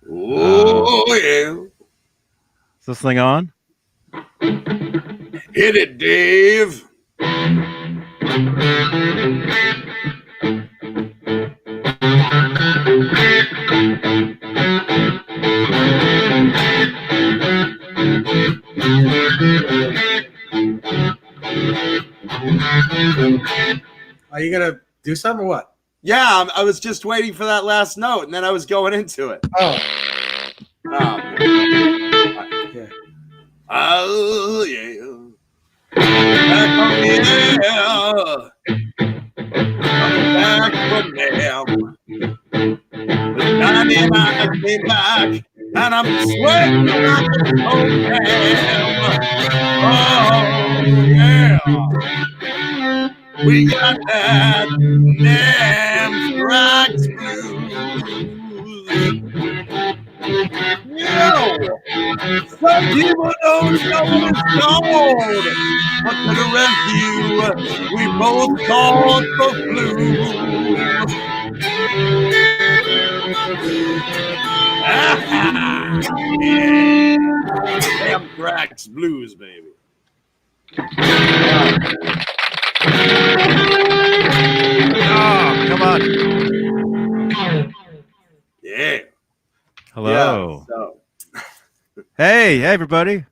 Oh, yeah. Is this thing on? Hit it, Dave. Are you gonna do something or what? Yeah, I was just waiting for that last note, and then I was going into it. Oh. Yeah. Oh, yeah. Back from back from there. With 99 I came back, and I'm sweating like a snowman. Oh, yeah. We got that NAMM Yo, some people don't know what it's called, but to the rescue, we both called the flu. Yeah. Anthrax blues, baby. Oh, come on. Yeah. Hello. Yeah, so. Hey, everybody.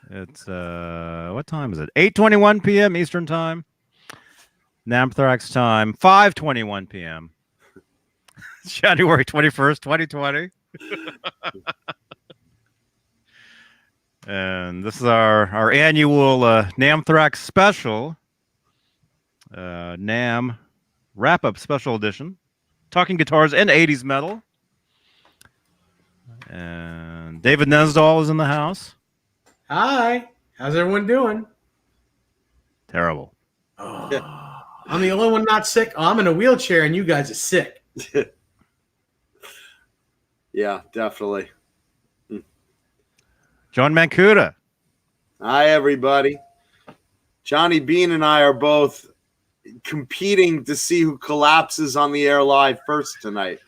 It's what time is it? 8:21 p.m. Eastern time. Namthrax time, 5:21 p.m. January 21st, 2020. And this is our annual Namthrax special. NAMM wrap-up special edition. Talking guitars and 80s metal. And David Nesdahl is in the house. Hi. How's everyone doing? Terrible. Oh, I'm the only one not sick. Oh, I'm in a wheelchair and you guys are sick. Yeah, definitely. John Mancuda. Hi, everybody. Johnny Beane and I are both competing to see who collapses on the air live first tonight.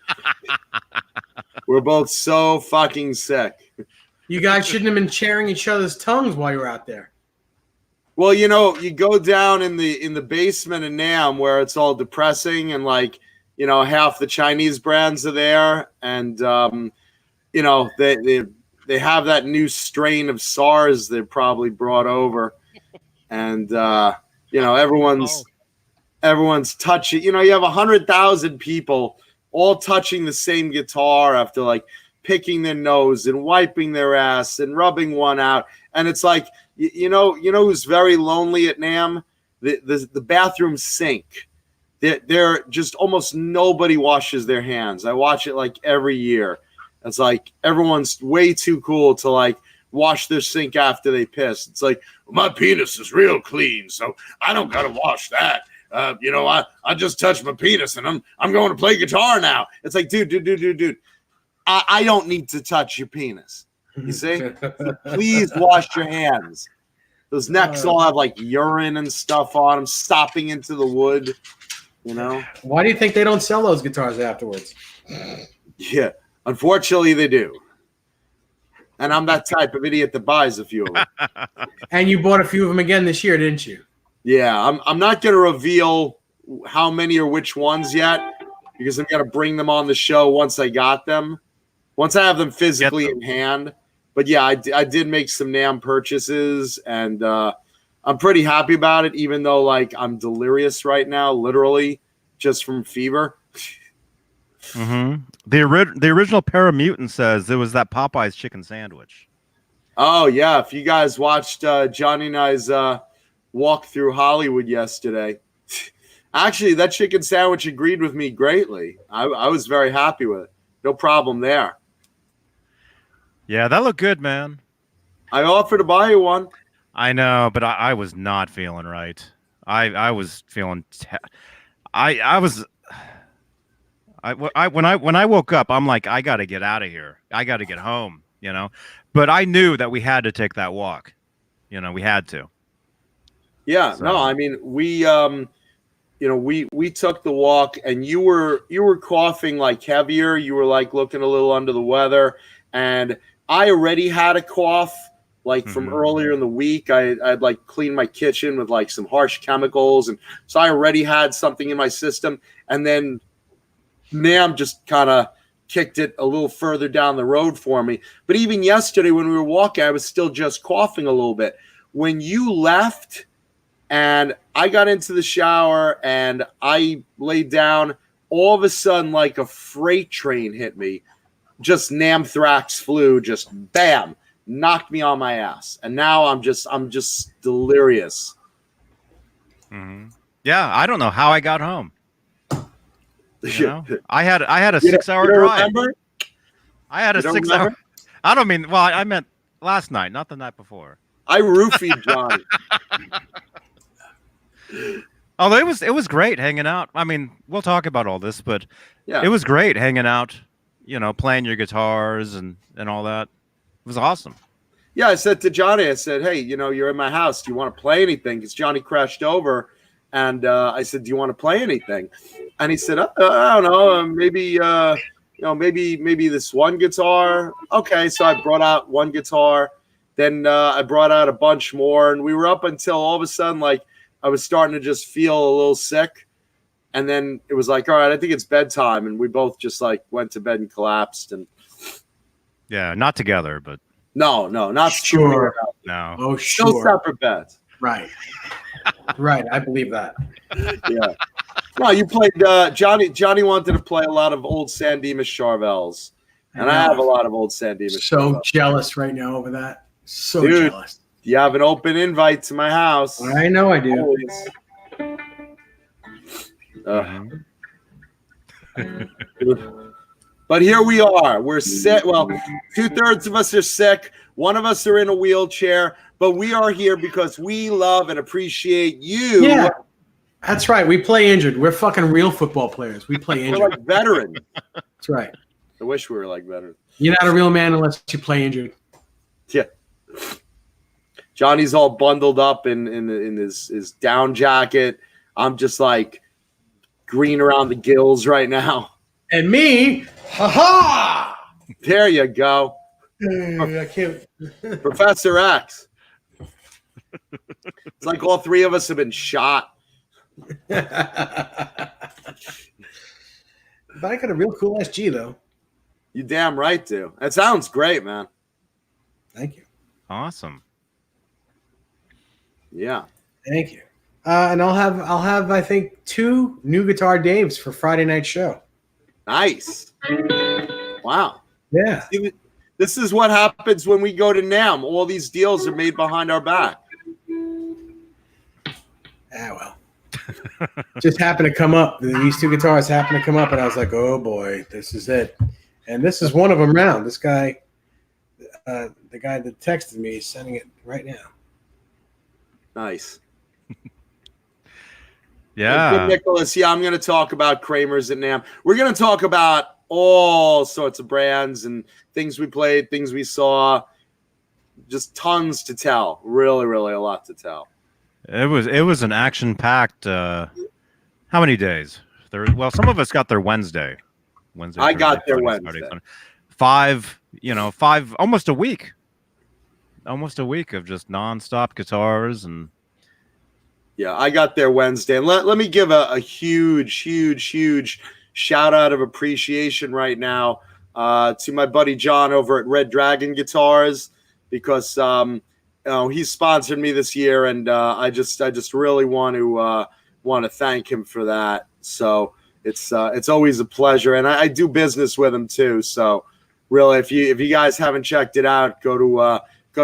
We're both so fucking sick. You guys shouldn't have been sharing each other's tongues while you were out there. Well, you know, you go down in the basement of NAMM where it's all depressing and like, you know, half the Chinese brands are there, and you know, they have that new strain of SARS they probably brought over, and you know, everyone's touching. You know, you have 100,000 people all touching the same guitar after like picking their nose and wiping their ass and rubbing one out, and it's like you know who's very lonely at NAMM? The bathroom sink. They're just almost nobody washes their hands. I watch it like every year. It's like everyone's way too cool to like wash their sink after they piss. It's like, my penis is real clean, so I don't gotta wash that. You know, I just touched my penis and I'm going to play guitar now. It's like, dude. I don't need to touch your penis. You see? Please wash your hands. Those necks all have like urine and stuff on them, stopping into the wood. You know? Why do you think they don't sell those guitars afterwards? Yeah, unfortunately they do. And I'm that type of idiot that buys a few of them. And you bought a few of them again this year, didn't you? Yeah, I'm not going to reveal how many or which ones yet, because I'm going to bring them on the show once I got them. Once I have them physically in hand. But yeah, I did make some NAMM purchases, and I'm pretty happy about it, even though like I'm delirious right now, literally, just from fever. Mm-hmm. The original Paramutant says it was that Popeye's chicken sandwich. Oh yeah, if you guys watched Johnny and I's walk through Hollywood yesterday, actually that chicken sandwich agreed with me greatly. I was very happy with it. No problem there. Yeah, that looked good, man. I offered to buy you one. I know, but I was not feeling right. I was feeling. When I woke up, I'm like, I got to get out of here. I got to get home, you know. But I knew that we had to take that walk. You know, we had to. Yeah, So. no, I mean, we we took the walk, and you were coughing like heavier. You were like looking a little under the weather, and I already had a cough like from earlier in the week. I'd like cleaned my kitchen with like some harsh chemicals, and so I already had something in my system. And then NAMM just kind of kicked it a little further down the road for me. But even yesterday when we were walking, I was still just coughing a little bit. When you left and I got into the shower and I laid down, all of a sudden, like a freight train hit me. Just Namthrax flu, just bam, knocked me on my ass. And now I'm just delirious. Mm-hmm. Yeah, I don't know how I got home. You know? I had a 6-hour drive. Remember? I had a 6-hour. I don't mean. Well, I meant last night, not the night before. I roofied Johnny. Oh, it was great hanging out. I mean, we'll talk about all this, but yeah, it was great hanging out. Playing your guitars and all that. It was awesome. Yeah, I said to Johnny, I said, hey, you're in my house. Do you want to play anything? Because Johnny crashed over. And I said, do you want to play anything? And he said, I don't know, maybe, maybe this one guitar. Okay, so I brought out one guitar. Then I brought out a bunch more. And we were up until all of a sudden, like, I was starting to just feel a little sick. And then it was like, all right, I think it's bedtime. And we both just, like, went to bed and collapsed. And yeah, not together, but. No, not sure. No. Oh, sure. No separate beds. Right. Right, I believe that. Yeah. No, you played Johnny wanted to play a lot of old San Dimas Charvels. And I have a lot of old San Dimas Charvels. Jealous right now over that. So jealous. You have an open invite to my house. I know I do. But here we are. We're sick. Well, 2/3 of us are sick. One of us are in a wheelchair. But we are here because we love and appreciate you. Yeah, that's right. We play injured. We're fucking real football players. We play injured. We're like veterans. That's right. I wish we were like veterans. You're not a real man unless you play injured. Yeah. Johnny's all bundled up in his down jacket. I'm just like green around the gills right now. And me, ha-ha! There you go. I can't. Professor X. It's like all three of us have been shot. But I got a real cool SG, though. You damn right, do. That sounds great, man. Thank you. Awesome. Yeah. Thank you. And I'll have I think 2 new guitar Daves for Friday night show. Nice. Wow. Yeah. This is what happens when we go to NAMM. All these deals are made behind our back. Ah, well. Just happened to come up. These 2 guitars happened to come up, and I was like, oh, boy, this is it. And this is one of them round. This guy, the guy that texted me, is sending it right now. Nice. Yeah. Nicholas, yeah, I'm going to talk about Kramer's at NAMM. We're going to talk about all sorts of brands and things we played, things we saw. Just tons to tell. Really, really a lot to tell. It was an action-packed. How many days? Some of us got there Wednesday. I got there Wednesday. 5, 5, almost a week. Almost a week of just nonstop guitars and. Yeah, I got there Wednesday. And let me give a huge shout out of appreciation right now to my buddy John over at Red Dragon Guitars, because he sponsored me this year, and I just really want to thank him for that. So it's always a pleasure, and I do business with him too. So really, if you guys haven't checked it out, go to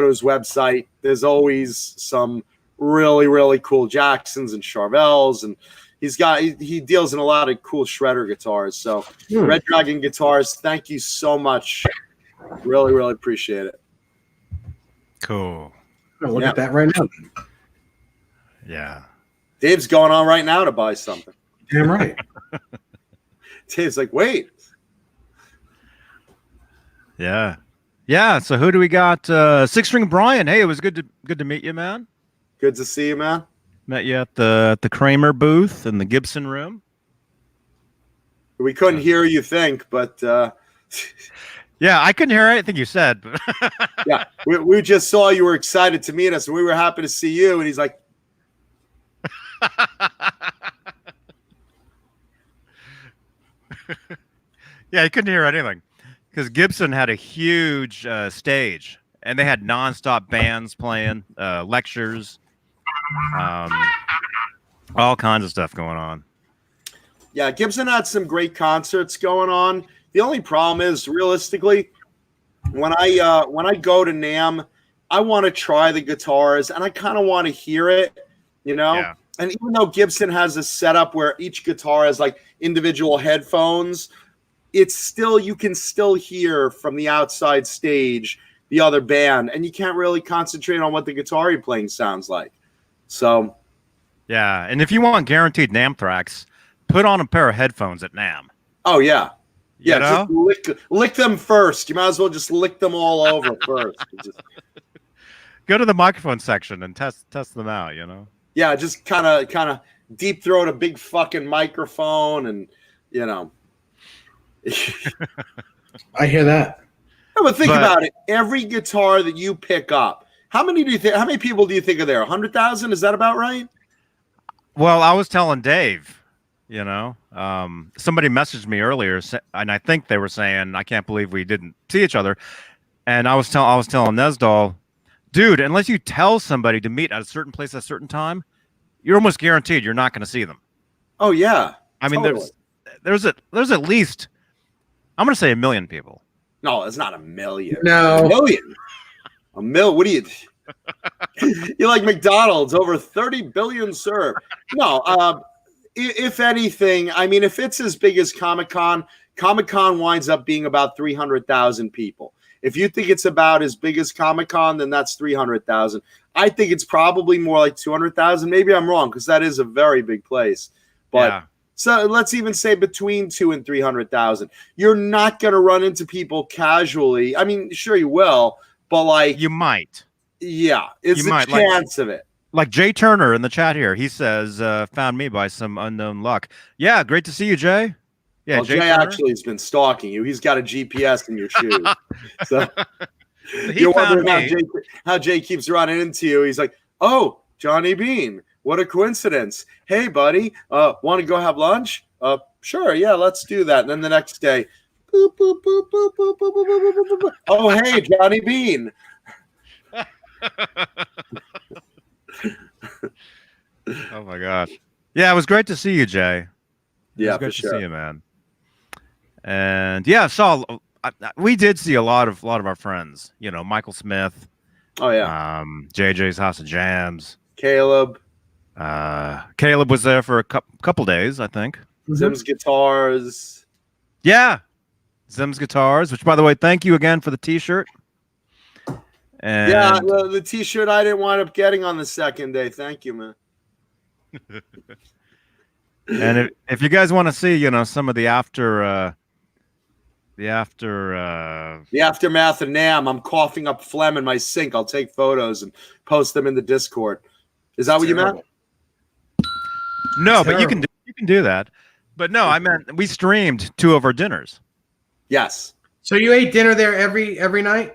his website. There's always some really cool Jacksons and Charvels, and he deals in a lot of cool shredder guitars. So Red Dragon Guitars, thank you so much. Really appreciate it. Cool. Look at that right now. Yeah. Dave's going on right now to buy something. Damn right. Dave's like, wait. Yeah. Yeah. So who do we got? 6-String Brian. Hey, it was good to meet you, man. Good to see you, man. Met you at the Kramer booth in the Gibson room. We couldn't hear you think, but yeah, I couldn't hear anything you said. yeah, we just saw you were excited to meet us, and we were happy to see you. And he's like, yeah, he couldn't hear anything because Gibson had a huge stage, and they had nonstop bands playing, lectures, all kinds of stuff going on. yeah, Gibson had some great concerts going on. The only problem is, realistically, when I go to NAMM, I want to try the guitars and I kind of want to hear it, you know. Yeah. And even though Gibson has a setup where each guitar has like individual headphones, it's still, you can still hear from the outside stage the other band, and you can't really concentrate on what the guitar you're playing sounds like. So, yeah, and if you want guaranteed NAMM tracks, put on a pair of headphones at NAMM. oh yeah. Yeah, You just lick them first. You might as well just lick them all over first. Just, go to the microphone section and test them out, you know. yeah, just kind of deep throat a big fucking microphone, and you know. I hear that. Yeah, but think about it. Every guitar that you pick up, how many people do you think are there? 100,000? Is that about right? Well, I was telling Dave, you know, somebody messaged me earlier, and I think they were saying, "I can't believe we didn't see each other." And I was telling Nesdal, dude, unless you tell somebody to meet at a certain place at a certain time, you're almost guaranteed you're not going to see them. Oh yeah. I mean, totally. there's at least, I'm going to say 1 million people. No, it's not 1 million. No. 1 million. What do you? You're like McDonald's, over 30 billion served. No, if anything, I mean, if it's as big as Comic-Con winds up being about 300,000 people. If you think it's about as big as Comic-Con, then that's 300,000. I think it's probably more like 200,000. Maybe I'm wrong, because that is a very big place. But yeah. So let's even say between 200,000 and 300,000. You're not going to run into people casually. I mean, sure you will, but like you might. Yeah, it's a chance of it. Like Jay Turner in the chat here, he says, "Found me by some unknown luck." Yeah, great to see you, Jay. Yeah, well, Jay actually has been stalking you. He's got a GPS in your shoe. So you're wondering how Jay keeps running into you. He's like, "Oh, Johnny Beane. What a coincidence. Hey, buddy, want to go have lunch? Sure, yeah, let's do that." And then the next day, boop, boop, boop, boop, boop, boop, boop, boop, boop, boop. Oh, hey, Johnny Beane. Oh my gosh. Yeah, it was great to see you, Jay. Yeah, it was for great sure. to see you, man. And yeah, we did see a lot of our friends. You know, Michael Smith. Oh yeah. JJ's House of Jams. Caleb was there for a couple days, I think. Zim's Guitars. Yeah, Zim's Guitars. Which, by the way, thank you again for the T-shirt. And yeah, the T-shirt I didn't wind up getting on the second day. Thank you, man. And if you guys want to see, you know, some of the aftermath of NAMM, I'm coughing up phlegm in my sink. I'll take photos and post them in the Discord. Is that what you meant? No, but you can do that. But no, I meant we streamed 2 of our dinners. Yes. So you ate dinner there every night?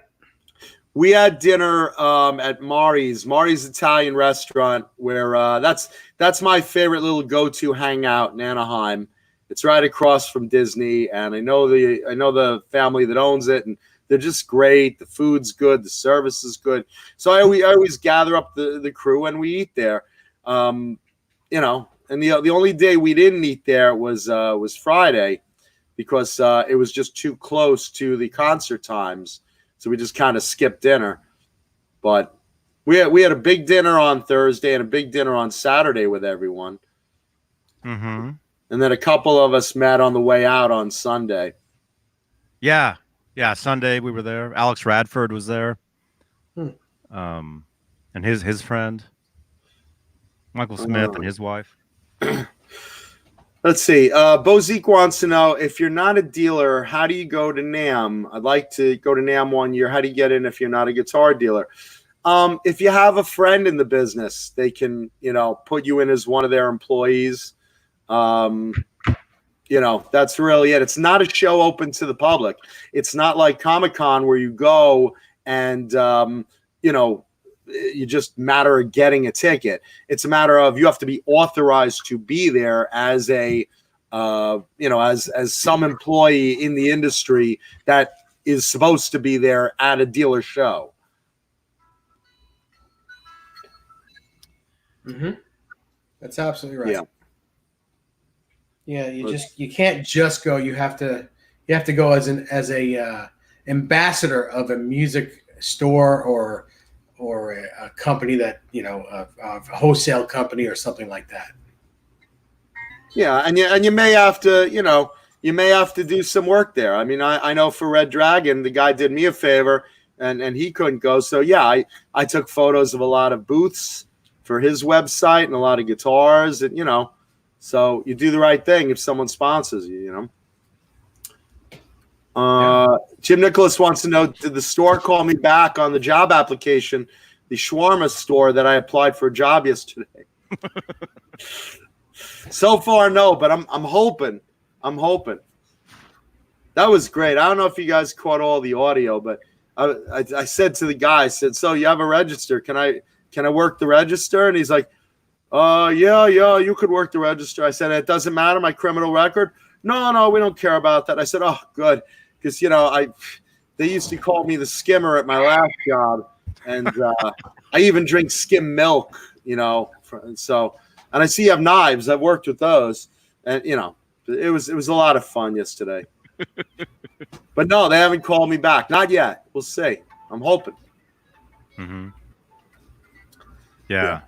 We had dinner at Mari's Italian restaurant, where that's my favorite little go-to hangout in Anaheim. It's right across from Disney, and I know the family that owns it, and they're just great. The food's good, the service is good. So I always gather up the crew and we eat there. You know, and the only day we didn't eat there was Friday, because it was just too close to the concert times. So we just kind of skipped dinner. But we had a big dinner on Thursday and a big dinner on Saturday with everyone. Mm-hmm. And then a couple of us met on the way out on Sunday. Yeah. Yeah, Sunday we were there. Alex Radford was there. And his friend. Michael Smith and his wife. Let's see. Bozique wants to know, if you're not a dealer, how do you go to NAMM? I'd like to go to NAMM one year. How do you get in if you're not a guitar dealer? If you have a friend in the business, they can, put you in as one of their employees. That's really it. It's not a show open to the public. It's not like Comic-Con where you go and, you just matter of getting a ticket. It's a matter of you have to be authorized to be there as a, as some employee in the industry that is supposed to be there at a dealer show. Mm-hmm. That's absolutely right. Yeah. Yeah, you can't just go. You have to go as a ambassador of a music store or a company that a wholesale company or something like that. Yeah, and you may have to do some work there. I mean, I know for Red Dragon, the guy did me a favor and he couldn't go. So yeah, I took photos of a lot of booths for his website and a lot of guitars and so you do the right thing if someone sponsors you, Jim Nicholas wants to know, did the store call me back on the job application, the shawarma store that I applied for a job yesterday? So far, no, but I'm hoping. That was great. I don't know if you guys caught all the audio, but I said to the guy, I said, so you have a register. Can I work the register? And he's like, yeah, you could work the register. I said, it doesn't matter, my criminal record. No, we don't care about that. I said, oh, good. Because, they used to call me the skimmer at my last job. And I even drink skim milk, and I see you have knives. I've worked with those. And, it was a lot of fun yesterday. But no, they haven't called me back. Not yet. We'll see. I'm hoping. Mm-hmm. Yeah,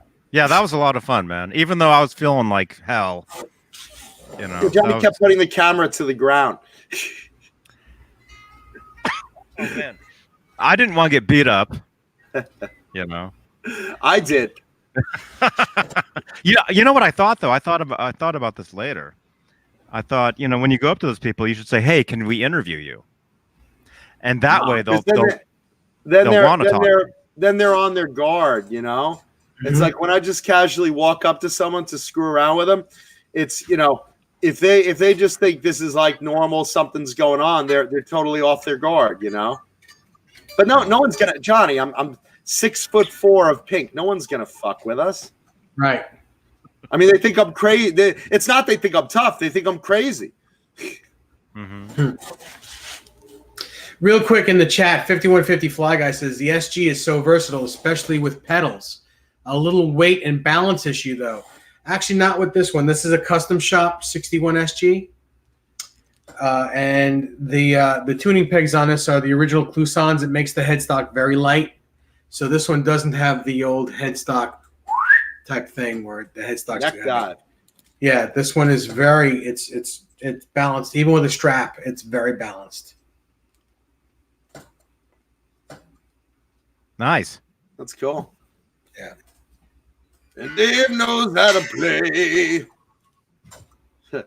that was a lot of fun, man. Even though I was feeling like hell, Johnny kept putting the camera to the ground. Oh man, I didn't want to get beat up. I did. Yeah, you know what I thought though? I thought about this later. I thought, when you go up to those people, you should say, "Hey, can we interview you?" And that way they'll want to talk. Then they're on their guard, It's like when I just casually walk up to someone to screw around with them, it's, if they just think this is like normal, something's going on, they're totally off their guard, But no one's gonna, Johnny, I'm 6'4" of pink. No one's gonna fuck with us. Right. I mean, they think I'm crazy. It's not they think I'm tough. They think I'm crazy. Mm-hmm. Real quick in the chat, 5150 Fly Guy says the SG is so versatile, especially with pedals. A little weight and balance issue, though. Actually, not with this one. This is a custom shop 61 SG. And the tuning pegs on this are the original Clousons. It makes the headstock very light. So this one doesn't have the old headstock type thing where the headstock's too heavy. Yeah, this one is it's balanced. Even with a strap, it's very balanced. Nice. That's cool. Yeah. And Dave knows how to play.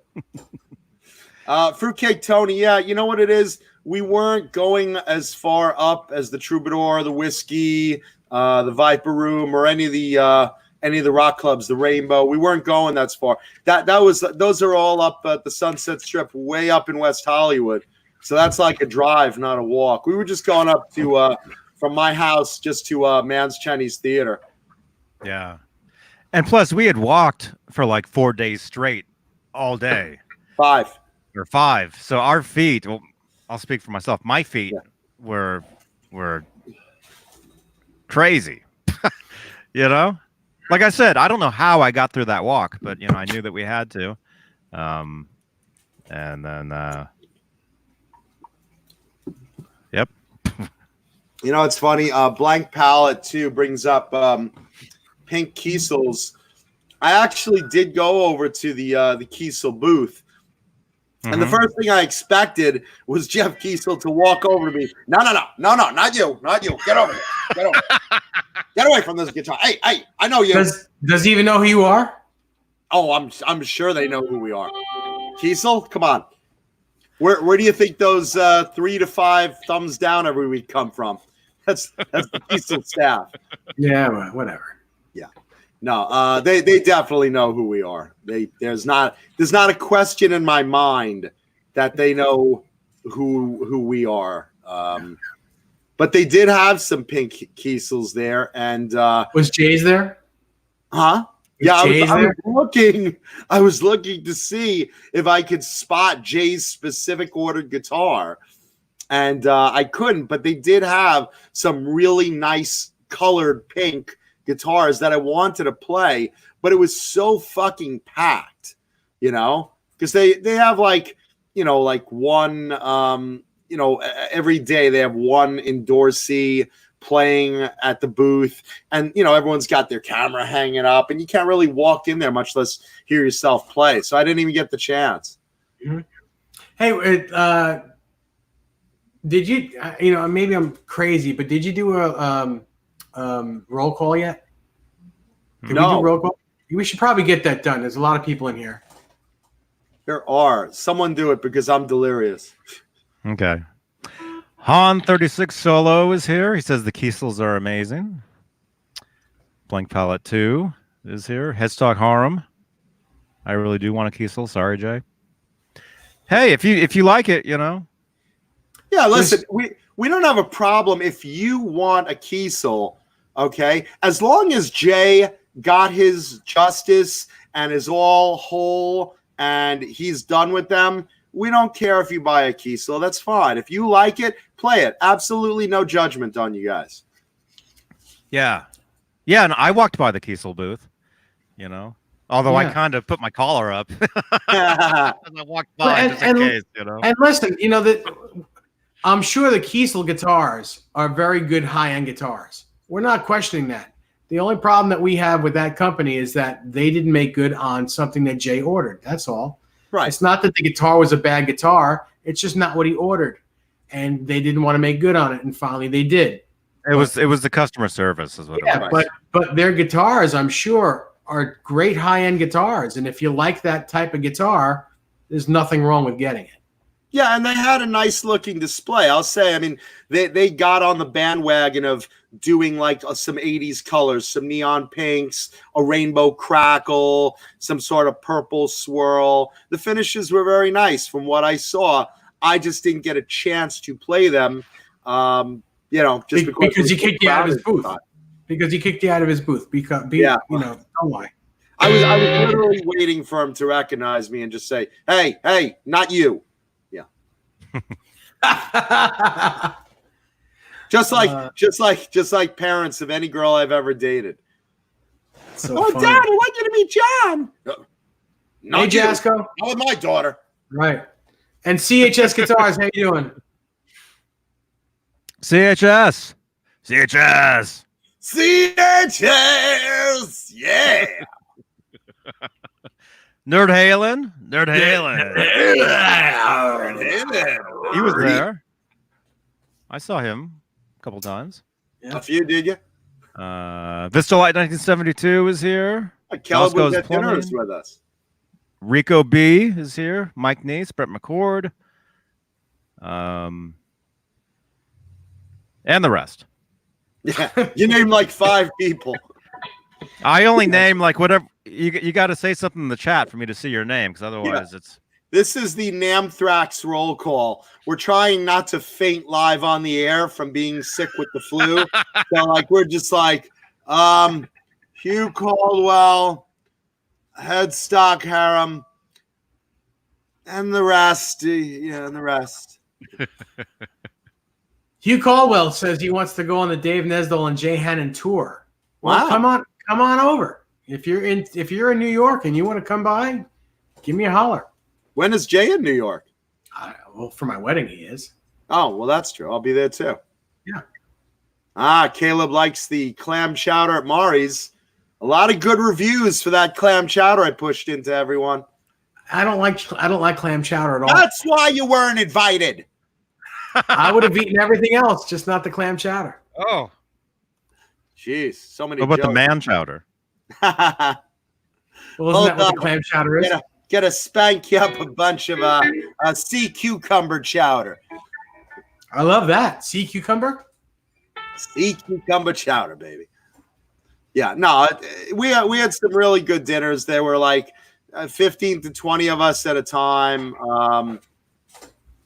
Fruitcake Tony, yeah, you know what it is? We weren't going as far up as the Troubadour, the Whiskey, the Viper Room, or any of the rock clubs, the Rainbow. We weren't going that far. Those are all up at the Sunset Strip, way up in West Hollywood. So that's like a drive, not a walk. We were just going up to from my house just to Man's Chinese Theater. Yeah. And plus, we had walked for like 4 days straight, all day. 5. Or 5. So our feet, well, I'll speak for myself. My feet were crazy. Like I said, I don't know how I got through that walk, but I knew that we had to. And then, yep. It's funny. Blank Palette too brings up pink Kiesels. I actually did go over to the Kiesel booth. Mm-hmm. And the first thing I expected was Jeff Kiesel to walk over to me. No, not you. Get over here. Get away from this guitar. Hey, I know you. Does he even know who you are? Oh, I'm sure they know who we are. Kiesel, come on. Where do you think those 3 to 5 thumbs down every week come from? That's the Kiesel staff. Yeah, well, whatever. No, they definitely know who we are. There's not a question in my mind that they know who we are. But they did have some pink Kiesels there, and was Jay's there? Huh? Yeah, I was looking to see if I could spot Jay's specific ordered guitar, and I couldn't. But they did have some really nice colored pink guitars that I wanted to play, but it was so fucking packed, because they have like one every day they have one endorsee playing at the booth, and everyone's got their camera hanging up, and you can't really walk in there, much less hear yourself play. So I didn't even get the chance. Mm-hmm. Hey, did you maybe I'm crazy, but did you do a roll call yet? Did we do roll call? We should probably get that done. There's a lot of people in here. There are. Someone do it because I'm delirious. Okay. Han 36 Solo is here. He says the Kiesels are amazing. Blank Palette 2 is here. Headstock Harem. I really do want a Kiesel. Sorry, Jay. Hey, if you like it, Yeah, listen, we don't have a problem if you want a Kiesel, okay? As long as Jay got his justice and is all whole and he's done with them, we don't care if you buy a Kiesel. That's fine. If you like it, play it. Absolutely no judgment on you guys. Yeah. Yeah, and I walked by the Kiesel booth, although I kind of put my collar up. I walked by just in case, And listen, I'm sure the Kiesel guitars are very good high-end guitars. We're not questioning that. The only problem that we have with that company is that they didn't make good on something that Jay ordered. That's all. Right. It's not that the guitar was a bad guitar. It's just not what he ordered. And they didn't want to make good on it. And finally they did. It was the customer service is what it was. But their guitars, I'm sure, are great high-end guitars. And if you like that type of guitar, there's nothing wrong with getting it. Yeah, and they had a nice looking display. I'll say, I mean, they got on the bandwagon of doing like some 80s colors, some neon pinks, a rainbow crackle, some sort of purple swirl. The finishes were very nice from what I saw. I just didn't get a chance to play them, just because he kicked you out of his booth. Because he kicked you out of his booth. Don't lie. I was literally waiting for him to recognize me and just say, hey, not you. just like parents of any girl I've ever dated. So funny. Dad, I want you to meet John. Hey, Jasco. Not with my daughter. Right. And CHS Guitars, how you doing? CHS, yeah. Nerd Halen. He was there. I saw him a couple times. Yeah. A few, did you? Vistalite 1972 is here. Caleb was at dinners with us. Rico B is here. Mike Nace, Brett McCord, and the rest. Yeah, you named like 5 people. I only name like whatever. You got to say something in the chat for me to see your name, because otherwise it's. This is the NAMM roll call. We're trying not to faint live on the air from being sick with the flu. So we're just Hugh Caldwell, Headstock Harem, and the rest. And the rest. Hugh Caldwell says he wants to go on the Dave Nesdal and Jay Hannon tour. Well, wow. Come on over. If you're in New York and you want to come by, give me a holler. When is Jay in New York? Well, for my wedding, he is. Oh, well, that's true. I'll be there too. Yeah. Caleb likes the clam chowder at Mari's. A lot of good reviews for that clam chowder I pushed into everyone. I don't like clam chowder at all. That's why you weren't invited. I would have eaten everything else, just not the clam chowder. Oh. Jeez, so many. What about the man chowder? Well, isn't that what the clam chowder is? Get a spank you up a bunch of sea cucumber chowder. I love that. Sea cucumber? Sea cucumber chowder, baby. Yeah, no, we had some really good dinners. There were like 15 to 20 of us at a time.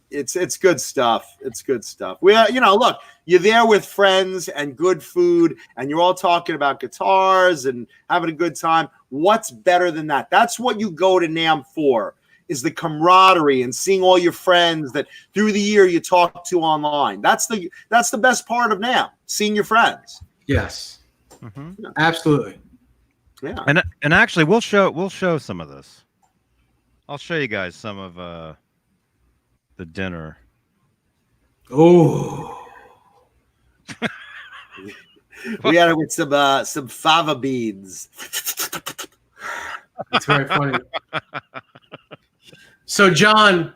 It's good stuff. It's good stuff. Look, you're there with friends and good food, and you're all talking about guitars and having a good time. What's better than that? That's what you go to NAMM for, is the camaraderie and seeing all your friends that through the year you talk to online. That's the best part of NAMM, seeing your friends. Yes. Mm-hmm. Yeah. Absolutely. Yeah. And actually we'll show some of this. I'll show you guys some of the dinner. Oh. We had it with some fava beans. It's very funny. So, John,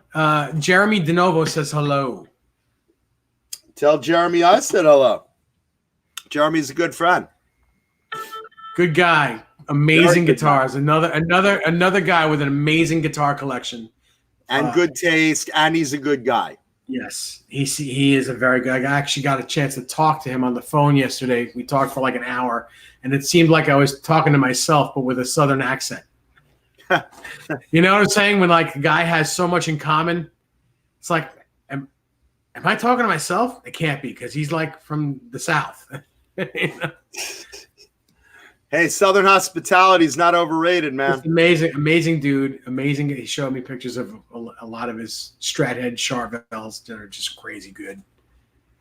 Jeremy DeNovo says hello. Tell Jeremy I said hello. Jeremy's a good friend. Good guy. Amazing Very good guitars. Guy. Another guy with an amazing guitar collection. And good taste, and he's a good guy. Yes, he is a very good guy. I actually got a chance to talk to him on the phone yesterday. We talked for like an hour, and it seemed like I was talking to myself, but with a Southern accent. You know what I'm saying? When like a guy has so much in common, it's like, am I talking to myself? It can't be, because he's like from the South. You know? Hey, Southern hospitality is not overrated, man. It's amazing dude. Amazing. He showed me pictures of a lot of his Strathead Charvels that are just crazy good.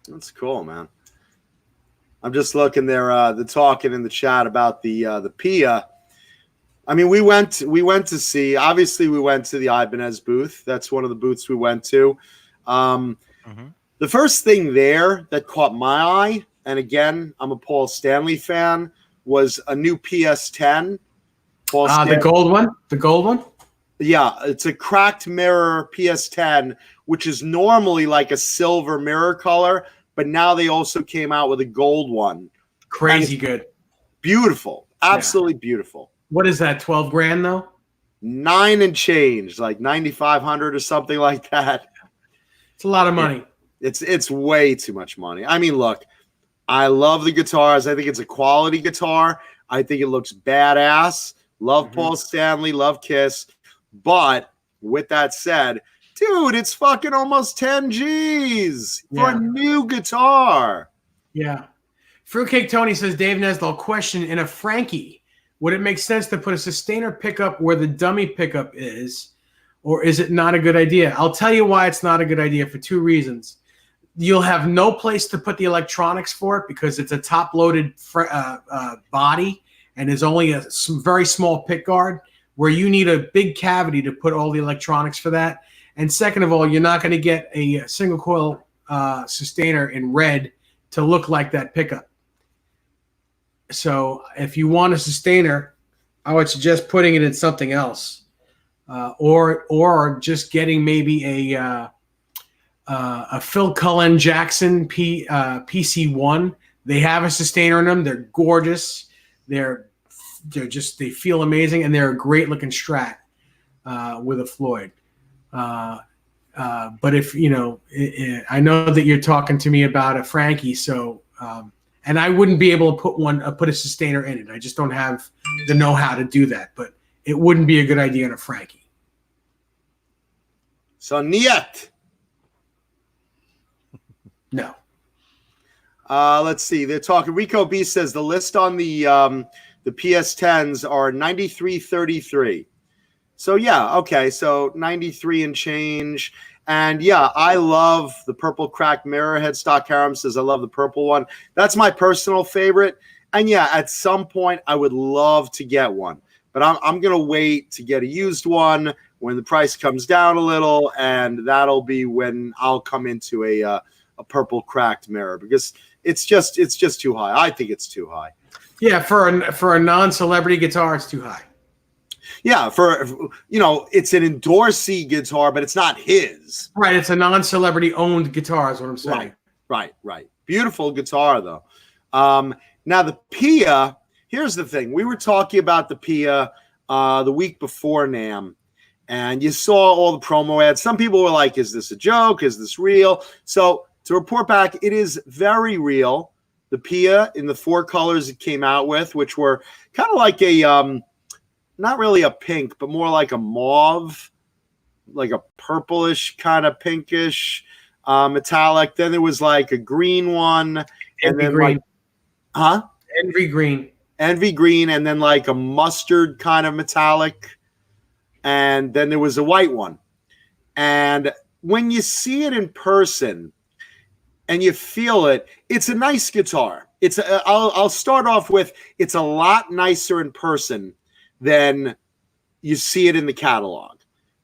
That's cool, man. I'm just looking there. The talking in the chat about the Pia. I mean, we went to see. Obviously, we went to the Ibanez booth. That's one of the booths we went to. The first thing there that caught my eye, and again, I'm a Paul Stanley fan, was a new PS10. The gold one? The gold one? Yeah, it's a cracked mirror PS10, which is normally like a silver mirror color, but now they also came out with a gold one. Crazy good. Beautiful. Absolutely beautiful. What is that, 12 grand though? 9 and change, like 9,500 or something like that. It's a lot of money. It's way too much money. I mean, look, I love the guitars. I think it's a quality guitar. I think it looks badass. Love Paul Stanley, love Kiss. But with that said, dude, it's fucking almost 10 G's for a new guitar. Yeah. Fruitcake Tony says, Dave Nesdall, question, in a Frankie, would it make sense to put a sustainer pickup where the dummy pickup is, or is it not a good idea? I'll tell you why it's not a good idea for 2 reasons. You'll have no place to put the electronics for it because it's a top-loaded body and there's only a very small pick guard where you need a big cavity to put all the electronics for that. And second of all, you're not going to get a single coil sustainer in red to look like that pickup. So if you want a sustainer, I would suggest putting it in something else, or just getting maybe a Phil Cullen Jackson PC1. They have a sustainer in them. They're gorgeous. They feel amazing, and they're a great looking Strat with a Floyd. But if I know that you're talking to me about a Frankie, so and I wouldn't be able to put a sustainer in it. I just don't have the know-how to do that. But it wouldn't be a good idea on a Frankie. So niet. No. Let's see. They're talking. Rico B says the list on the PS10s are 93.33. So yeah, okay. So 93 and change. And yeah, I love the purple cracked mirror. Headstock Harem says I love the purple one. That's my personal favorite. And yeah, at some point I would love to get one, but I'm gonna wait to get a used one when the price comes down a little, and that'll be when I'll come into a purple cracked mirror because it's just too high. I think it's too high. Yeah, for a non-celebrity guitar, it's too high. Yeah, it's an endorsee guitar, but it's not his. Right, it's a non-celebrity owned guitar is what I'm saying. Right. Beautiful guitar, though. Now, the Pia, here's the thing. We were talking about the Pia the week before NAMM, and you saw all the promo ads. Some people were like, is this a joke? Is this real? So to report back, it is very real. the Pia in the 4 colors it came out with, which were kind of like a not really a pink, but more like a mauve, like a purplish kind of pinkish metallic. Then there was like a green one, and then green. Envy green, and then like a mustard kind of metallic, and then there was a white one. And when you see it in person and you feel it, it's a nice guitar. I'll start off with, it's a lot nicer in person than you see it in the catalog.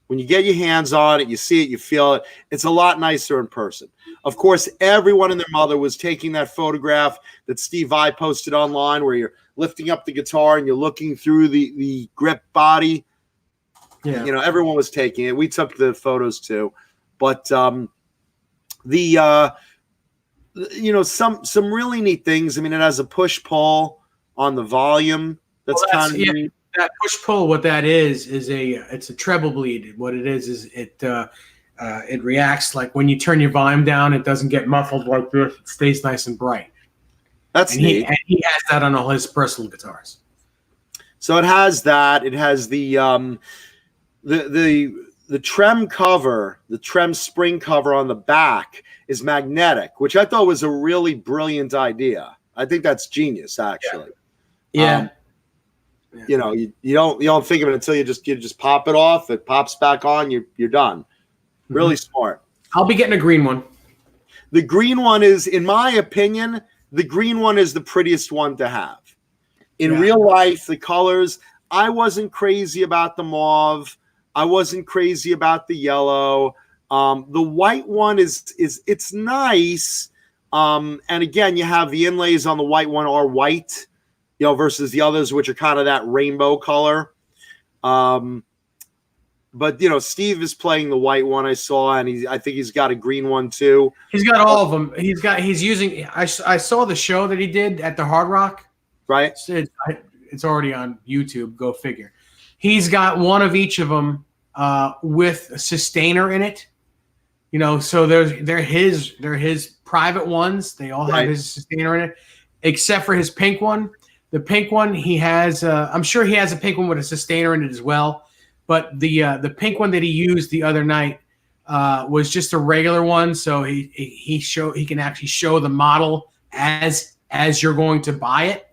When you get your hands on it, you see it, you feel it, it's a lot nicer in person. Of course, everyone and their mother was taking that photograph that Steve Vai posted online where you're lifting up the guitar and you're looking through the grip body. Yeah. You know, everyone was taking it. We took the photos too. But some really neat things. I mean, it has a push-pull on the volume. That's kind of neat. That push-pull, what that is it's a treble bleed. What it is it reacts like when you turn your volume down, it doesn't get muffled like this. It stays nice and bright. That's neat. He has that on all his personal guitars. So it has that. It has the trem cover, the trem spring cover on the back is magnetic, which I thought was a really brilliant idea. I think that's genius, actually. Yeah. You know, you don't think of it until you just pop it off. It pops back on. You're done. Really smart. I'll be getting a green one. The green one is, in my opinion, the green one is the prettiest one to have. In real life, the colors, I wasn't crazy about the mauve. I wasn't crazy about the yellow. The white one it's nice. And again, you have the inlays on the white one are white, you know, versus the others, which are kind of that rainbow color. But, you know, Steve is playing the white one I saw, and I think he's got a green one too. He's got all of them. He's using, I saw the show that he did at the Hard Rock. Right. It's already on YouTube. Go figure. He's got one of each of them with a sustainer in it. You know, so they're his private ones. They all have his sustainer in it, except for his pink one. The pink one he has. I'm sure he has a pink one with a sustainer in it as well. But the pink one that he used the other night was just a regular one. So he can actually show the model as you're going to buy it.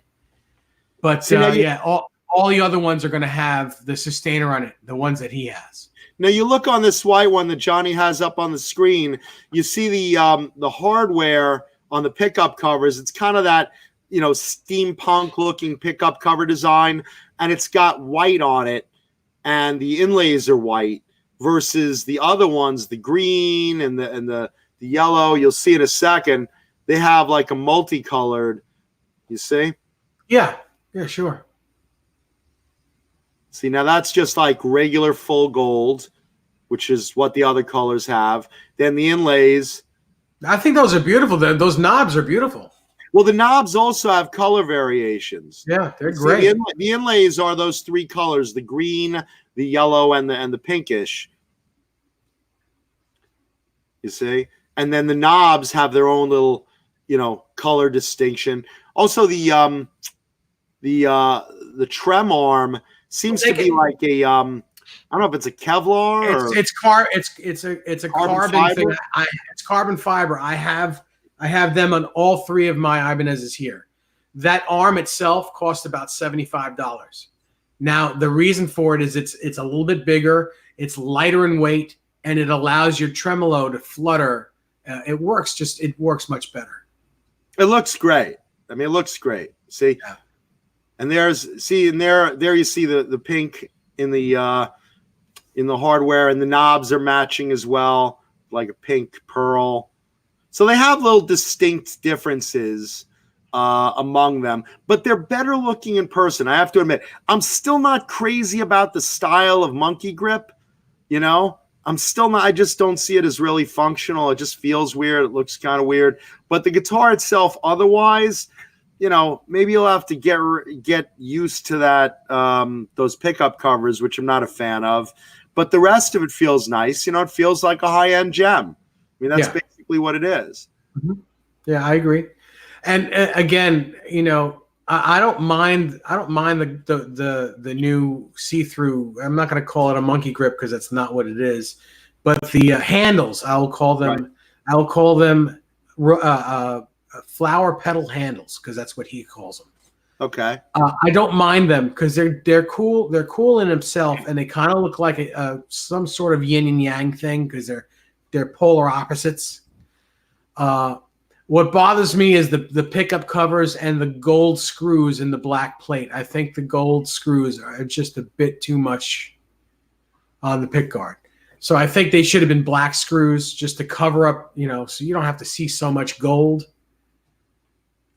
But all the other ones are going to have the sustainer on it, the ones that he has. Now you look on this white one that Johnny has up on the screen. You see the hardware on the pickup covers. It's kind of that, you know, steampunk looking pickup cover design, and it's got white on it, and the inlays are white versus the other ones, the green and the yellow. You'll see in a second. They have like a multicolored. You see? Yeah, sure. See, now that's just like regular full gold, which is what the other colors have. Then the inlays. I think those are beautiful. Those knobs are beautiful. Well, the knobs also have color variations. Yeah, they're great. The inlays are those 3 colors: the green, the yellow, and the pinkish. You see? And then the knobs have their own little, you know, color distinction. Also, the trem arm seems to be like a I don't know if it's a Kevlar or it's a carbon fiber thing. It's carbon fiber. I have them on all 3 of my Ibanez's here. That arm itself cost about $75. Now the reason for it is it's a little bit bigger, it's lighter in weight, and it allows your tremolo to flutter. It works much better. It looks great. I mean, it looks great. See. Yeah. And there you see the pink in the hardware, and the knobs are matching as well, like a pink pearl. So they have little distinct differences among them, but they're better looking in person. I have to admit, I'm still not crazy about the style of monkey grip. You know, I'm still not. I just don't see it as really functional. It just feels weird. It looks kind of weird. But the guitar itself, otherwise, you know, maybe you'll have to get used to that, those pickup covers, which I'm not a fan of. But the rest of it feels nice. You know, it feels like a high-end gem. I mean, that's basically what it is. Mm-hmm. Yeah, I agree. And again, you know, I don't mind. I don't mind the new see-through. I'm not going to call it a monkey grip because that's not what it is. But the handles, I will call them. Right. I will call them flower petal handles because that's what he calls them. Okay. I don't mind them because they're cool. They're cool in themselves, and they kind of look like some sort of yin and yang thing because they're polar opposites. What bothers me is the pickup covers and the gold screws in the black plate. I think the gold screws are just a bit too much on the pick guard. So I think they should have been black screws just to cover up, you know, so you don't have to see so much gold.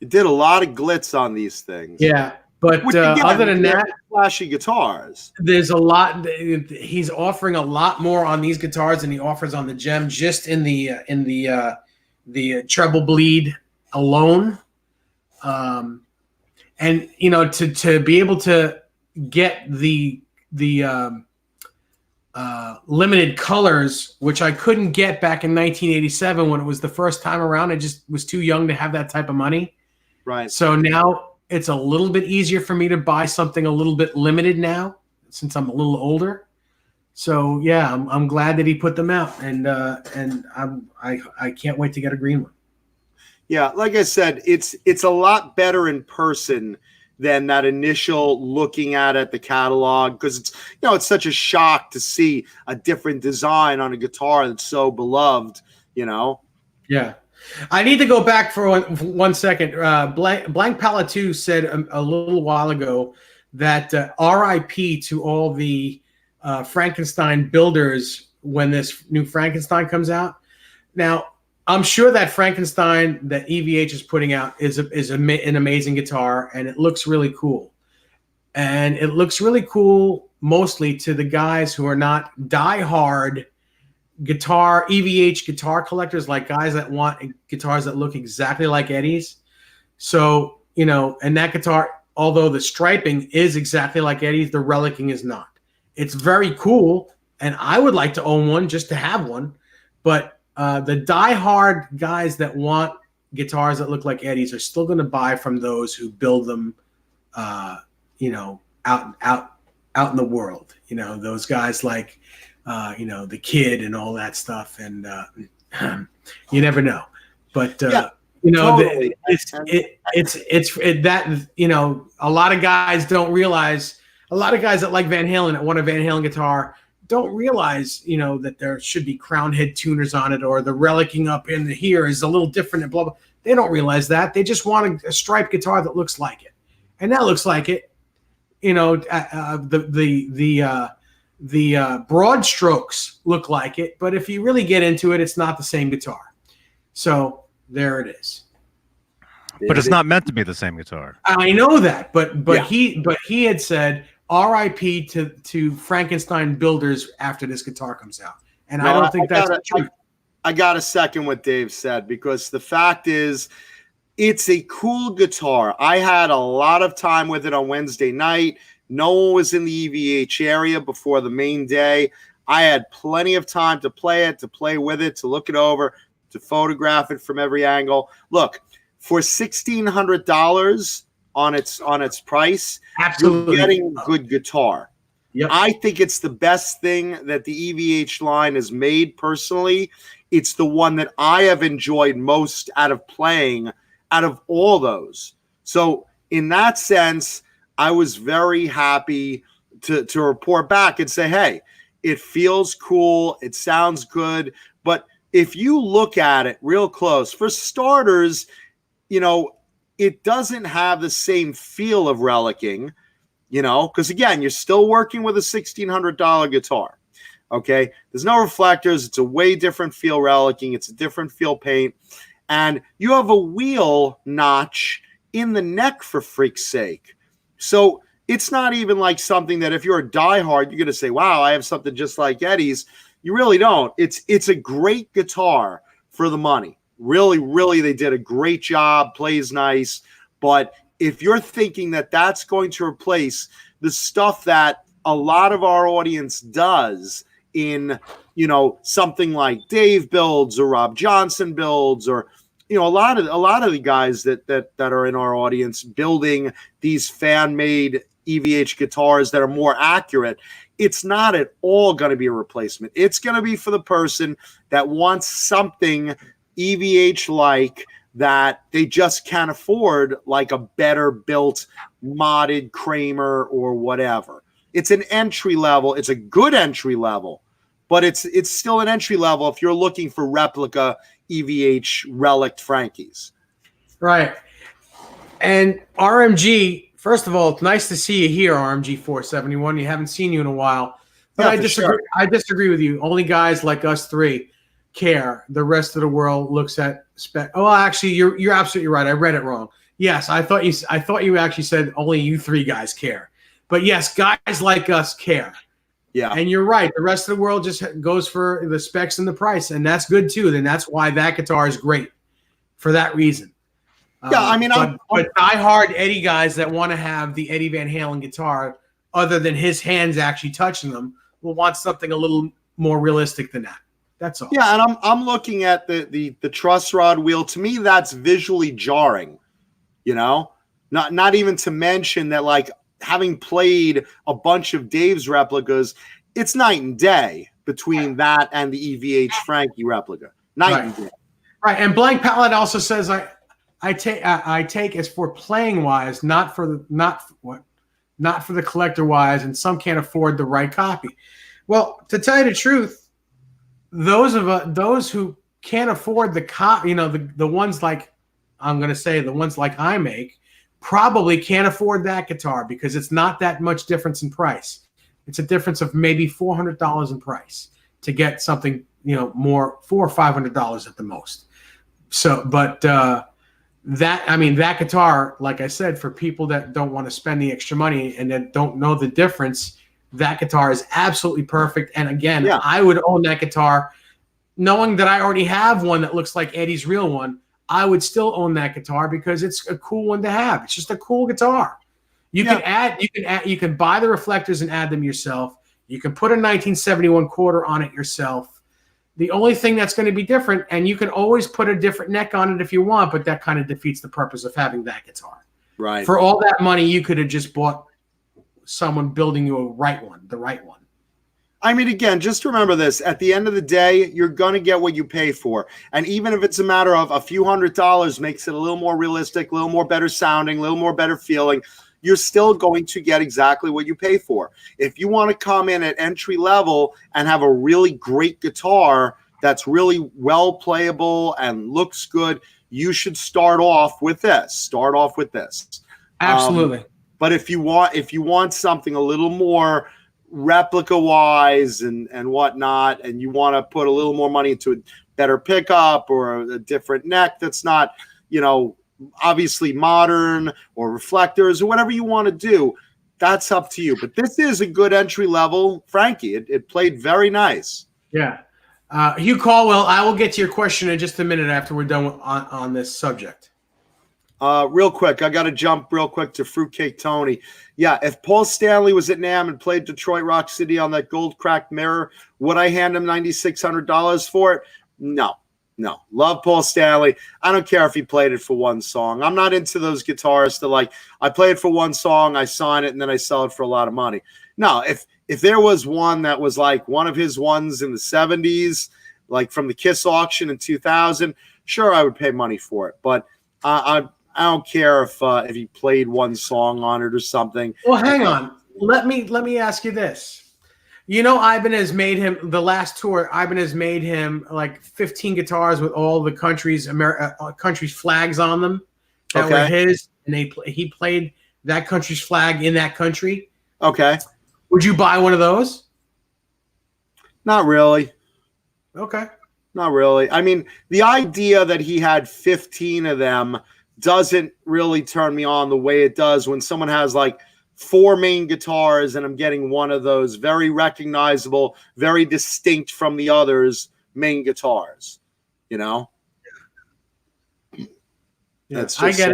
It did a lot of glitz on these things. Yeah, but Again, other than that, flashy guitars. there's a lot. He's offering a lot more on these guitars than he offers on the Gem, just in the treble bleed alone. And you know, to be able to get the limited colors, which I couldn't get back in 1987 when it was the first time around. I just was too young to have that type of money. Right. So now it's a little bit easier for me to buy something a little bit limited now, since I'm a little older. So yeah, I'm glad that he put them out, and I can't wait to get a green one. Yeah, like I said, it's a lot better in person than that initial looking at the catalog, because it's such a shock to see a different design on a guitar that's so beloved. Yeah. I need to go back for one second. Blank Palette 2 said a little while ago that RIP to all the Frankenstein builders when this new Frankenstein comes out. Now, I'm sure that Frankenstein that EVH is putting out is an amazing guitar, and it looks really cool. And it looks really cool mostly to the guys who are not diehard EVH guitar collectors, like guys that want guitars that look exactly like Eddie's. So, and that guitar, although the striping is exactly like Eddie's, the relicking is not. It's very cool, and I would like to own one just to have one. But the diehard guys that want guitars that look like Eddie's are still going to buy from those who build them, out in the world. Those guys like, the Kid and all that stuff, and you never know. But totally. A lot of guys don't realize. A lot of guys that like Van Halen, that want a Van Halen guitar, don't realize, that there should be crown head tuners on it, or the relicking up in here is a little different and blah, blah. They don't realize that. They just want a striped guitar that looks like it. And that looks like it. The broad strokes look like it, but if you really get into it, it's not the same guitar. So there it is. But it's not meant to be the same guitar. I know that, but Yeah. he had said RIP to Frankenstein builders after this guitar comes out, and I don't think that's true. I got to second what Dave said, because the fact is, it's a cool guitar. I had a lot of time with it on Wednesday night. No one was in the EVH area before the main day. I had plenty of time to play it, to play with it, to look it over, to photograph it from every angle. Look, for $1,600 on its price, Absolutely. you're getting a good guitar. Yep. I think it's the best thing that the EVH line has made personally. It's the one that I have enjoyed most out of playing, out of all those. So in that sense, I was very happy to report back and say, hey, it feels cool. It sounds good. But if you look at it real close, for starters, it doesn't have the same feel of relicking, because again, you're still working with a $1,600 guitar. Okay. There's no reflectors. It's a way different feel relicking. It's a different feel paint. And you have a wheel notch in the neck, for freak's sake. So it's not even like something that if you're a diehard, you're going to say, wow, I have something just like Eddie's. You really don't. It's a great guitar for the money. Really, really, they did a great job, plays nice. But if you're thinking that that's going to replace the stuff that a lot of our audience does in, something like Dave builds or Rob Johnson builds or you know, a lot of the guys that are in our audience building these fan-made EVH guitars that are more accurate, it's not at all going to be a replacement. It's going to be for the person that wants something EVH-like that they just can't afford, like a better built modded Kramer or whatever. It's an entry level. It's a good entry level, but it's still an entry level if you're looking for replica EVH relic Frankies. Right. And RMG, first of all, it's nice to see you here, RMG 471. You haven't seen you in a while. But Yeah, I disagree. sure. I disagree with you. Only guys like us three care. The rest of the world looks at spec. Oh, actually, you're absolutely right. I read it wrong. Yes, I thought you actually said only you three guys care. But yes, guys like us care. Yeah. And you're right. The rest of the world just goes for the specs and the price, and that's good too. Then that's why that guitar is great for that reason. Yeah, I mean, but die-hard Eddie guys that want to have the Eddie Van Halen guitar, other than his hands actually touching them, will want something a little more realistic than that. That's all. Yeah, and I'm looking at the truss rod wheel. To me, that's visually jarring. You know, not even to mention that, like, having played a bunch of Dave's replicas, it's night and day between that and the EVH Frankie replica. Night and day. Right, and Blank Palette also says I take as for playing wise, not for the collector wise, and some can't afford the right copy. Well, to tell you the truth, those who can't afford the copy, you know, the ones like I'm going to say the ones like I make, probably can't afford that guitar because it's not that much difference in price. It's a difference of maybe $400 in price to get something, you know, more $400 or $500 at the most. So, but that guitar, like I said, for people that don't want to spend the extra money and that don't know the difference, that guitar is absolutely perfect. And again, yeah. I would own that guitar knowing that I already have one that looks like Eddie's real one. I would still own that guitar because it's a cool one to have. It's just a cool guitar. You can buy the reflectors and add them yourself. You can put a 1971 quarter on it yourself. The only thing that's going to be different, and you can always put a different neck on it if you want, but that kind of defeats the purpose of having that guitar. Right. For all that money, you could have just bought someone building you the right one. I mean, again, just remember this. At the end of the day, you're going to get what you pay for. And even if it's a matter of a few $100 makes it a little more realistic, a little more better sounding, a little more better feeling, you're still going to get exactly what you pay for. If you want to come in at entry level and have a really great guitar that's really well playable and looks good, you should start off with this. Absolutely. But if you want something a little more replica wise and whatnot, and you want to put a little more money into a better pickup or a different neck that's not, you know, obviously modern, or reflectors or whatever you want to do, that's up to you. But this is a good entry level Frankie. It played very nice. Yeah. Hugh Caldwell, I will get to your question in just a minute after we're done on this subject. Real quick, I got to jump real quick to Fruitcake Tony. Yeah, if Paul Stanley was at NAMM and played Detroit Rock City on that gold cracked mirror, would I hand him $9,600 for it? No. Love Paul Stanley. I don't care if he played it for one song. I'm not into those guitarists that, like, I play it for one song, I sign it, and then I sell it for a lot of money. No, if there was one that was like one of his ones in the 70s, like from the Kiss auction in 2000, sure, I would pay money for it. But I don't care if he played one song on it or something. Well, hang on. Let me ask you this. You know, Ibanez made him the last tour. Ibanez made him like 15 guitars with all the country's flags on them that were his, and he played that country's flag in that country. Okay. Would you buy one of those? Not really. Okay. Not really. I mean, the idea that he had 15 of them doesn't really turn me on the way it does when someone has like 4 main guitars and I'm getting one of those very recognizable, very distinct from the others main guitars, you know? That's just I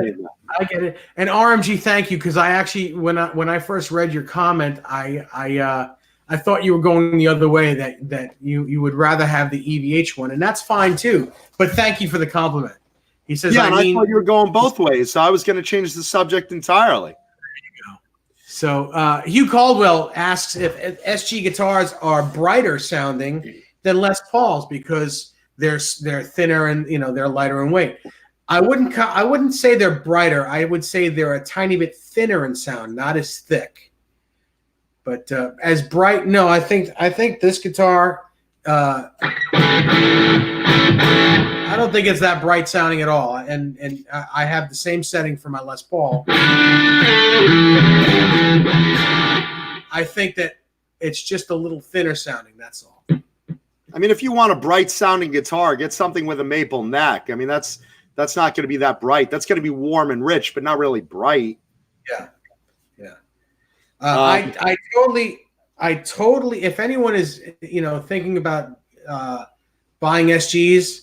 get it. And RMG, thank you, because I actually, when I first read your comment, I thought you were going the other way, that you would rather have the EVH one, and that's fine too. But thank you for the compliment. He says, yeah, and I mean, thought you were going both ways, so I was going to change the subject entirely. So Hugh Caldwell asks if SG guitars are brighter sounding than Les Pauls because they're thinner and they're lighter in weight. I wouldn't say they're brighter. I would say they're a tiny bit thinner in sound, not as thick. But as bright, no. I think this guitar. I don't think it's that bright sounding at all. And I have the same setting for my Les Paul. I think that it's just a little thinner sounding. That's all. I mean, if you want a bright sounding guitar, get something with a maple neck. I mean, that's not going to be that bright. That's going to be warm and rich, but not really bright. Yeah. I totally. If anyone is thinking about buying SGs,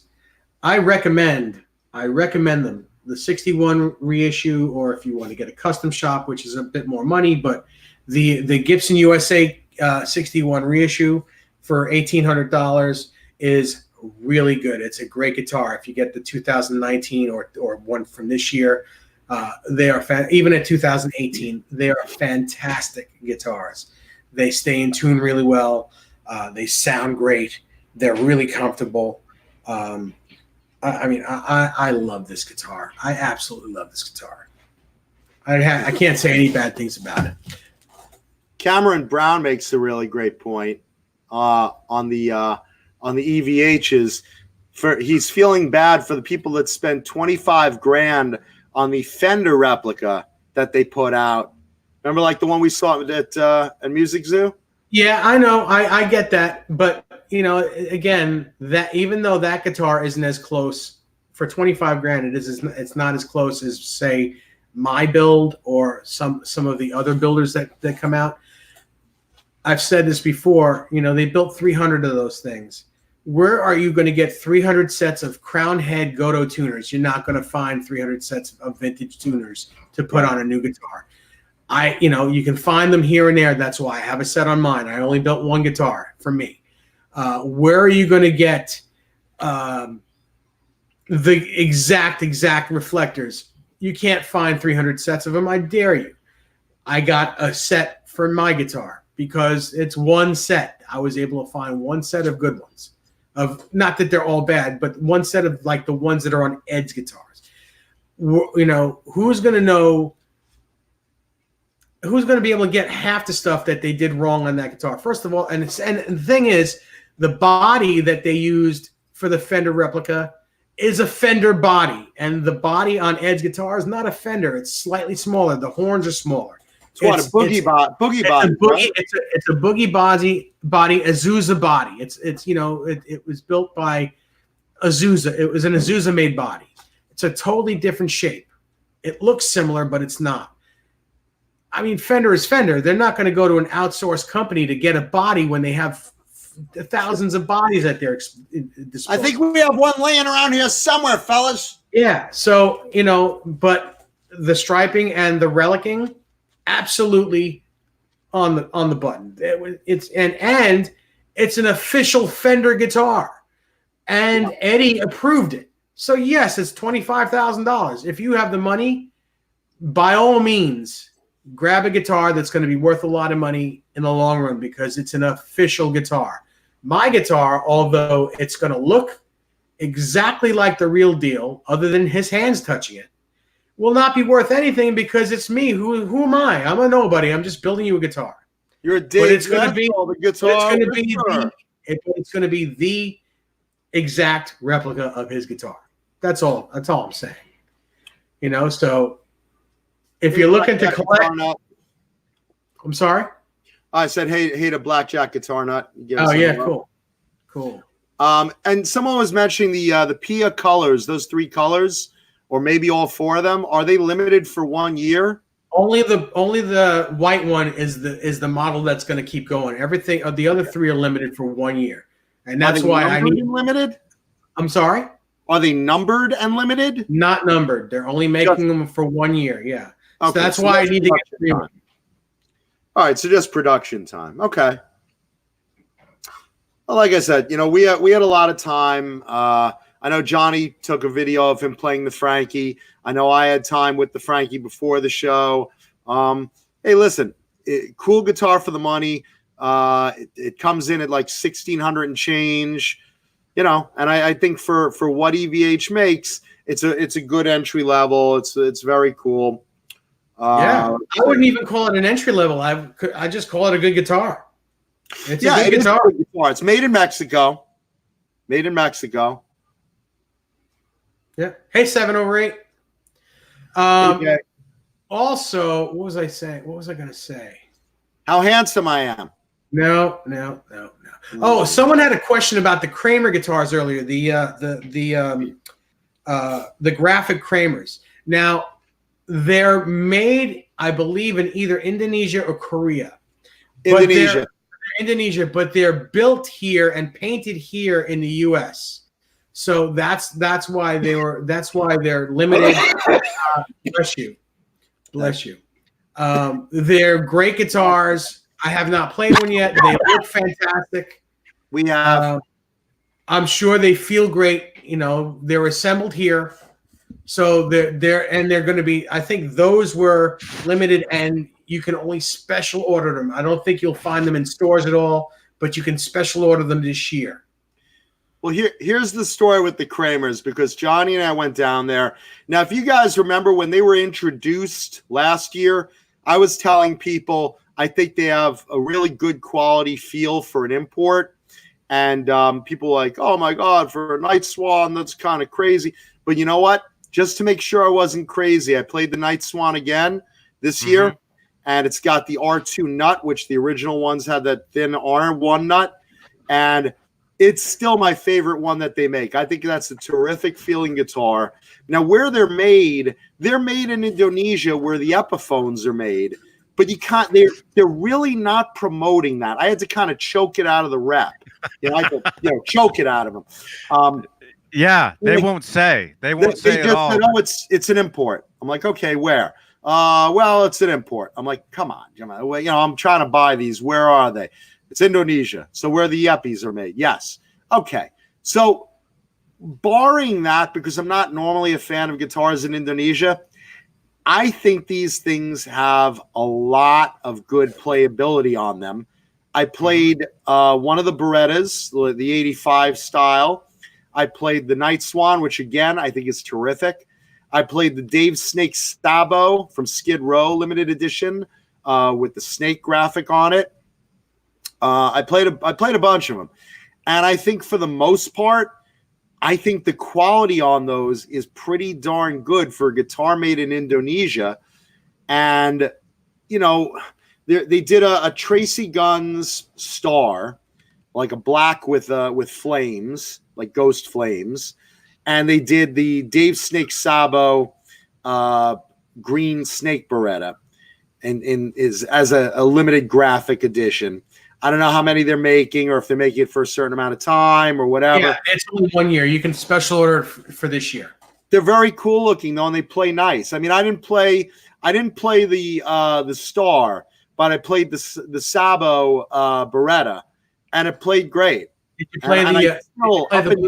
I recommend them. The 61 reissue, or if you want to get a custom shop, which is a bit more money, but the Gibson USA 61 reissue for $1,800 is really good. It's a great guitar. If you get the 2019 or one from this year, they are even at 2018, they are fantastic guitars. They stay in tune really well. They sound great. They're really comfortable. I love this guitar. I absolutely love this guitar. I can't say any bad things about it. Cameron Brown makes a really great point on the EVHs. He's feeling bad for the people that spent $25,000 on the Fender replica that they put out. Remember, like the one we saw at Music Zoo? Yeah, I know. I get that, but again, that even though that guitar isn't as close for $25,000, it's not as close as say my build or some of the other builders that come out. I've said this before. They built 300 of those things. Where are you going to get 300 sets of crown head Godot tuners? You're not going to find 300 sets of vintage tuners to put on a new guitar. You can find them here and there. That's why I have a set on mine. I only built one guitar for me. Where are you going to get the exact reflectors? You can't find 300 sets of them. I dare you. I got a set for my guitar because it's one set. I was able to find one set of good ones. Not that they're all bad, but one set of like the ones that are on Ed's guitars. Who's going to know? Who's going to be able to get half the stuff that they did wrong on that guitar? First of all, and the thing is, the body that they used for the Fender replica is a Fender body, and the body on Ed's guitar is not a Fender. It's slightly smaller. The horns are smaller. It's a boogie body. It's a boogie body, Azusa body. It was built by Azusa. It was an Azusa made body. It's a totally different shape. It looks similar, but it's not. I mean, Fender is Fender. They're not going to go to an outsourced company to get a body when they have thousands of bodies at their disposal. I think we have one laying around here somewhere, fellas. Yeah. So, but the striping and the relicking, absolutely on the button. It's an official Fender guitar, and Eddie approved it. So yes, it's $25,000. If you have the money, by all means, grab a guitar that's going to be worth a lot of money in the long run because it's an official guitar. My guitar, although it's going to look exactly like the real deal, other than his hands touching it, will not be worth anything because it's me. Who am I? I'm a nobody. I'm just building you a guitar. You're a Dave. It's going to be the guitar. It's going to be the exact replica of his guitar. That's all I'm saying. So if you're looking to collect, I'm sorry. I said, hey, a blackjack guitar nut. Oh yeah, cool. And someone was mentioning the Pia colors, those 3 colors, or maybe all 4 of them. Are they limited for 1 year? Only the white one is the model that's going to keep going. Everything the other 3 are limited for 1 year, and that's why I need limited. I'm sorry. Are they numbered and limited? Not numbered. They're only making them for 1 year. Yeah. Okay, so that's why I need to get 3. All right, so just production time. Okay. Well, like I said, we had a lot of time. I know Johnny took a video of him playing the Frankie. I know I had time with the Frankie before the show. Hey, listen, cool guitar for the money. It comes in at like 1,600 and change, you know, and I think for what EVH makes, it's a good entry level. It's very cool. I wouldn't even call it an entry level. I just call it a good guitar. It's a good guitar. A good guitar. It's made in Mexico. Made in Mexico. Yeah. Hey, 7/8. Okay. Also, what was I saying? What was I going to say? How handsome I am. No. Oh, someone had a question about the Kramer guitars earlier. The graphic Kramers. Now, they're made, I believe, in either Indonesia or Korea. Indonesia, but they're built here and painted here in the U.S. So that's why they're limited. Bless you. They're great guitars. I have not played one yet. They look fantastic. We have. I'm sure they feel great. You know, they're assembled here, so they're going to be. I think those were limited, and you can only special order them. I don't think you'll find them in stores at all, but you can special order them this year. Well, here's the story with the Kramers, because Johnny and I went down there. Now, if you guys remember when they were introduced last year, I was telling people I think they have a really good quality feel for an import. And people were like, oh, my God, for a Night Swan, that's kind of crazy. But you know what? Just to make sure I wasn't crazy, I played the Night Swan again this year. And it's got the R2 nut, which the original ones had that thin R1 nut. And it's still my favorite one that they make. I think that's a terrific feeling guitar. Now, where they're made in Indonesia, where the Epiphones are made. But you can't. They're really not promoting that. I had to kind of choke it out of the rep. You know, I could, choke it out of them. They won't say. They won't say at all. No, it's an import. I'm like, okay, where? Well, it's an import. I'm like, come on, I'm trying to buy these. Where are they? It's Indonesia. So where the Yeppies are made. Yes. Okay. So barring that, because I'm not normally a fan of guitars in Indonesia, I think these things have a lot of good playability on them. I played one of the Berettas, the 85 style. I played the Night Swan, which again, I think is terrific. I played the Dave Snake Sabo from Skid Row limited edition with the snake graphic on it. I played a bunch of them. And I think for the most part, I think the quality on those is pretty darn good for a guitar made in Indonesia. And, they did a Tracy Guns Star, like a black with flames, like ghost flames. And they did the Dave Snake Sabo green snake Beretta as a limited graphic edition. I don't know how many they're making, or if they're making it for a certain amount of time or whatever. Yeah, it's only 1 year. You can special order for this year. They're very cool looking though, and they play nice. I mean, I didn't play the Star, but I played the Sabo Beretta, and it played great. Did you play and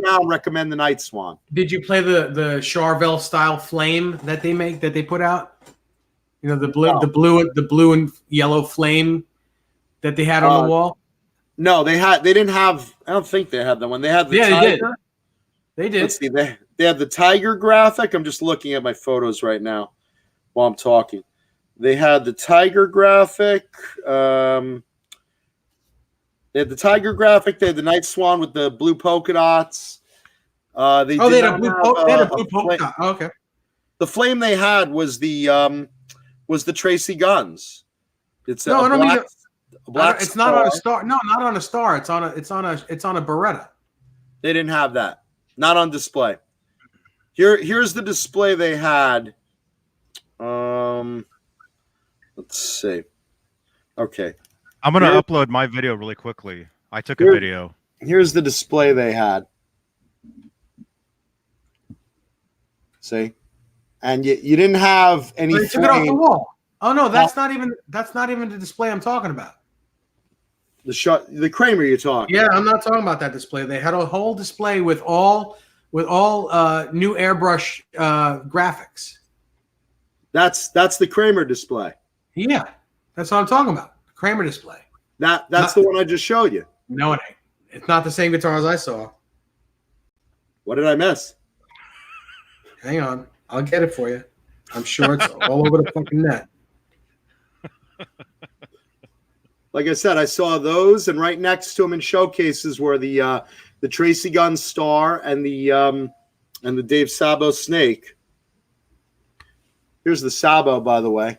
now recommend the Night Swan. Did you play the Charvel style flame that they put out? The blue and yellow flame that they had on the wall? No, they didn't have. I don't think they had that one. They had the Tiger. They did. Let's see. They had the Tiger graphic. I'm just looking at my photos right now while I'm talking. They had the Tiger graphic. They had the Tiger graphic. They had the Night Swan with the blue polka dots. They had a blue polka dot. Oh, okay. The flame they had was the Tracy Guns. It's black. It's not on a Star. No, not on a Star. It's on a Beretta. They didn't have that. Not on display. Here's the display they had. Let's see. Okay. I'm going to upload my video really quickly. I took a video. Here's the display they had. See? And you didn't have any. They took it off the wall. Oh no, that's not even the display I'm talking about. The Kramer you're talking. Yeah, I'm not talking about that display. They had a whole display with all with all new airbrush graphics. That's the Kramer display. Yeah, that's what I'm talking about. Kramer display. That's the one I just showed you. No, it ain't. It's not the same guitars I saw. What did I miss? Hang on, I'll get it for you. I'm sure it's all over the fucking net. Like I said, I saw those, and right next to them in showcases were the Tracy Gunn Star and the Dave Sabo Snake. Here's the Sabo, by the way.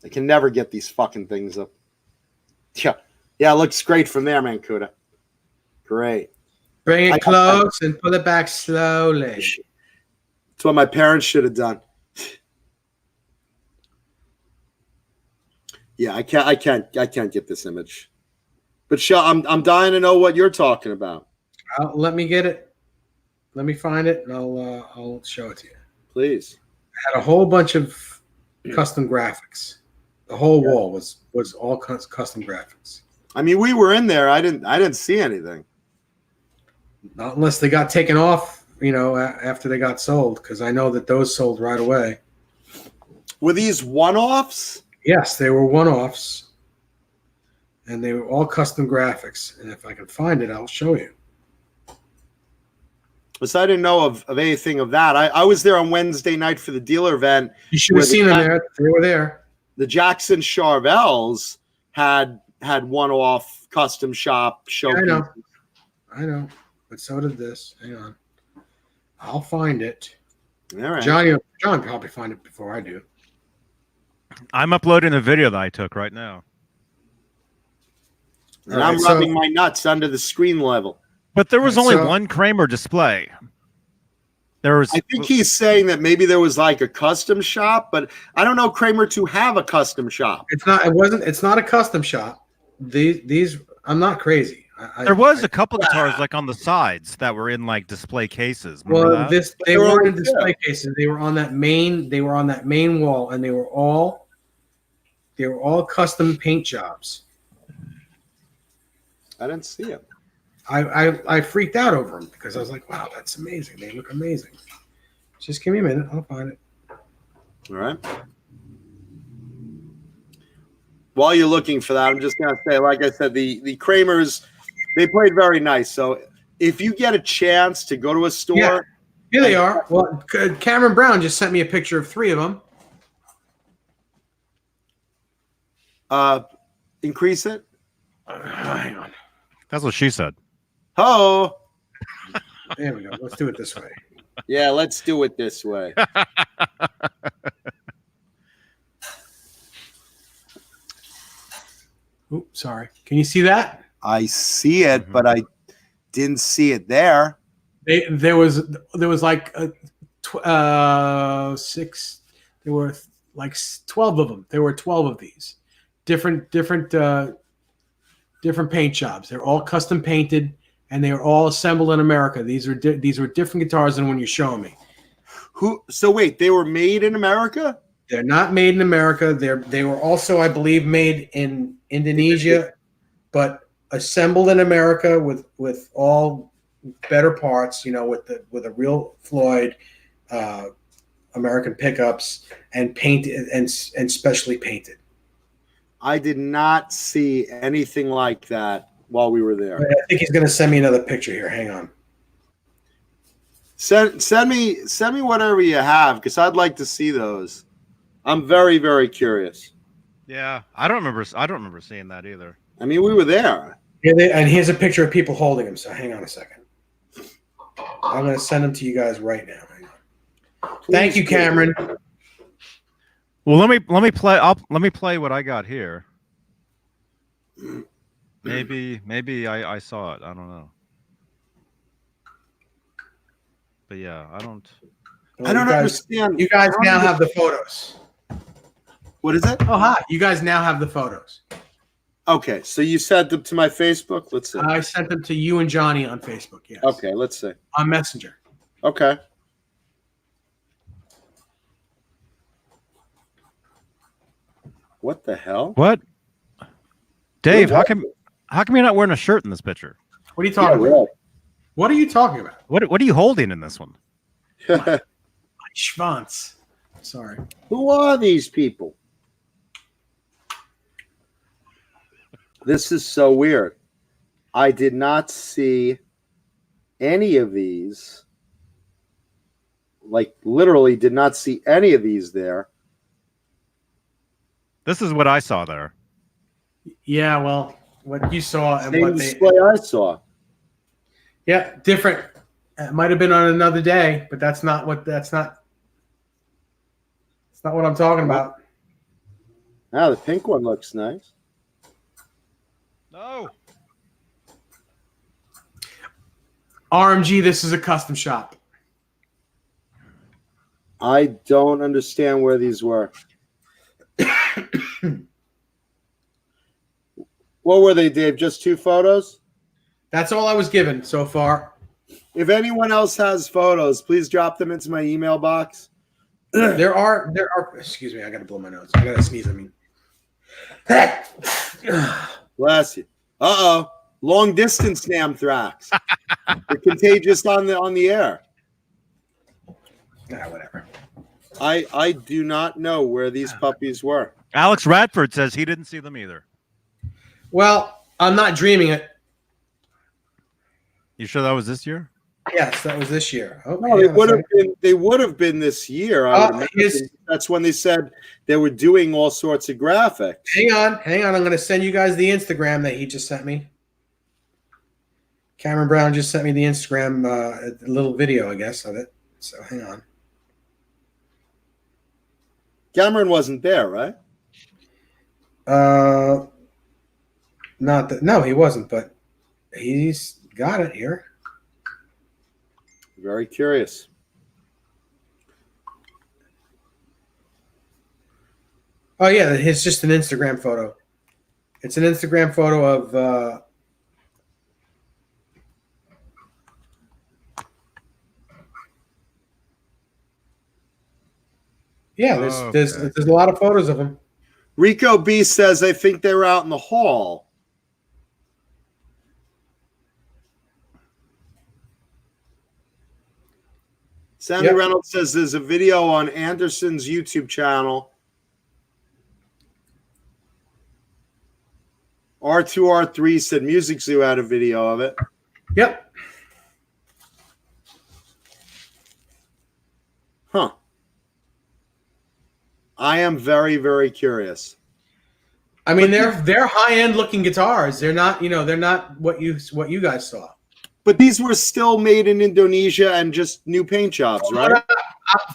I can never get these fucking things up. Yeah, it looks great from there, man. Kuda. Great. Bring it close and pull it back slowly. That's what my parents should have done. Yeah, I can't get this image. But I'm dying to know what you're talking about. Let me get it. Let me find it, and I'll show it to you. Please. I had a whole bunch of custom graphics. The whole wall was all custom graphics. I mean, we were in there. I didn't see anything. Not unless they got taken off, after they got sold, because I know that those sold right away. Were these one-offs? Yes, they were one-offs, and they were all custom graphics. And if I can find it, I'll show you. So I didn't know of anything of that. I was there on Wednesday night for the dealer event. You should have seen them there. They were there. The Jackson Charvels had one-off custom shop showcases. I know. But so did this. Hang on. I'll find it. All right. John probably find it before I do. I'm uploading the video that I took right now. And I'm rubbing my nuts under the screen level. But there was only one Kramer display. I think he's saying that maybe there was like a custom shop, but I don't know Kramer to have a custom shop. It's not a custom shop. These I'm not crazy. There was a couple guitars like on the sides that were in like display cases. Remember they weren't in display cases. They were on that main wall, and they were all custom paint jobs. I didn't see them. I freaked out over them because I was like, wow, that's amazing. They look amazing. Just give me a minute. I'll find it. All right. While you're looking for that, I'm just going to say, like I said, the Kramers, they played very nice. So if you get a chance to go to a store. Yeah, here they are. Well, Cameron Brown just sent me a picture of 3 of them. Increase it. Hang on. That's what she said. Oh. There we go. Let's do it this way. Yeah, let's do it this way. Oops, sorry. Can you see that? I see it, but I didn't see it there. There was like 6. There were like 12 of them. There were 12 of these different paint jobs. They're all custom painted, and they are all assembled in America. These were different guitars than when you're showing me. So wait, they were made in America? They're not made in America. They were also, I believe, made in Indonesia, but assembled in America with all better parts. With a real Floyd American pickups and painted and specially painted. I did not see anything like that while we were there. I think he's going to send me another picture here. Hang on. Send me whatever you have, because I'd like to see those. I'm very, very curious. Yeah, I don't remember seeing that either. I mean, we were there. And here's a picture of people holding them. So hang on a second. I'm going to send them to you guys right now. Hang on. Thank you, Cameron. Well, let me play. Let me play what I got here. Maybe I saw it. I don't know. But yeah, I don't understand. You guys now have the photos. What is it? Oh, hi. You guys now have the photos. Okay, so you sent them to my Facebook? Let's see. I sent them to you and Johnny on Facebook, yes. Okay, let's see. On Messenger. Okay. What? Dave, how come How come you're not wearing a shirt in this picture? What are you talking about? Really. What are you talking about? What are you holding in this one? My schwanz. Sorry. Who are these people? This is so weird. I did not see any of these. Like, literally did not see any of these there. This is what I saw there. Yeah, well, what you saw and Same what display I saw. Yeah, different. It might have been on another day, but that's not what I'm talking about. Ah, the pink one looks nice. No. RMG, this is a custom shop. I don't understand where these were. What were they, Dave? Just 2 photos? That's all I was given so far. If anyone else has photos, please drop them into my email box. There are. Excuse me, I gotta blow my nose. I gotta sneeze. I mean, Bless you. Uh-oh. Long distance anthrax. They're contagious on the air. Whatever. I do not know where these puppies were. Alex Radford says he didn't see them either. Well, I'm not dreaming it. You sure that was this year? Yes, that was this year. Oh, No, they would have been this year. I would imagine. That's when they said they were doing all sorts of graphics. Hang on. I'm going to send you guys the Instagram that he just sent me. Cameron Brown just sent me the Instagram, a little video, I guess, of it. So hang on. Cameron wasn't there, right? Not that. No, he wasn't, but he's got it here. Very curious. Oh yeah, it's just an Instagram photo. It's an Instagram photo of. Yeah, there's a lot of photos of him. Rico B says, I think they were out in the hall. Sammy Reynolds says there's a video on Anderson's YouTube channel. R2R3 said Music Zoo had a video of it. Yep. Huh. I am very, very curious. I mean, they're high-end looking guitars. They're not, they're not what you guys saw. But these were still made in Indonesia and just new paint jobs, right?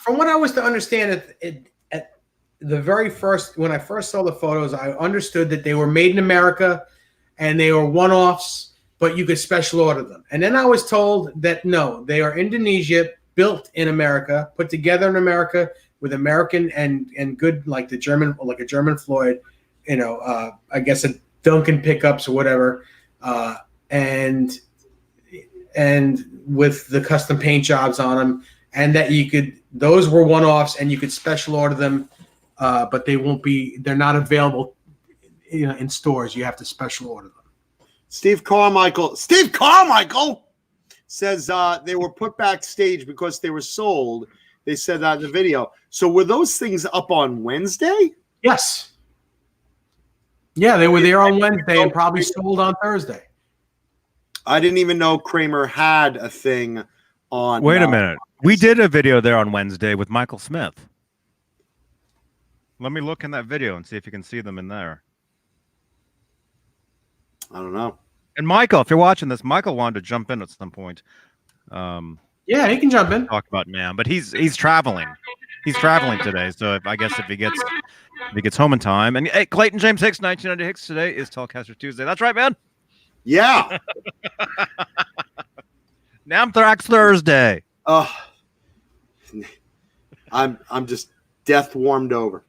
From what I was to understand, at the very first, when I first saw the photos, I understood that they were made in America and they were one-offs, but you could special order them. And then I was told that no, they are Indonesia, built in America, put together in America with American and good, like the German, like a German Floyd, I guess a Duncan pickups or whatever, and with the custom paint jobs on them, and that those were one-offs and you could special order them, but they're not available in stores. You have to special order them. Steve Carmichael says they were put backstage because they were sold. They said that in the video. So were those things up on Wednesday? Yes. Yeah, they were there on Wednesday and probably sold on Thursday. I didn't even know Kramer had a thing on. Wait a minute. We did a video there on Wednesday with Michael Smith. Let me look in that video and see if you can see them in there. I don't know. And Michael, if you're watching this, Michael wanted to jump in at some point. Yeah, he can jump in. Talk about NAMM, but he's traveling. He's traveling today, so if he gets home in time. And hey, Clayton James Hicks, 1990 Hicks, today is Tallcaster Tuesday. That's right, man. Yeah. Namthrax Thursday. Oh, I'm just death warmed over.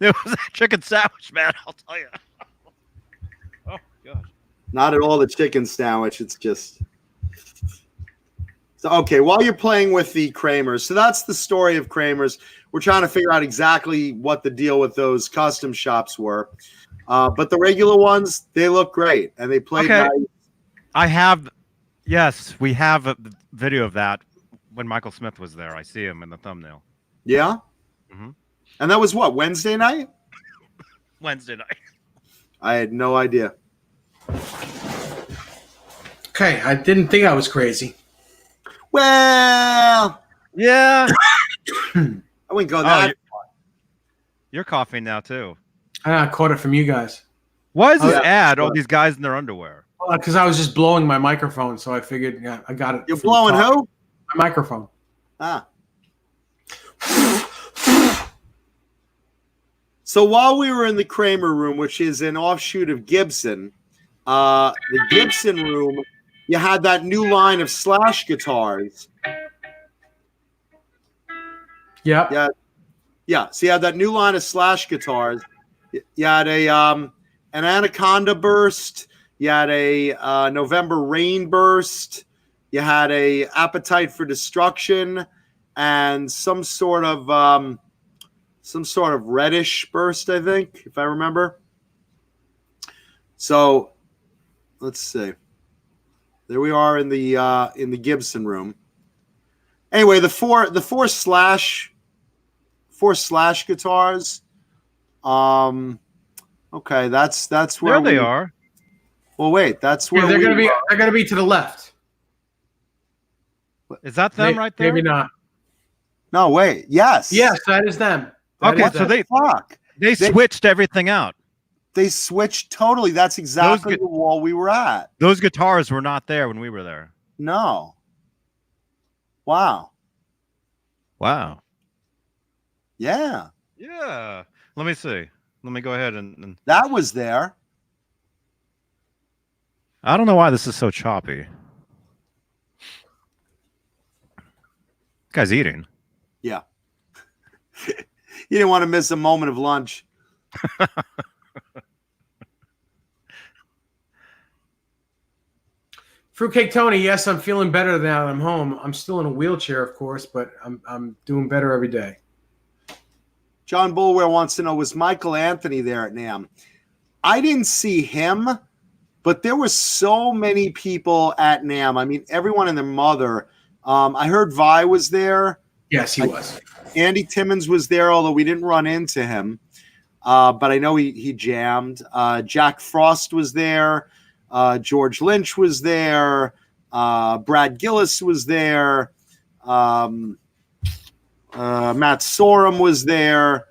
There was a chicken sandwich, man. I'll tell you. Oh gosh. Not at all the chicken sandwich. It's just. So, okay, while you're playing with the Kramers, so that's the story of Kramers. We're trying to figure out exactly what the deal with those custom shops were. But the regular ones, they look great, and they played Okay. nice. Yes, we have a video of that when Michael Smith was there. I see him in the thumbnail. Yeah? Mm-hmm. And that was what, Wednesday night? Wednesday night. I had no idea. Okay, I didn't think I was crazy. Well, Yeah. I wouldn't go that. You're coughing now too. I caught it from you guys. Why is this Yeah. ad? All these guys in their underwear. Because I was just blowing my microphone, so I figured I got it. You're from the blowing top. who? My microphone. Ah. So while we were in the Kramer room, which is an offshoot of Gibson, the Gibson room, you had that new line of Slash guitars. Yep. Yeah. So you had that new line of Slash guitars. You had an Anaconda Burst. You had a November Rain Burst. You had a Appetite for Destruction, and some sort of reddish burst, I think, if I remember. So let's see. There we are in the Gibson room. Anyway, the four Slash guitars. Okay, that's where There they are. Well, wait, that's where they're gonna be to the left. Is that them right there? Maybe not. No, wait. Yes. Yes, that is them. That Okay, is so them. they switched everything out. They switched totally. That's exactly the wall we were at. Those guitars were not there when we were there. No. Wow. Wow. Yeah. Yeah. Let me see. Let me go ahead and That was there. I don't know why this is so choppy. Guy's eating. Yeah. You didn't want to miss a moment of lunch. Fruitcake Tony, yes, I'm feeling better now that I'm home. I'm still in a wheelchair, of course, but I'm doing better every day. John Bulware wants to know, was Michael Anthony there at NAMM? I didn't see him, but there were so many people at NAMM. I mean, everyone and their mother. I heard Vi was there. Yes, he was. Andy Timmons was there, although we didn't run into him. But I know he jammed. Jack Frost was there. George Lynch was there. Brad Gillis was there. Matt Sorum was there.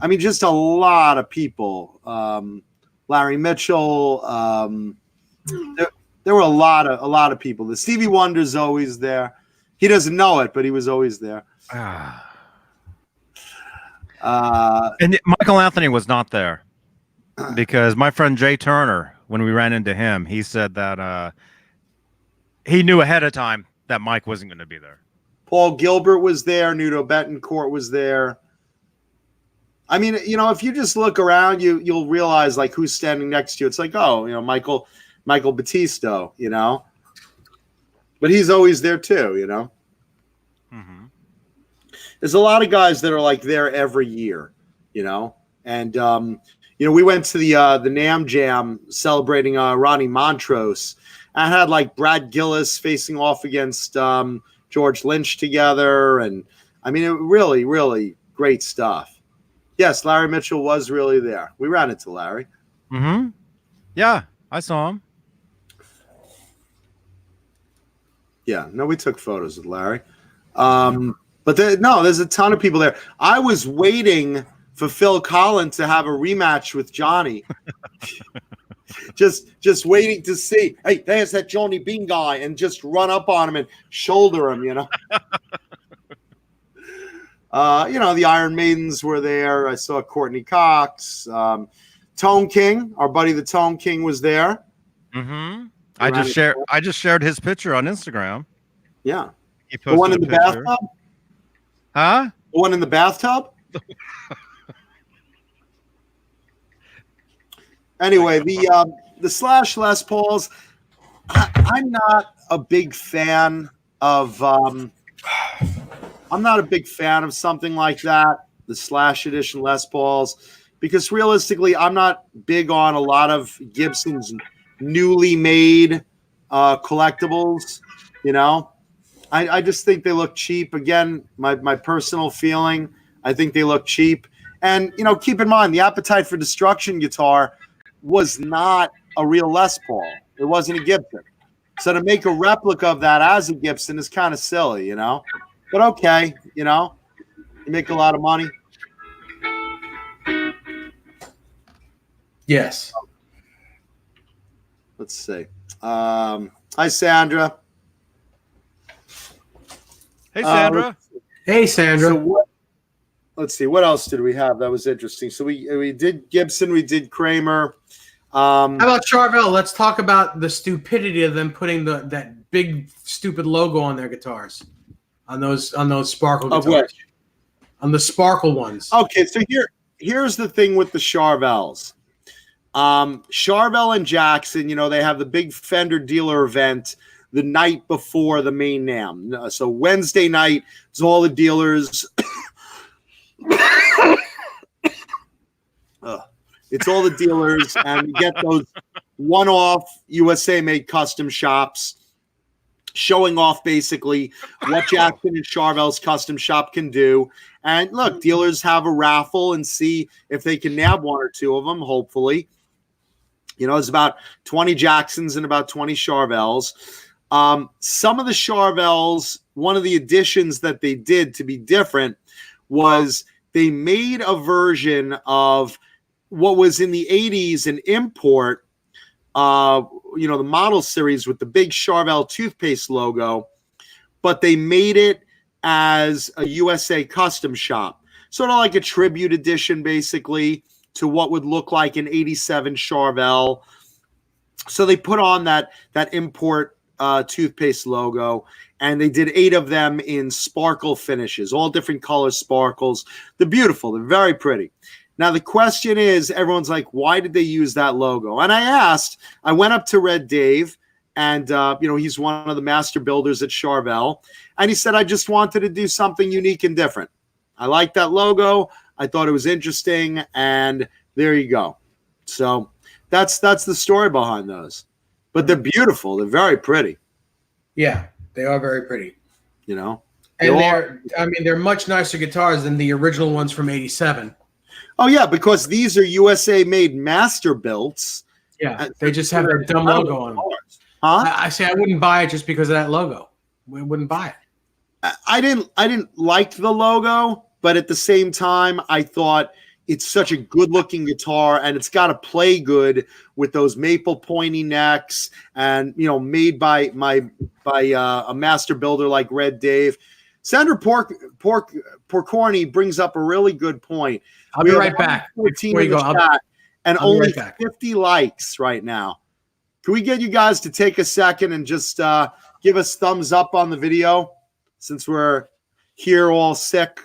I mean, just a lot of people. Larry Mitchell. There were a lot of people. The Stevie Wonder's always there. He doesn't know it, but he was always there. And Michael Anthony was not there because my friend Jay Turner, when we ran into him, he said that he knew ahead of time that Mike wasn't going to be there. Paul Gilbert was there. Nudo Betancourt was there. I mean, you know, if you just look around, you'll realize like who's standing next to you. It's like, oh, you know, Michael Battisto, you know, but he's always there too, you know. Mm-hmm. There's a lot of guys that are like there every year, you know, and you know, we went to the NAMM Jam celebrating Ronnie Montrose. I had like Brad Gillis facing off against George Lynch together, and I mean, it really, really great stuff. Yes, Larry Mitchell was really there. We ran into Larry. Mm-hmm. Yeah, I saw him. Yeah, no, we took photos with Larry. But there's a ton of people there. I was waiting for Phil Collins to have a rematch with Johnny. just waiting to see, hey, there's that Johnny Beane guy, and just run up on him and shoulder him, you know. You know, the Iron Maidens were there. I saw Courtney Cox. Tone King, our buddy the Tone King, was there. Mm-hmm. I just shared his picture on Instagram. Yeah. He The one in the picture. bathtub? Huh? The one in the bathtub? Anyway, the Slash Les Pauls, I'm not a big fan of something like that, the Slash Edition Les Pauls, because realistically, I'm not big on a lot of Gibson's newly made collectibles. You know, I just think they look cheap. Again, my personal feeling, I think they look cheap. And, you know, keep in mind, the Appetite for Destruction guitar was not a real Les Paul. It wasn't a Gibson. So to make a replica of that as a Gibson is kind of silly, you know. But okay, you know, you make a lot of money. Yes. Let's see. Hi, Sandra. Hey, Sandra. Hey, Sandra. So let's see. What else did we have that was interesting? So we did Gibson. We did Kramer. How about Charvel? Let's talk about the stupidity of them putting that big stupid logo on their guitars, on those Sparkle guitars, which? On the Sparkle ones. Okay, so here's the thing with the Charvels. Charvel and Jackson, you know, they have the big Fender dealer event the night before the main NAMM. So Wednesday night, it's all the dealers. It's all the dealers, and you get those one-off USA-made custom shops showing off basically what Jackson and Charvel's custom shop can do. And look, dealers have a raffle and see if they can nab one or two of them, hopefully. You know, it's about 20 Jacksons and about 20 Charvels. Some of the Charvels, one of the additions that they did to be different was they made a version of what was in the 80s an import, you know, the model series with the big Charvel toothpaste logo, but they made it as a USA custom shop. Sort of like a tribute edition, basically, to what would look like an 87 Charvel. So they put on that import toothpaste logo, and they did 8 of them in sparkle finishes, all different color sparkles. They're beautiful. They're very pretty. Now, the question is, everyone's like, why did they use that logo? And I went up to Red Dave, and, you know, he's one of the master builders at Charvel. And he said, I just wanted to do something unique and different. I like that logo. I thought it was interesting. And there you go. So that's the story behind those. But they're beautiful. They're very pretty. Yeah, they are very pretty. You know? And they're much nicer guitars than the original ones from '87. Oh, yeah, because these are USA-made master builds. Yeah, they just have their dumb logo on them. Huh? I say I wouldn't buy it just because of that logo. We wouldn't buy it. I didn't like the logo, but at the same time, I thought it's such a good-looking guitar, and it's got to play good with those maple pointy necks, and you know, made by a master builder like Red Dave. Sandra Porcorny brings up a really good point. I'll be right back. Before you go, and I'll only 50 likes right now. Can we get you guys to take a second and just give us thumbs up on the video since we're here all sick?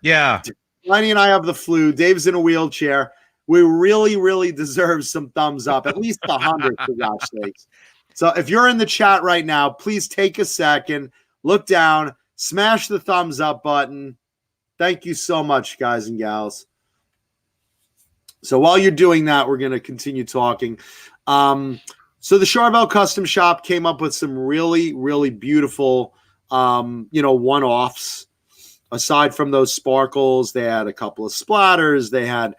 Yeah. Lenny and I have the flu. Dave's in a wheelchair. We really, really deserve some thumbs up, at least 100 for gosh sakes. So if you're in the chat right now, please take a second, look down, smash the thumbs up button. Thank you so much, guys and gals. So while you're doing that, we're going to continue talking. So the Charvel Custom Shop came up with some really, really beautiful, you know, one-offs. Aside from those sparkles, they had a couple of splatters. They had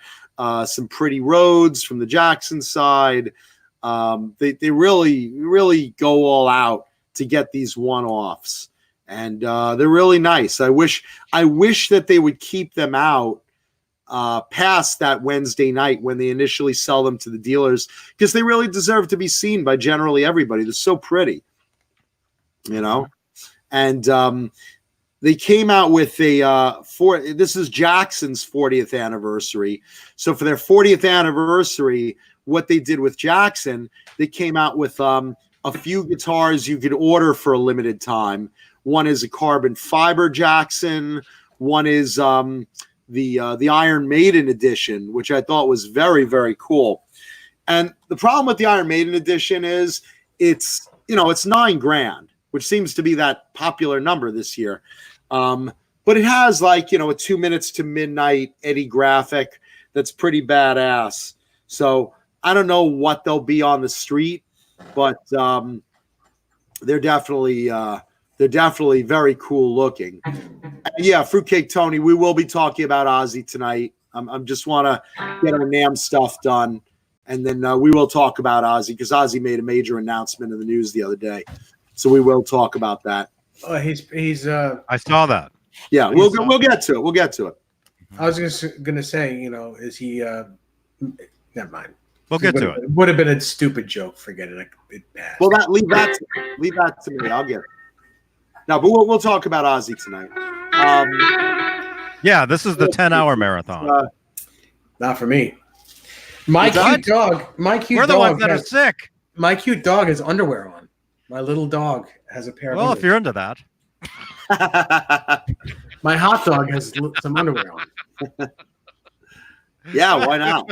some pretty roads from the Jackson side. They really, really go all out to get these one-offs. And they're really nice. I wish that they would keep them out past that Wednesday night when they initially sell them to the dealers, because they really deserve to be seen by generally everybody. They're so pretty, you know. And they came out with this is Jackson's 40th anniversary. So for their 40th anniversary, what they did with Jackson, they came out with a few guitars you could order for a limited time. One is a carbon fiber Jackson. One is the Iron Maiden edition, which I thought was very, very cool. And the problem with the Iron Maiden edition is it's $9,000, which seems to be that popular number this year. But it has, like, you know, a 2 minutes to midnight Eddie graphic. that's pretty badass. So I don't know what they'll be on the street, but they're definitely very cool looking. Yeah, Fruitcake Tony, we will be talking about Ozzy tonight. I'm just want to get our NAMM stuff done, and then we will talk about Ozzy because Ozzy made a major announcement in the news the other day, so we will talk about that. Oh, he's. I saw that. Yeah, we'll get to it. We'll get to it. I was gonna say, is he? Never mind. We'll get to it. It would have been a stupid joke. Forget it. It passed. Well, leave that to me. I'll get it. No, but we'll talk about Ozzy tonight. Yeah, this is the 10-hour marathon. Not for me. My cute dog. We're the ones that are sick. My cute dog has underwear on. My little dog has a pair of underwear. If you're into that. My hot dog has some underwear on. Yeah, why not?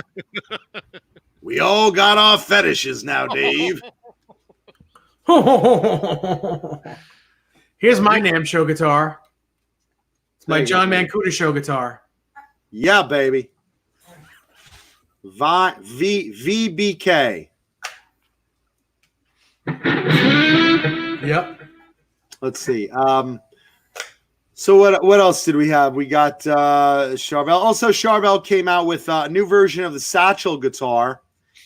We all got our fetishes now, Dave. Here's my NAMM show guitar. It's my John Mancuda show guitar. Yeah, baby. VBK. Yep. Let's see. So what else did we have? We got Charvel. Also, Charvel came out with a new version of the Satchel guitar.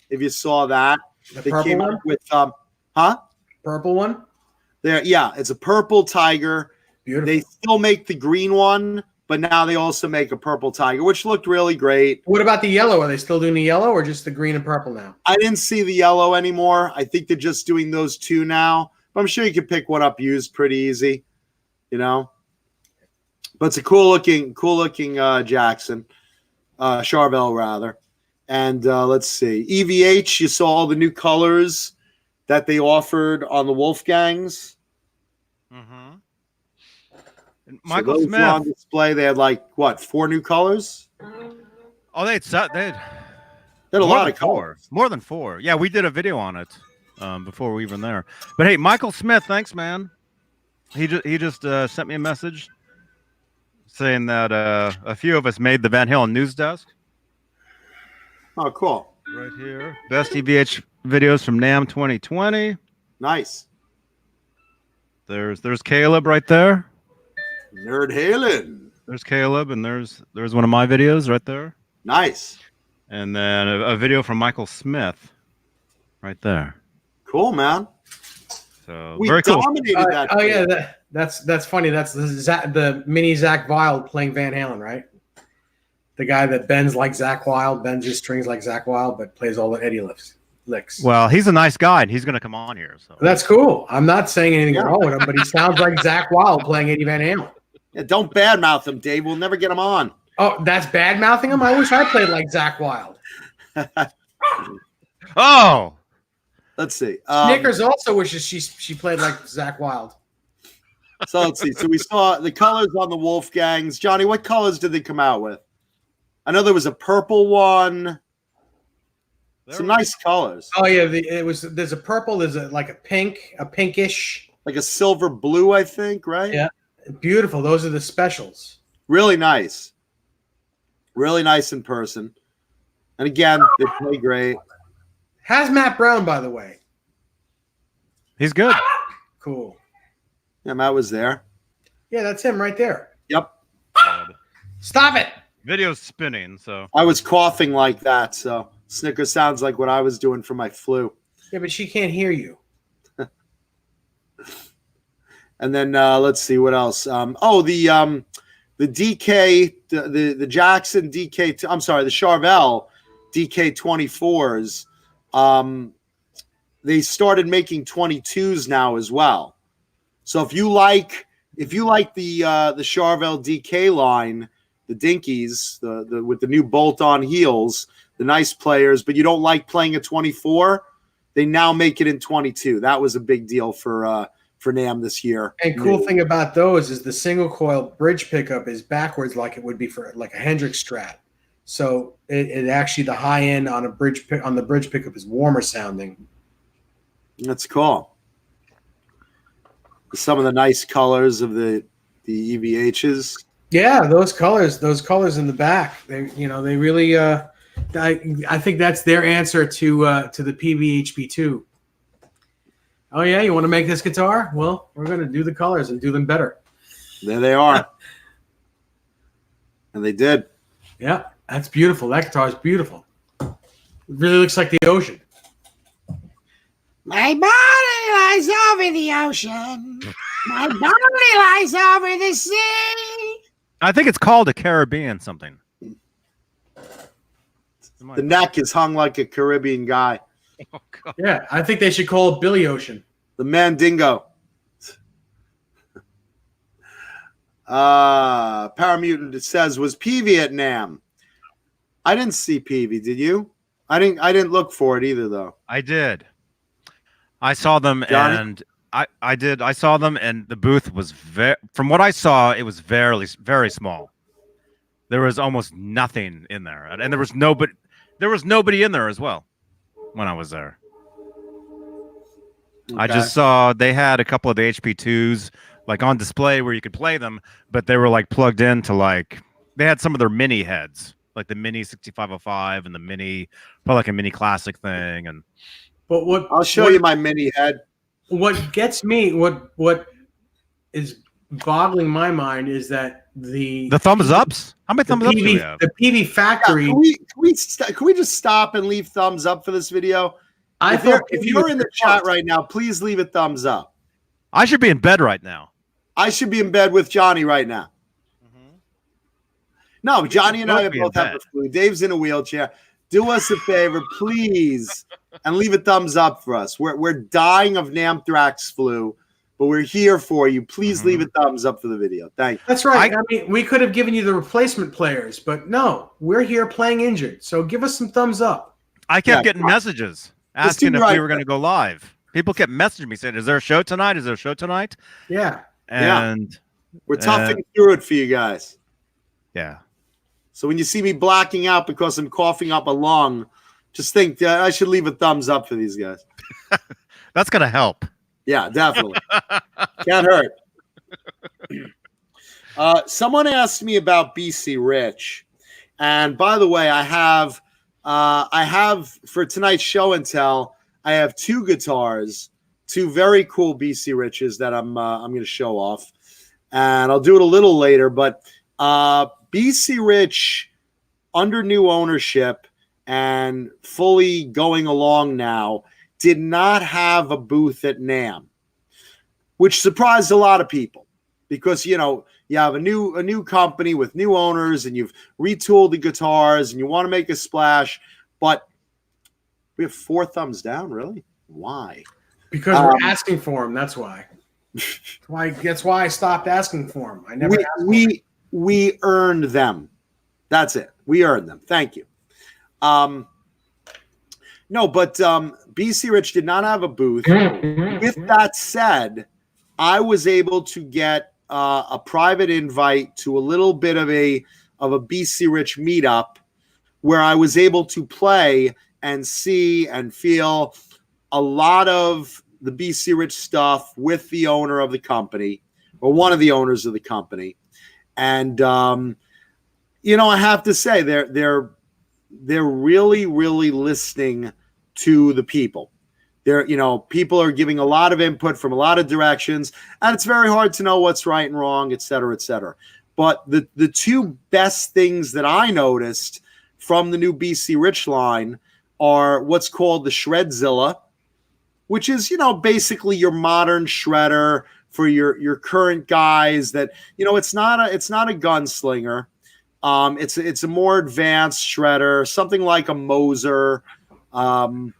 If you saw that, they came out with purple one. Yeah, it's a purple Tiger. Beautiful. They still make the green one, but now they also make a purple Tiger, which looked really great. What about the yellow? Are they still doing the yellow or just the green and purple now? I didn't see the yellow anymore. I think they're just doing those two now. But I'm sure you can pick one up used pretty easy, But it's a cool looking Jackson, Charvel rather. And let's see, EVH. You saw all the new colors that they offered on the Wolfgangs. Mm-hmm. And Michael Smith on display. They had 4 new colors. Oh, they had a lot of colors. More than 4. Yeah, we did a video on it before we were even there. But hey, Michael Smith, thanks, man. He just sent me a message saying that a few of us made the Van Halen news desk. Oh, cool. Right here. Best EVH videos from NAMM 2020. Nice. There's Caleb right there. Nerd Halen. There's Caleb, and there's one of my videos right there. Nice. And then a video from Michael Smith right there. Cool, man. So we very dominated cool. that. Oh yeah, that's funny. That's the mini Zach Wilde playing Van Halen, right? The guy that bends like Zach Wilde, bends his strings like Zach Wilde, but plays all the Eddie licks. Well, he's a nice guy, and he's going to come on here. So that's cool. I'm not saying anything wrong with him, but he sounds like Zach Wilde playing Eddie Van Halen. Yeah, don't badmouth him, Dave. We'll never get him on. Oh, that's bad mouthing him? I wish I played like Zach Wilde. Oh, let's see. Snickers also wishes she played like Zach Wilde. So let's see. So we saw the colors on the Wolfgangs. Johnny, what colors did they come out with? I know there was a purple one. Some nice colors. Oh yeah, there's a purple. There's a pinkish, like a silver blue, I think. Right? Yeah, beautiful. Those are the specials. Really nice. Really nice in person. And again, they play great. How's Matt Brown, by the way? He's good. Cool. Yeah, Matt was there. Yeah, that's him right there. Yep. Stop it. Video's spinning, so. I was coughing like that, so Snicker sounds like what I was doing for my flu. Yeah, but she can't hear you. And then let's see what else. The DK, the Jackson DK. I'm sorry, the Charvel DK24s. They started making 22s now as well. So if you like the Charvel DK line, the Dinkies, the with the new bolt-on heels, the nice players, but you don't like playing a 24, they now make it in 22. That was a big deal for NAMM this year. And cool thing about those is the single coil bridge pickup is backwards like it would be for like a Hendrix Strat. So it actually the high end on the bridge pickup is warmer sounding. That's cool. Some of the nice colors of the EVHs. Yeah, those colors in the back. They really. I think that's their answer to the PVHP2. Oh yeah, you want to make this guitar? Well, we're going to do the colors and do them better. There they are, and they did. Yeah, that's beautiful. That guitar is beautiful. It really looks like the ocean. My body lies over the ocean. My body lies over the sea. I think it's called a Caribbean something. The neck is hung like a Caribbean guy. Oh, God. Yeah, I think they should call it Billy Ocean. The Mandingo. Paramutant, it says, was Peavy at NAMM? I didn't see Peavy. Did you? I didn't look for it either, though. I did. I saw them, Johnny? and I did. I saw them, and the booth was from what I saw, it was very, very small. There was almost nothing in there, and there was nobody. There was nobody in there as well when I was there. Okay. I just saw they had a couple of the HP2s like on display where you could play them, but they were like plugged into they had some of their mini heads, like the mini 6505 and the mini, probably like a mini classic thing. And But what I'll show you my mini head. What gets me, what is boggling my mind is that the thumbs ups. How many thumbs ups do we PV, have? the PV factory. Yeah, can we just stop and leave thumbs up for this video? If you're in the chat right now, please leave a thumbs up. I should be in bed right now. I should be in bed with Johnny right now. Mm-hmm. No, Johnny and I both be both in have the bed. flu. Dave's in a wheelchair. Do us a favor, please, and leave a thumbs up for us. We're dying of Namthrax flu, but we're here for you. Please leave a thumbs up for the video. Thank you. That's right. I mean, we could have given you the replacement players, but no, we're here playing injured. So give us some thumbs up. I kept getting messages asking if right. we were going to go live. People kept messaging me saying, "Is there a show tonight? Is there a show tonight?" Yeah. And We're toughing through it for you guys. yeah. So when you see me blacking out because I'm coughing up a lung, just think that I should leave a thumbs up for these guys. That's going to help. Yeah, definitely. Can't hurt. Someone asked me about BC Rich. And by the way, I have for tonight's show and tell, I have two guitars, two very cool BC Riches that I'm going to show off. And I'll do it a little later, but BC Rich, under new ownership and fully going along now, did not have a booth at NAMM, which surprised a lot of people because, you have a new company with new owners and you've retooled the guitars and you want to make a splash, but we have 4 thumbs down, really? Why? Because we're asking for them. That's why. That's why I stopped asking for them. I never asked for them. We earned them. That's it. We earned them. Thank you. No, but BC Rich did not have a booth. With that said, I was able to get a private invite to a little bit of a BC Rich meetup where I was able to play and see and feel a lot of the BC Rich stuff with the owner of the company or one of the owners of the company. And, I have to say they're really, really listening to the people. People are giving a lot of input from a lot of directions, and it's very hard to know what's right and wrong, et cetera, et cetera. But the two best things that I noticed from the new BC Rich line are what's called the Shredzilla, which is, basically your modern shredder for your current guys that, it's not a gunslinger. It's a more advanced shredder, something like a Moser, and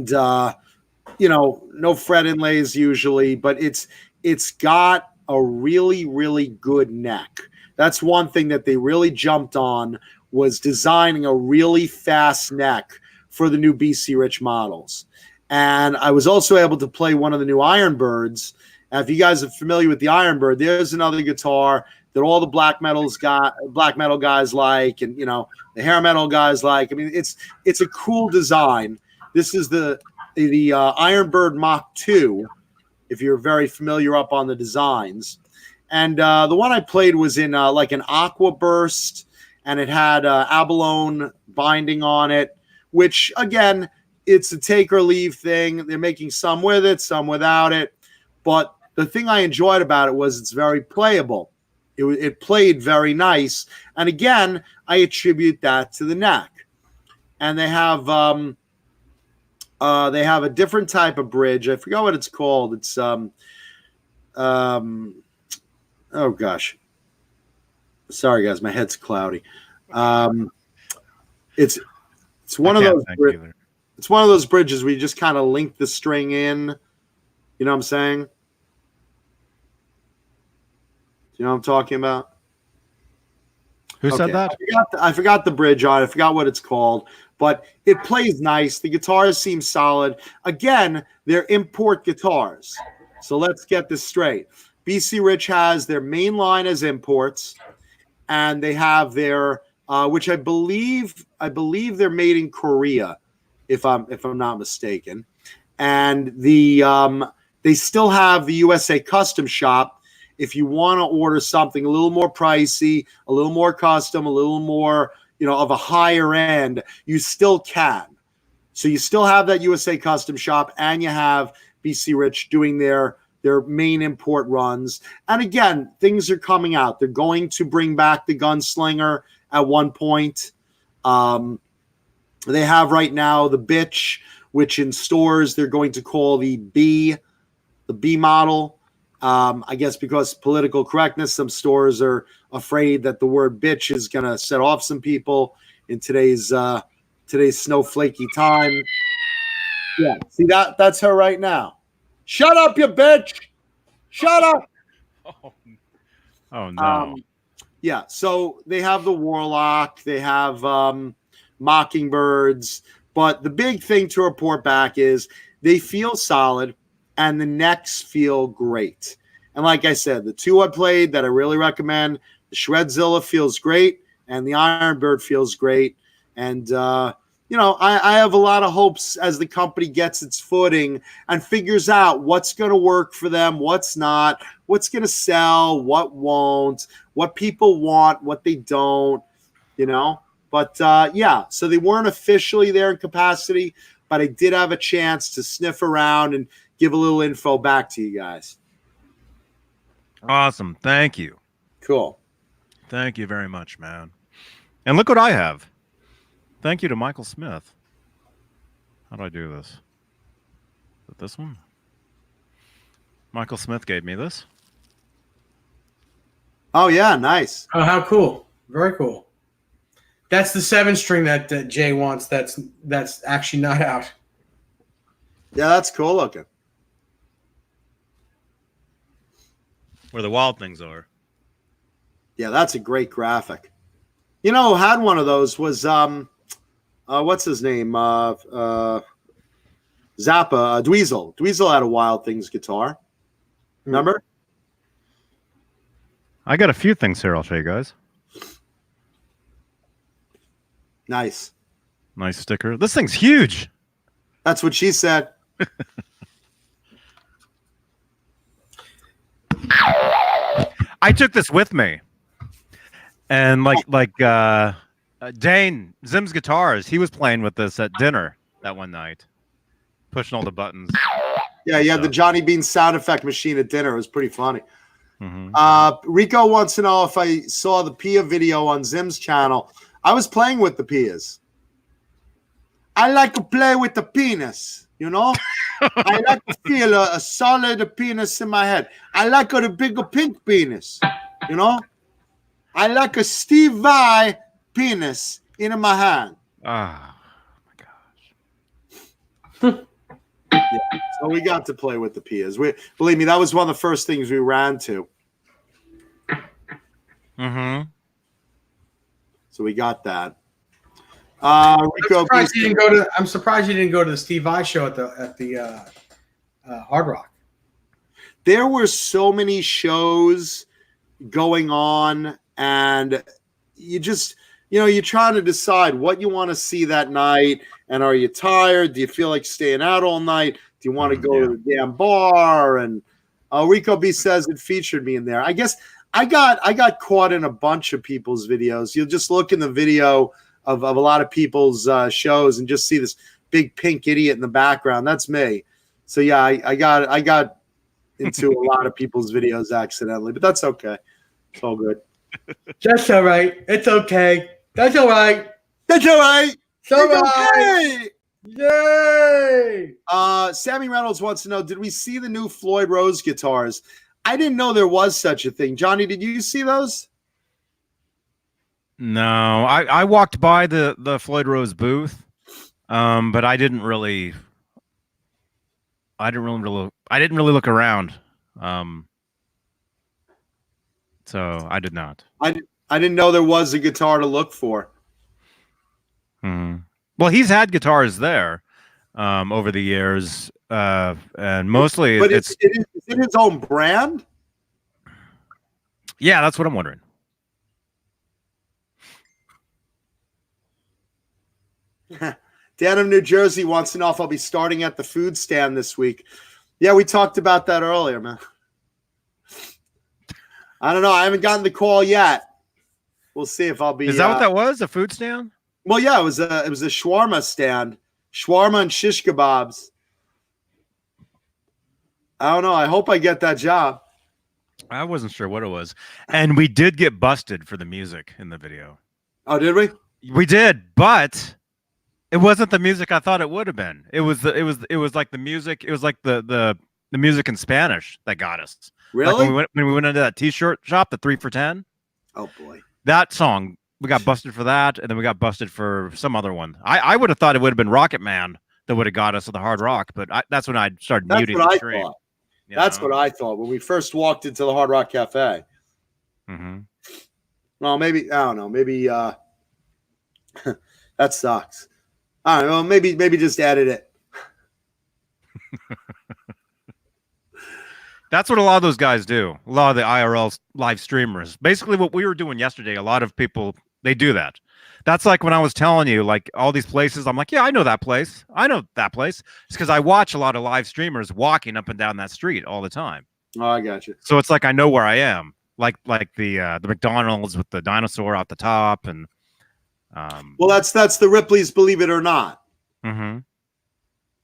no fret inlays usually, but it's got a really, really good neck. That's one thing that they really jumped on, was designing a really fast neck for the new BC Rich models. And I was also able to play one of the new Ironbirds. And if you guys are familiar with the Ironbird, there's another guitar that all the black metal guys like, and the hair metal guys like. I mean, it's a cool design. This is the Ironbird Mach 2, if you're very familiar up on the designs. And the one I played was in like an aqua burst, and it had abalone binding on it, which again, it's a take or leave thing. They're making some with it, some without it. But the thing I enjoyed about it was it's very playable. It played very nice. And again, I attribute that to the neck. And they have a different type of bridge. I forgot what it's called. It's oh gosh. Sorry guys, my head's cloudy. It's one of those it's one of those bridges where you just kind of link the string in. You know what I'm saying? You know what I'm talking about? Who said that? I forgot the bridge on it. I forgot what it's called, but it plays nice. The guitars seem solid. Again, they're import guitars. So let's get this straight. BC Rich has their main line as imports, and they have their which I believe they're made in Korea, if I'm not mistaken. And they still have the USA custom shop. If you want to order something a little more pricey, a little more custom, a little more, of a higher end, you still can. So you still have that USA custom shop, and you have BC Rich doing their main import runs. And again, things are coming out. They're going to bring back the Gunslinger at one point. They have right now the Bitch, which in stores they're going to call the B model. I guess because political correctness, some stores are afraid that the word bitch is going to set off some people in today's snowflakey time. Yeah, see that's her right now. Shut up, you bitch! Shut up! Oh no. Yeah, so they have the Warlock, they have Mockingbirds, but the big thing to report back is they feel solid. And the necks feel great. And like I said, the two I played that I really recommend, the Shredzilla feels great, and the Ironbird feels great. And, I have a lot of hopes as the company gets its footing and figures out what's going to work for them, what's not, what's going to sell, what won't, what people want, what they don't, But, so they weren't officially there in capacity, but I did have a chance to sniff around and give a little info back to you guys. Awesome. Thank you. Cool. Thank you very much, man. And look what I have. Thank you to Michael Smith. How do I do this? Is it this one? Michael Smith gave me this. Oh, yeah. Nice. Oh, how cool. Very cool. That's the 7-string that Jay wants. That's actually not out. Yeah, that's cool looking. Where the wild things are. Yeah, that's a great graphic. Who had one of those was what's his name? Zappa, Dweezil. Dweezil had a Wild Things guitar. Remember? I got a few things here I'll show you guys. Nice. Nice sticker. This thing's huge. That's what she said. I took this with me, and Dane Zim's guitars, he was playing with this at dinner that one night, pushing all the buttons. Yeah, you had the Johnny Bean sound effect machine at dinner. It was pretty funny. Mm-hmm. Rico wants to know if I saw the Pia video on Zim's channel. I was playing with the Pias. I like to play with the penis, I like to feel a solid penis in my head. I like a bigger pink penis, I like a Steve Vai penis in my hand. Oh, my gosh. Yeah, so we got to play with the Pias. Believe me, that was one of the first things we ran to. Mm-hmm. So we got that. I'm surprised you didn't go to the Steve Vai show at the Hard Rock. There were so many shows going on, and you just, you're trying to decide what you want to see that night. And are you tired? Do you feel like staying out all night? Do you want to go to the damn bar? And Rico B says it featured me in there. I guess I got caught in a bunch of people's videos. You'll just look in the video of a lot of people's shows and just see this big pink idiot in the background. That's me. So yeah, I got into a lot of people's videos accidentally, but that's okay. It's all good. That's all right. It's okay. That's all right. That's all right. It's all right. Yay! Sammy Reynolds wants to know, did we see the new Floyd Rose guitars? I didn't know there was such a thing. Johnny, did you see those? No, I walked by the Floyd Rose booth, but I didn't really look around. So I did not. I didn't know there was a guitar to look for. Well, he's had guitars there over the years, and mostly But is it his own brand? Yeah, that's what I'm wondering. Dan of New Jersey wants to know if I'll be starting at the food stand this week. Yeah, we talked about that earlier, man. I don't know. I haven't gotten the call yet. We'll see if I'll be. Is that what that was? A food stand? Well, yeah, it was a shawarma stand, shawarma and shish kebabs. I don't know. I hope I get that job. I wasn't sure what it was, and we did get busted for the music in the video. Oh, did we? We did, but it wasn't the music I thought it would have been. It was like the music. It was like the music in Spanish that got us. Really? Like when we went into that T-shirt shop, the 3 for $10. Oh boy, that song. We got busted for that, and then we got busted for some other one. I would have thought it would have been Rocket Man that would have got us with the hard rock, but that's when I started muting the stream. Thought. That's what I thought when we first walked into the Hard Rock Cafe. Well, maybe I don't know. Maybe that sucks. I don't know. Maybe just edit it. That's what a lot of those guys do. A lot of the IRL live streamers. Basically, what we were doing yesterday, a lot of people, they do that. That's like when I was telling you, like all these places, I'm like, yeah, I know that place. I know that place. It's because I watch a lot of live streamers walking up and down that street all the time. Oh, I got you. So it's like I know where I am. Like the McDonald's with the dinosaur out the top, and well, that's the Ripley's Believe It or Not.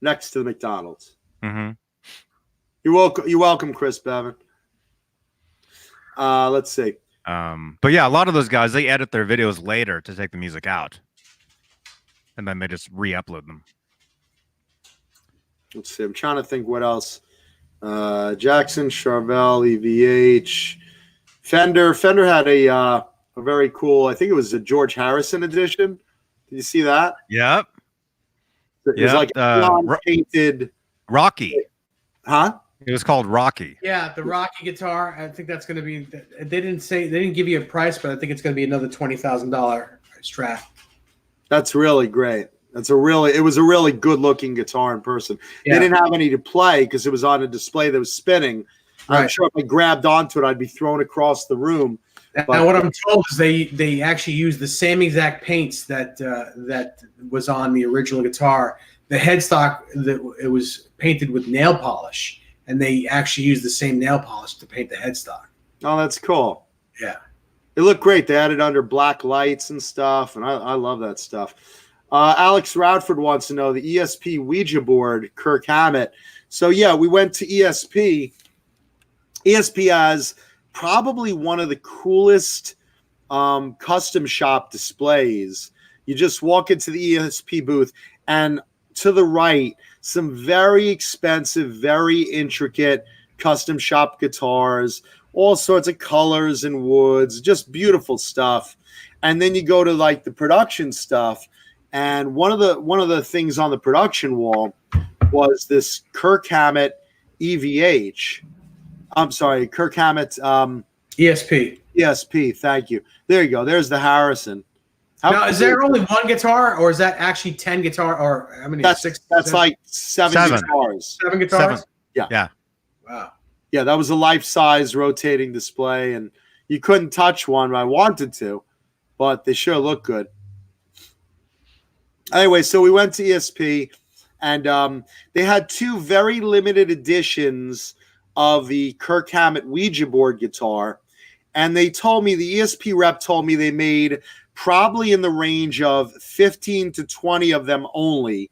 Next to the McDonald's. You're welcome, Chris Bevan. Let's see. But yeah, a lot of those guys, they edit their videos later to take the music out, and then they just re-upload them. Let's see. I'm trying to think what else. Jackson, Charvel, EVH, Fender. Fender had a very cool. I think it was a George Harrison edition. Did you see that? Yep. It was like a painted Rocky. Huh? It was called Rocky. Yeah, the Rocky guitar. I think that's going to be. They didn't give you a price, but I think it's going to be another $20,000 Strat. That's really great. It was a really good looking guitar in person. Yeah. They didn't have any to play because it was on a display that was spinning. Right. I'm sure if I grabbed onto it, I'd be thrown across the room. But what I'm told is they actually used the same exact paints that was on the original guitar. The headstock it was painted with nail polish. And they actually used the same nail polish to paint the headstock. Oh, that's cool. Yeah. It looked great. They had it under black lights and stuff, and I love that stuff. Alex Radford wants to know the ESP Ouija board, Kirk Hammett. So, yeah, we went to ESP. ESP has probably one of the coolest custom shop displays. You just walk into the ESP booth, and to the right, some very expensive, very intricate custom shop guitars, all sorts of colors and woods, just beautiful stuff. And then you go to like the production stuff, and one of the things on the production wall was this Kirk Hammett EVH. I'm sorry, Kirk Hammett ESP. ESP, thank you. There you go. There's the Harrison. Now, is there only one guitar, or is that actually 10 guitar, or how many? That's like seven guitars. 7 guitars? Yeah. Wow. Yeah, that was a life-size rotating display, and you couldn't touch one. I wanted to, but they sure look good. Anyway, so we went to ESP, and they had 2 very limited editions of the Kirk Hammett Ouija board guitar, and they told me, the ESP rep told me they made probably in the range of 15 to 20 of them only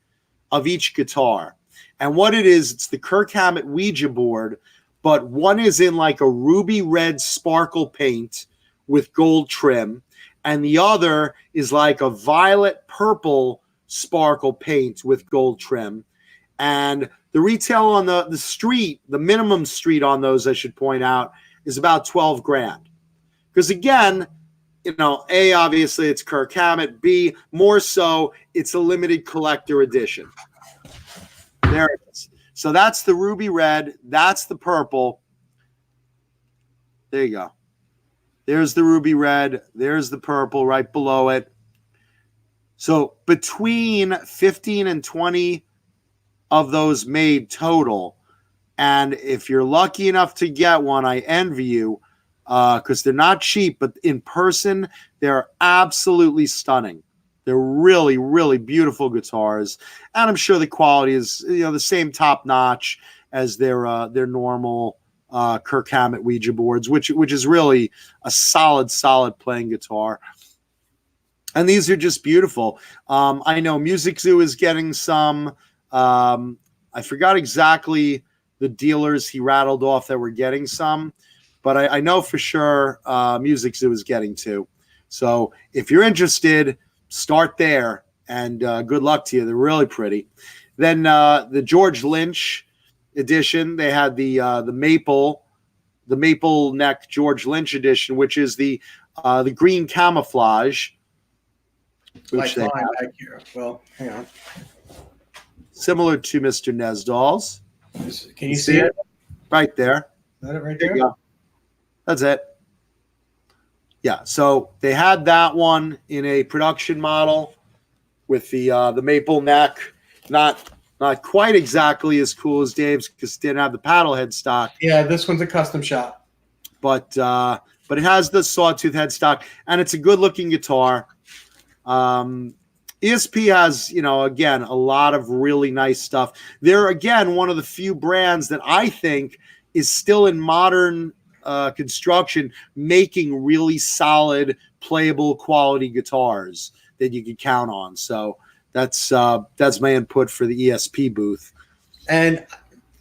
of each guitar. And what it is, it's the Kirk Hammett Ouija board, but one is in like a ruby red sparkle paint with gold trim, and the other is like a violet purple sparkle paint with gold trim. And the retail on the street, the minimum street on those, I should point out, is about 12 grand. Because again, you know, A, obviously it's Kirk Hammett. B, more so, it's a limited collector edition. There it is. So that's the ruby red. That's the purple. There you go. There's the ruby red. There's the purple right below it. So between 15 and 20 of those made total. And if you're lucky enough to get one, I envy you, because they're not cheap, but in person, they're absolutely stunning. They're really, really beautiful guitars. And I'm sure the quality is, you know, the same top notch as their normal Kirk Hammett Ouija boards, which is really a solid playing guitar. And these are just beautiful. I know Music Zoo is getting some. I forgot exactly the dealers he rattled off that were getting some, but I know for sure Music Zoo is getting two. So if you're interested, start there, and good luck to you. They're really pretty. Then the George Lynch edition, they had the maple neck George Lynch edition, which is the green camouflage. Like mine back here. Well, hang on. Similar to Mr. Nesdall's. Can you see it? Right there. Is that it right There there? you go. That's it. Yeah, so they had that one in a production model with the maple neck. Not quite exactly as cool as Dave's because it didn't have the paddle headstock. Yeah, this one's a custom shop. But it has the sawtooth headstock, and it's a good-looking guitar. ESP has, you know, again, a lot of really nice stuff. They're, again, one of the few brands that I think is still in modern construction making really solid, playable, quality guitars that you can count on. So that's my input for the ESP booth. And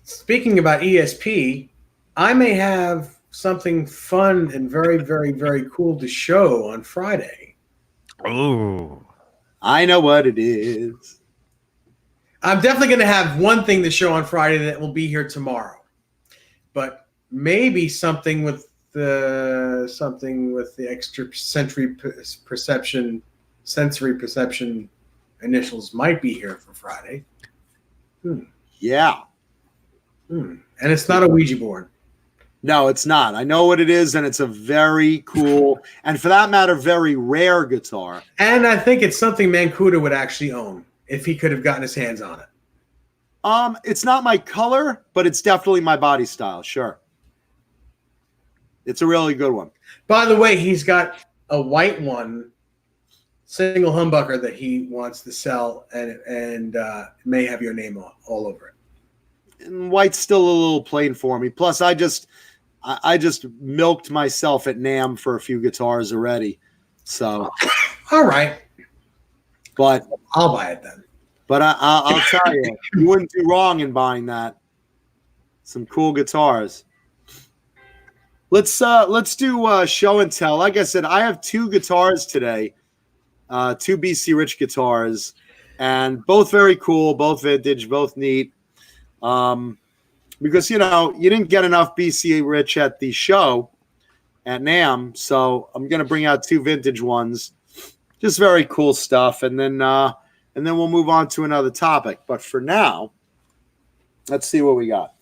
speaking about ESP, I may have something fun and very, very, very cool to show on Friday. Oh, I know what it is. I'm definitely going to have one thing to show on Friday that will be here tomorrow, but maybe something with the extra sensory perception initials might be here for Friday. Yeah. And it's not a Ouija board. No, it's not. I know what it is, and it's a very cool, and for that matter, very rare guitar. And I think it's something Mancuda would actually own if he could have gotten his hands on it. It's not my color, but it's definitely my body style. Sure. It's a really good one. By the way, he's got a white one, single humbucker that he wants to sell, and may have your name all over it. And white's still a little plain for me. Plus, I just milked myself at NAMM for a few guitars already. So, all right. But I'll buy it then. But I'll tell you, you wouldn't do wrong in buying that. Some cool guitars. Let's do show and tell. Like I said, I have two guitars today, two BC Rich guitars, and both very cool, both vintage, both neat. Because you know you didn't get enough BC Rich at the show at NAMM, so I'm gonna bring out two vintage ones, just very cool stuff, and then we'll move on to another topic. But for now, let's see what we got.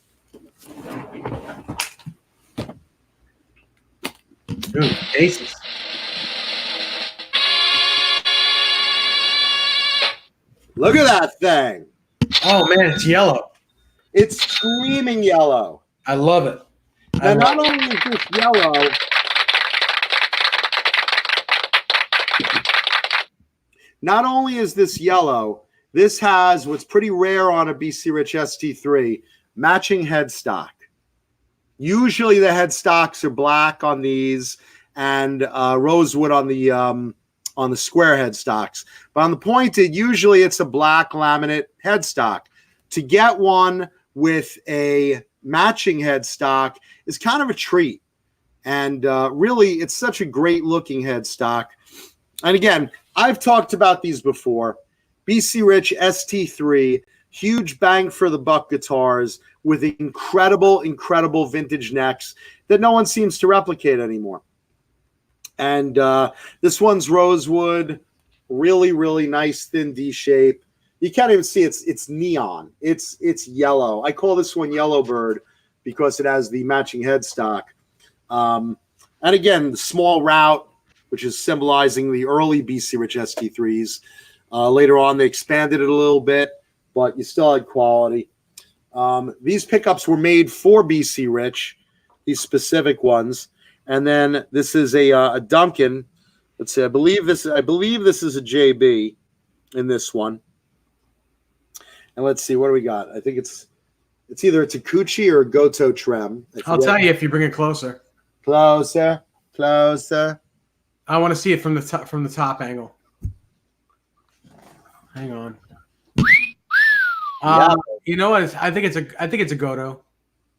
Ooh, cases. Look at that thing. Oh man, it's yellow. It's screaming yellow. I love it. Now, not only is this yellow, this has what's pretty rare on a BC Rich ST3, matching headstock. Usually the headstocks are black on these and rosewood on the square headstocks. But on the pointed, usually it's a black laminate headstock. To get one with a matching headstock is kind of a treat. And really, it's such a great looking headstock. And again, I've talked about these before. BC Rich ST3, huge bang for the buck guitars with incredible, incredible vintage necks that no one seems to replicate anymore. And this one's rosewood, really, really nice, thin D shape. You can't even see it's neon. It's yellow. I call this one Yellowbird because it has the matching headstock. And again, the small route, which is symbolizing the early BC Rich ST3s. Later on, they expanded it a little bit, but you still had quality. These pickups were made for BC Rich, these specific ones. And then this is a Duncan. Let's see. I believe this is a JB in this one. And let's see, what do we got? I think it's either a Takuchi or a Goto Trem. I'll tell you if you bring it closer. Closer. I want to see it from the top angle. Hang on. Yeah. You know what? I think it's a Goto.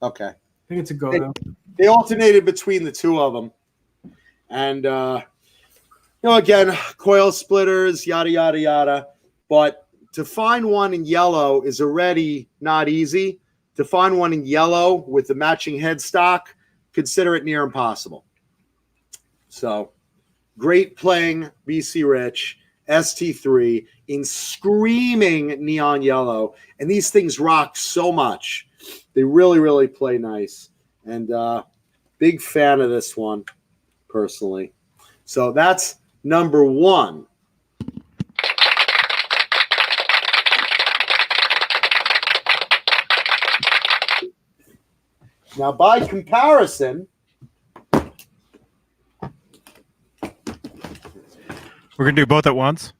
Okay. I think it's a Goto. They alternated between the two of them. And, again, coil splitters, yada, yada, yada. But to find one in yellow is already not easy. To find one in yellow with the matching headstock, consider it near impossible. So, great playing BC Rich, ST3 in screaming neon yellow. And these things rock so much. They really, really play nice. And big fan of this one, personally. So that's number one. Now, by comparison, We're gonna do both at once.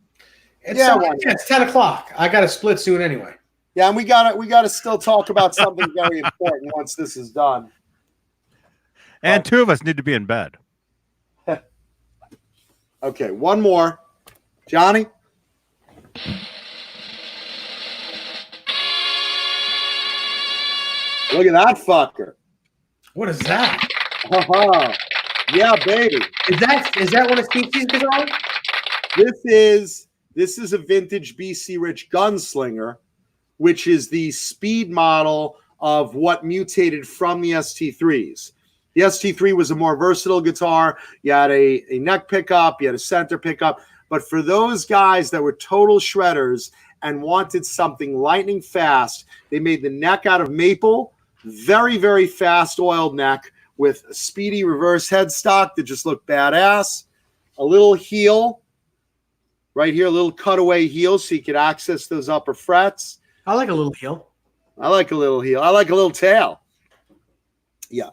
It's 10 o'clock. I got to split soon anyway. yeah, and we gotta still talk about something very important once this is done. And two of us need to be in bed. Okay, one more. Johnny? Look at that fucker. What is that? Uh-huh. Yeah, baby. Is that one of Steve's guitars? This is a vintage BC Rich Gunslinger, which is the speed model of what mutated from the ST3s. The ST3 was a more versatile guitar. You had a neck pickup, you had a center pickup. But for those guys that were total shredders and wanted something lightning fast, they made the neck out of maple, very, very fast oiled neck with a speedy reverse headstock that just looked badass. A little heel right here, a little cutaway heel so you could access those upper frets. I like a little heel. I like a little heel. I like a little tail. Yeah.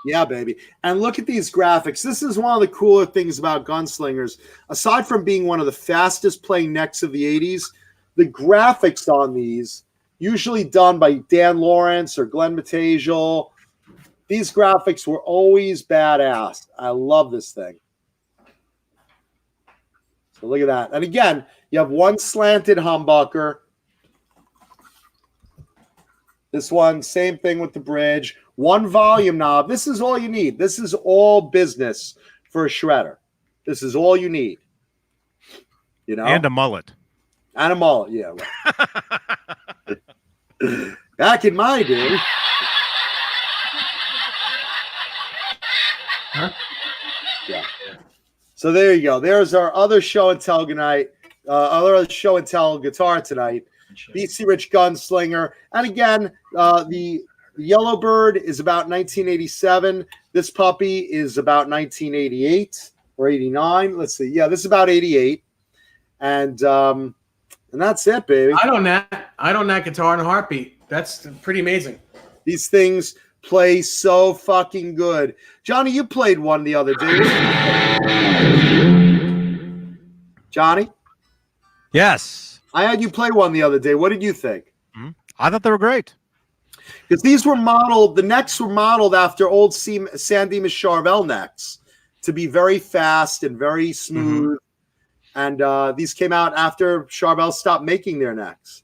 Yeah, baby. And look at these graphics. This is one of the cooler things about Gunslingers. Aside from being one of the fastest playing necks of the 80s, the graphics on these, usually done by Dan Lawrence or Glenn Matasiel, these graphics were always badass. I love this thing. So look at that. And again, you have one slanted humbucker. This one, same thing with the bridge. One volume knob. This is all you need. This is all business for a shredder. This is all you need. You know? And a mullet. And a mullet, yeah. Right. Back in my day. Huh? Yeah. So there you go. There's our other show and tell tonight. Other show and tell guitar tonight. BC Rich Gunslinger. And again, the Yellowbird is about 1987. This puppy is about 1988 or 89. Let's see. Yeah, this is about 88. And that's it, baby. I don't knack guitar in a heartbeat. That's pretty amazing. These things play so fucking good. Johnny, you played one the other day. Johnny? Yes. I had you play one the other day. What did you think? I thought they were great. Because these were modeled, the necks were modeled after old San Dimas Charvel necks to be very fast and very smooth. Mm-hmm. And these came out after Charvel stopped making their necks.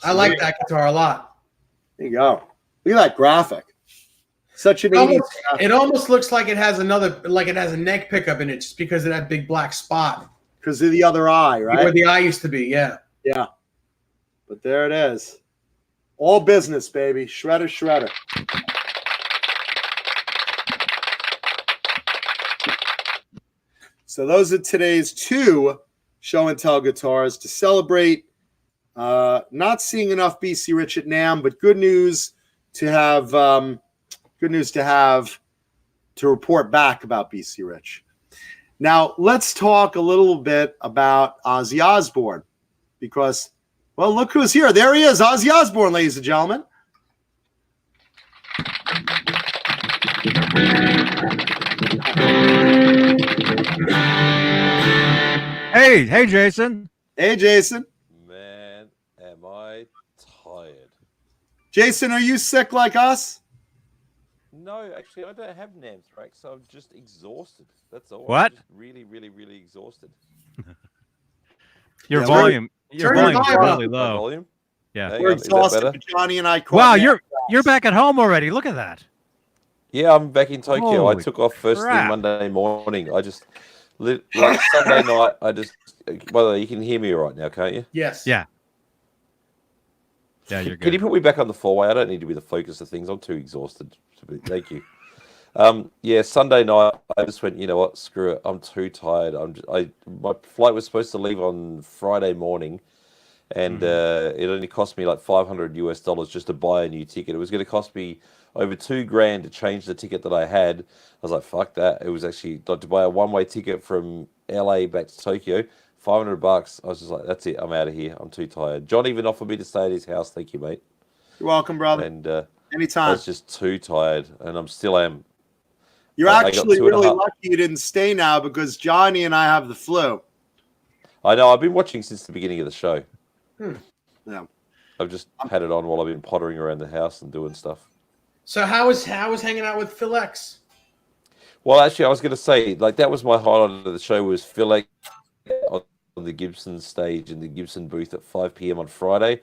I like that guitar a lot. There you go. Look at that graphic. Such an 80s graphic. It almost looks like it has it has a neck pickup in it just because of that big black spot. Because of the other eye, right? Where the eye used to be, yeah. Yeah. But there it is. All business, baby. Shredder, shredder. So those are today's 2 show and tell guitars to celebrate. Not seeing enough BC Rich at NAMM, but good news to have to report back about BC Rich. Now let's talk a little bit about Ozzy Osbourne, because, well, look who's here. There he is, Ozzy Osbourne, ladies and gentlemen. Hey, Jason. Hey, Jason. Man, am I tired. Jason, are you sick like us? No, actually, I don't have NAMM tracks, so I'm just exhausted. That's all. What? I'm just really, really, really exhausted. Your volume's really My low. volume? Yeah. Hang We're on, is that exhausted, better? but Johnny and I caught Wow, NAMM you're back at home already. Look at that. Yeah, I'm back in Tokyo. I Holy took off first crap. thing Monday morning. I just, like Sunday night, by the way, you can hear me right now, can't you? Yes. Yeah. Yeah, you're Can you good. put me back on the 4-way? I don't need to be the focus of things. I'm too exhausted. Thank you. Yeah, Sunday night, I just went, you know what, screw it. I'm too tired. My flight was supposed to leave on Friday morning, and it only cost me like $500 just to buy a new ticket. It was going to cost me over $2,000 to change the ticket that I had. I was like, fuck that. It was actually like to buy a one-way ticket from LA back to Tokyo. $500. I was just like, that's it. I'm out of here. I'm too tired. John even offered me to stay at his house. Thank you, mate. You're welcome, brother. And anytime. I was just too tired, and I'm still am. You're I got actually 2.5 really lucky you didn't stay now, because Johnny and I have the flu. I know. I've been watching since the beginning of the show. Yeah. I've just had it on while I've been pottering around the house and doing stuff. So how was hanging out with Phil X? Well, actually, I was going to say, like, that was my highlight of the show, was Phil X on the Gibson stage in the Gibson booth at 5 p.m. on Friday.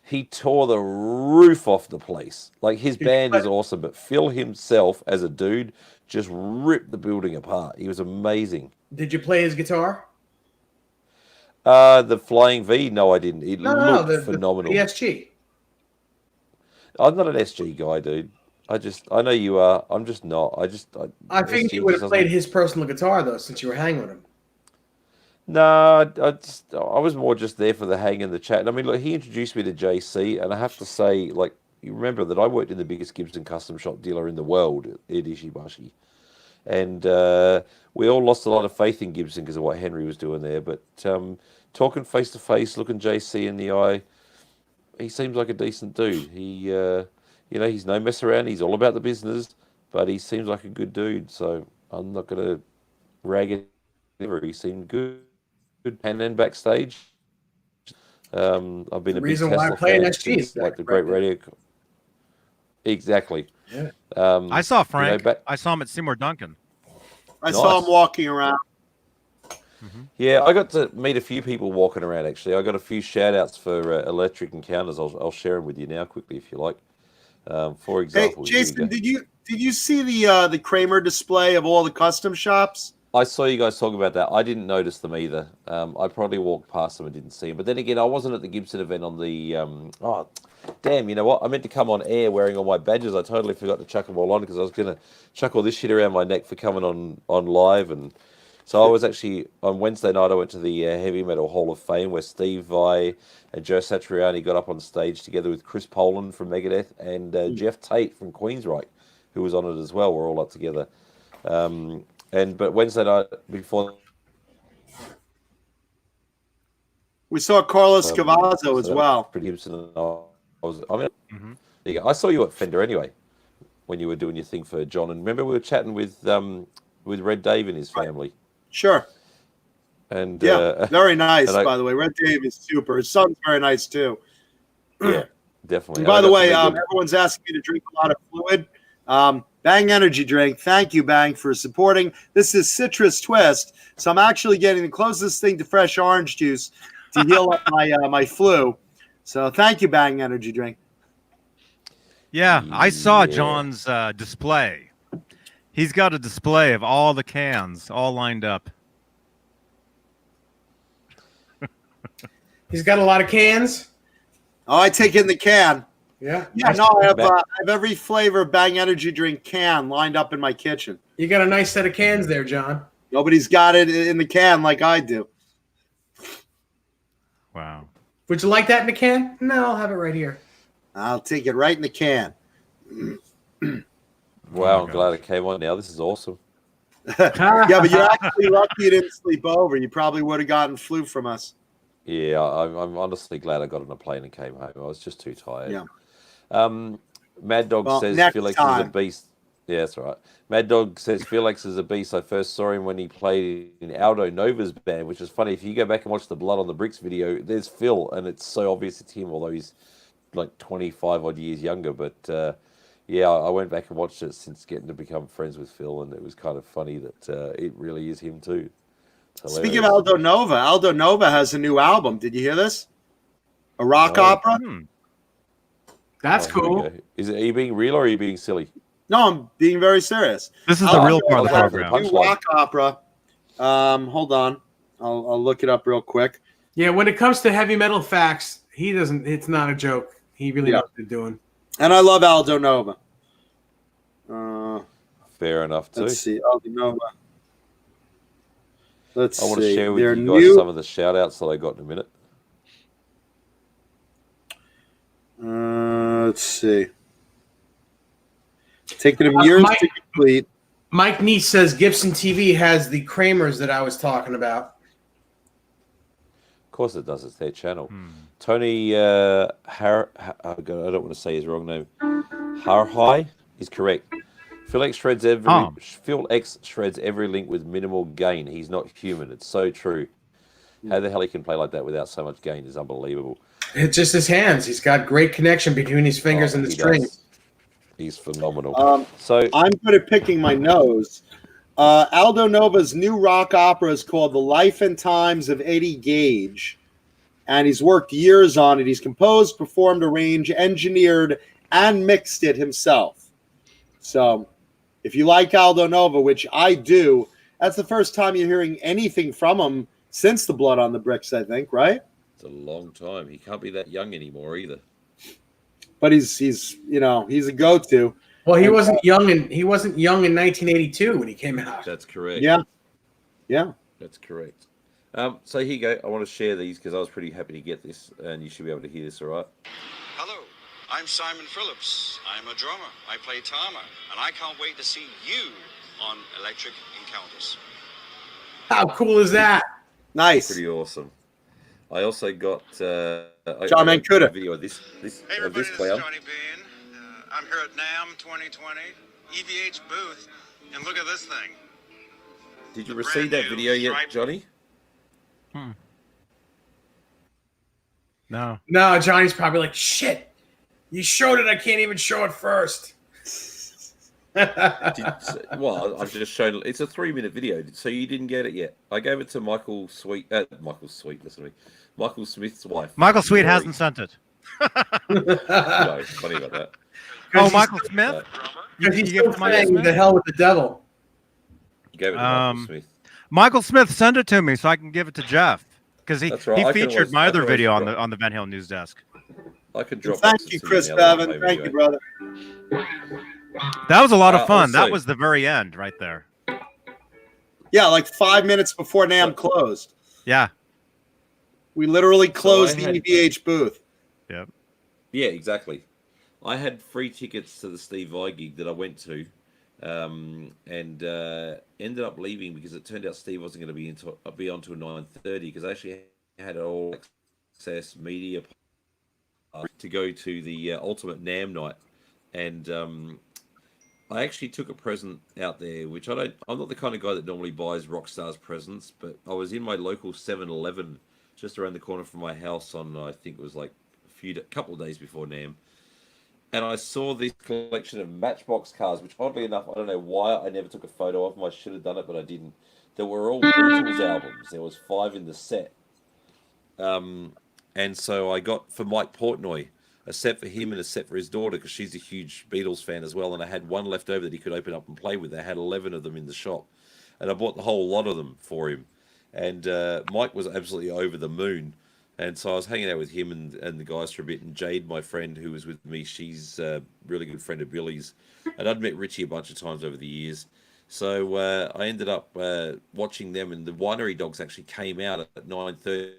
He tore the roof off the place. Like, his band is awesome, but Phil himself, as a dude, just ripped the building apart. He was amazing. Did you play his guitar? The Flying V? No, I didn't. It looked phenomenal. The SG. I'm not an SG guy, dude. I know you are. I'm just not. I think you would have played his personal guitar, though, since you were hanging with him. No, I was more just there for the hang and the chat. And I mean, look, he introduced me to JC, and I have to say, like, you remember that I worked in the biggest Gibson custom shop dealer in the world, Ed Ishibashi. And we all lost a lot of faith in Gibson because of what Henry was doing there. But talking face to face, looking JC in the eye, he seems like a decent dude. He, he's no mess around. He's all about the business, but he seems like a good dude. So I'm not going to rag it. He seemed good. And then backstage, I've been a big Tesla fan since, like, the great radio. Exactly. Yeah. I saw Frank. I saw him at Seymour Duncan. I saw him walking around. Yeah, I got to meet a few people walking around, actually. I got a few shout-outs for Electric Encounters. I'll share them with you now quickly if you like. For example... Hey, Jason, did you see the Kramer display of all the custom shops? I saw you guys talk about that. I didn't notice them either. I probably walked past them and didn't see them. But then again, I wasn't at the Gibson event on the... damn, you know what? I meant to come on air wearing all my badges. I totally forgot to chuck them all on because I was going to chuck all this shit around my neck for coming on live. And so I was actually... On Wednesday night, I went to the Heavy Metal Hall of Fame where Steve Vai and Joe Satriani got up on stage together with Chris Poland from Megadeth and Jeff Tate from Queensryche, who was on it as well. We're all up together. But Wednesday night before, we saw Carlos Cavazo as well. I saw you at Fender anyway when you were doing your thing for John. And remember we were chatting with Red Dave and his family. Sure. And very nice, by the way. Red Dave is super. His son's very nice too. Yeah. Definitely. And by And the I got way, some everyone's asking me to drink a lot of fluid. Bang Energy Drink. Thank you, Bang, for supporting. This is Citrus Twist. So I'm actually getting the closest thing to fresh orange juice to heal up my flu. So thank you, Bang Energy Drink. Yeah, I saw Yeah. John's display. He's got a display of all the cans all lined up. He's got a lot of cans. Oh, I take in the can. Yeah. Yeah, no, I have every flavor of Bang Energy Drink can lined up in my kitchen. You got a nice set of cans there, John. Nobody's got it in the can like I do. Wow. Would you like that in the can? No, I'll have it right here. I'll take it right in the can. Wow, I'm glad it came on now. This is awesome. Yeah, but you're actually lucky you didn't sleep over. You probably would have gotten flu from us. Yeah, I'm honestly glad I got on a plane and came home. I was just too tired. Yeah. Mad Dog says next Felix time. is a beast. Yeah, that's right. Mad Dog says Felix is a beast. I first saw him when he played in Aldo Nova's band, which is funny. If you go back and watch the Blood on the Bricks video, there's Phil, and it's so obvious it's him, although he's like 25 odd years younger. But yeah, I went back and watched it since getting to become friends with Phil, and it was kind of funny that it really is him too. Speaking of Aldo Nova has a new album. Did you hear this? A rock opera? That's cool. Is it are you being real or are you being silly? No, I'm being very serious. This is the real part of the Nova program. has a new rock opera. Hold on. I'll look it up real quick. Yeah, when it comes to heavy metal facts, he doesn't. It's not a joke. He really knows what he's doing. And I love Aldo Nova. Fair enough too. Let's see. Aldo Nova. I want to see. share with They're you guys some of the shout outs that I got in a minute. Let's see. Taking them years to complete. Mike Neese says Gibson TV has the Kramers that I was talking about. Of course it does. It's their channel. Tony I don't want to say his wrong name. Harhai is correct. Phil X shreds every link with minimal gain. He's not human. It's so true. How the hell he can play like that without so much gain is unbelievable. It's just his hands. He's got great connection between his fingers and the strings. He's phenomenal. So I'm good at picking my nose. Aldo Nova's new rock opera is called The Life and Times of Eddie Gage, and he's worked years on it. He's composed, performed, arranged, engineered, and mixed it himself. So if you like Aldo Nova, which I do, that's the first time you're hearing anything from him since the Blood on the Bricks, I think, right? it's a long time. He can't be that young anymore either. But he's a go-to. Well, he wasn't young in 1982 when he came out. That's correct. Yeah. That's correct. So here you go. I want to share these because I was pretty happy to get this, and you should be able to hear this, all right? Hello, I'm Simon Phillips. I'm a drummer. I play Tama, and I can't wait to see you on Electric Encounters. How cool is that? Nice. Pretty awesome. I also got John a Mancuda. video of this Hey of everybody, this this is clown. Johnny Beane. I'm here at NAMM 2020, EVH booth, and look at this thing. Did you The receive brand that new video yet, striped- Johnny? No. No, Johnny's probably like, shit. You showed it. I can't even show it first. Well, I've just shown. It's a 3-minute video, so you didn't get it yet. I gave it to Michael Smith's wife. Michael Sweet Rory. hasn't sent it. No, funny about that. Oh, Michael Smith? Because You he's gave it still to Michael saying Smith? the hell with the devil. You gave it to Michael Smith. Michael Smith, send it to me so I can give it to Jeff. Because That's right. I he can featured always- my I can other video always on the Van Halen news desk. I could drop. Thank you, Chris Bevan. Thank you, brother. That was a lot of fun. Also- That was the very end right there. Yeah, like 5 minutes before NAMM closed. Yeah. We literally closed I the had- EVH booth. Yep. Yeah, exactly. I had free tickets to the Steve Vai gig that I went to, and ended up leaving because it turned out Steve wasn't going to be on till 9:30 because I actually had all access media to go to the Ultimate NAMM night, and I actually took a present out there, which I'm not the kind of guy that normally buys rock stars presents, but I was in my local 7-Eleven just around the corner from my house on, I think it was like couple of days before NAMM, and I saw this collection of Matchbox cars, which oddly enough, I don't know why I never took a photo of them. I should have done it, but I didn't. There were all Beatles albums. There was 5 in the set. And so I got for Mike Portnoy a set for him and a set for his daughter, because she's a huge Beatles fan as well. And I had one left over that he could open up and play with. They had 11 of them in the shop, and I bought the whole lot of them for him. And Mike was absolutely over the moon. And so I was hanging out with him and the guys for a bit. And Jade, my friend who was with me, she's a really good friend of Billy's. And I'd met Richie a bunch of times over the years. So I ended up watching them, and the Winery Dogs actually came out at 9:30.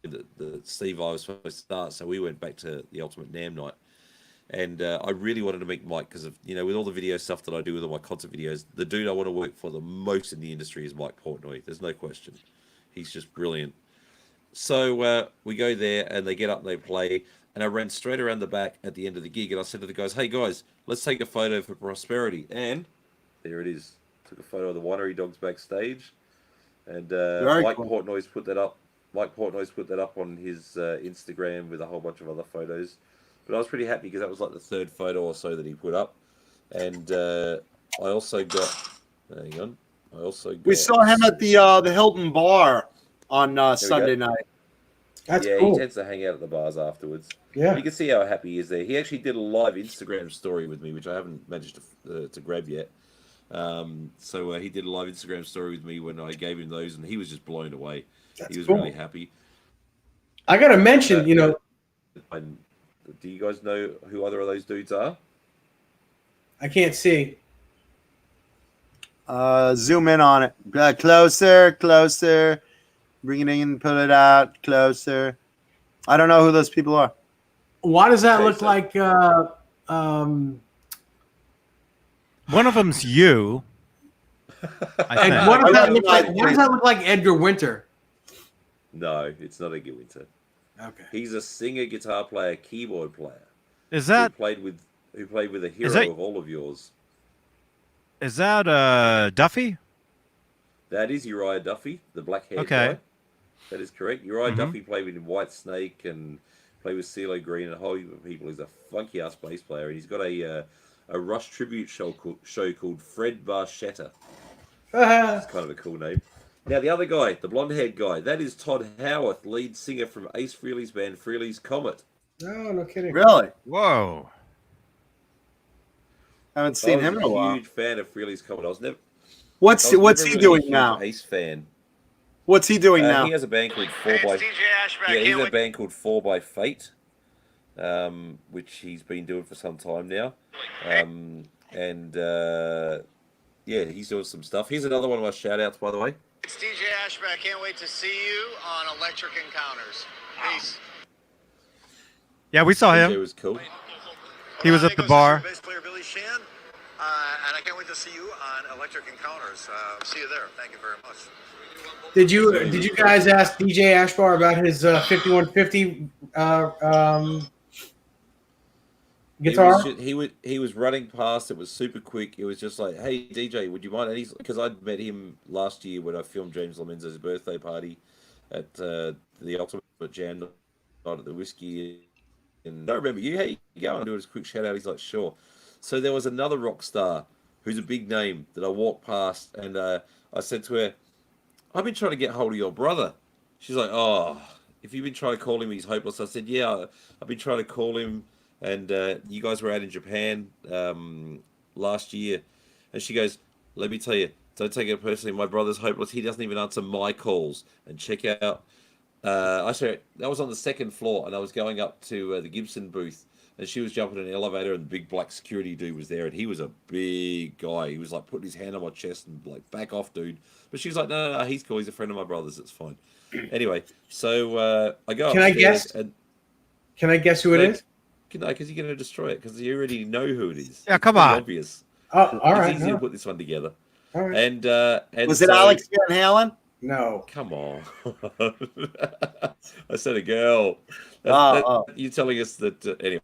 The Steve I was supposed to start, so we went back to the Ultimate NAMM night. And I really wanted to meet Mike because of, with all the video stuff that I do with all my concert videos, the dude I want to work for the most in the industry is Mike Portnoy. There's no question. He's just brilliant. So we go there, and they get up and they play, and I ran straight around the back at the end of the gig, and I said to the guys, hey guys, let's take a photo for Prosperity. And there it is. Took a photo of the Winery Dogs backstage, and Mike Portnoy's put that up. Mike Portnoy's put that up on his Instagram with a whole bunch of other photos. But I was pretty happy because that was like the 3rd photo or so that he put up. And I also got... Hang on. We saw him at the Hilton Bar on Sunday night. That's cool. He tends to hang out at the bars afterwards. Yeah. But you can see how happy he is there. He actually did a live Instagram story with me, which I haven't managed to grab yet. So he did a live Instagram story with me when I gave him those, and he was just blown away. He was really happy. I got to mention, And do you guys know who other of those dudes are? I can't see. Zoom in on it. Closer. Bring it in, pull it out, closer. I don't know who those people are. Why does that look like... One of them's you. And what does that look like? Why does that look like Edgar Winter? No, it's not Edgar Winter. Okay. He's a singer, guitar player, keyboard player. Is that who played with a hero of all of yours? Is that Duffy? That is Uriah Duffy, the black-haired guy. That is correct. Uriah Duffy played with White Snake and played with CeeLo Green and a whole heap of people. He's a funky-ass bass player, and he's got a Rush tribute show called Fred Barchetta. It's kind of a cool name. Now, the other guy, the blonde-haired guy, that is Todd Howarth, lead singer from Ace Frehley's band, Frehley's Comet. No kidding. Really? Whoa. I haven't seen him in a while. I was a huge fan of Frehley's Comet. What's he doing now? Ace fan. What's he doing now? He has a band called 4x. Yeah, he's a band called 4x Fate, which he's been doing for some time now. Yeah, he's doing some stuff. Here's another one of our shout-outs, by the way. It's DJ Ashback. Can't wait to see you on Electric Encounters. Peace. Yeah, we saw him. It was cool. He was at the bar. Bass player Billy Shan, and I can't wait to see you on Electric Encounters. See you there. Thank you very much. Did you guys ask DJ Ashbar about his 5150 guitar? He was running past. It was super quick. It was just like, hey DJ, would you mind? And because I'd met him last year when I filmed James Lomenzo's birthday party at the Ultimate Jam night at the Whiskey. And I remember you. Hey, you go and do a quick shout out. He's like, sure. So there was another rock star who's a big name that I walked past, and I said to her, I've been trying to get hold of your brother. She's like, oh, if you've been trying to call him, he's hopeless. I said, yeah, I've been trying to call him, and you guys were out in Japan last year. And she goes, let me tell you, don't take it personally. My brother's hopeless. He doesn't even answer my calls. And check out, I said, that was on the 2nd floor, and I was going up to the Gibson booth, and she was jumping in an elevator, and the big black security dude was there, and he was a big guy. He was like putting his hand on my chest and like, back off, dude. But she was like, no, he's cool. He's a friend of my brother's. It's fine. Anyway, so I go. Can I guess? Can I guess who it is? No, because you're going to destroy it because you already know who it is. Yeah, come on. Obvious. Oh, all right. It's easy to put this one together. All right. And was it Alex Van Halen? No. Come on. I said a girl. You're telling us that anyway.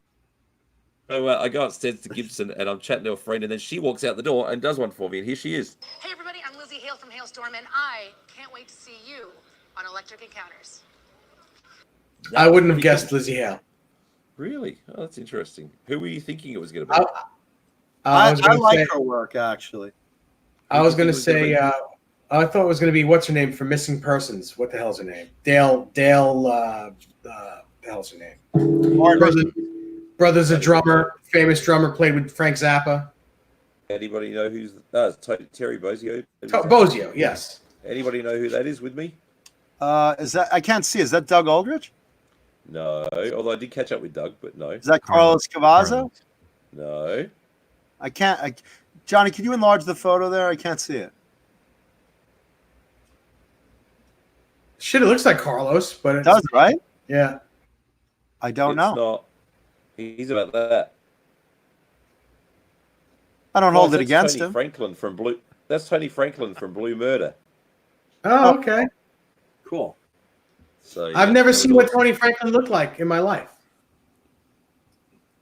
So I go upstairs to Gibson and I'm chatting to a friend, and then she walks out the door and does one for me, and here she is. Hey everybody, I'm Lizzie Hale from Hailstorm, and I can't wait to see you on Electric Encounters. I wouldn't have guessed Lizzie Hale. Really? Oh, that's interesting. Who were you thinking it was going to I, be? I was I going to like say. her work actually. I was going to Who do you think it was say. I thought it was going to be what's her name from Missing Persons. What the hell's her name? Dale. The hell's her name? Brother's a drummer, famous drummer. Played with Frank Zappa. Anybody know who's? No, it's Terry Bozzio. Bozio, yes. Anybody know who that is with me? Is that I can't see? Is that Doug Aldrich? No. Although I did catch up with Doug, but no. Is that Carlos Cavazzo? No. I can't. Johnny, can you enlarge the photo there? I can't see it. Shit, it looks like Carlos, but It does, right? Yeah. I don't It's know. not. He's about that. I don't hold it That's against Tony him. Franklin from Blue. That's Tony Franklin from Blue Murder. Oh, okay. Cool. So I've yeah, never that seen was what Tony Franklin looked like in my life.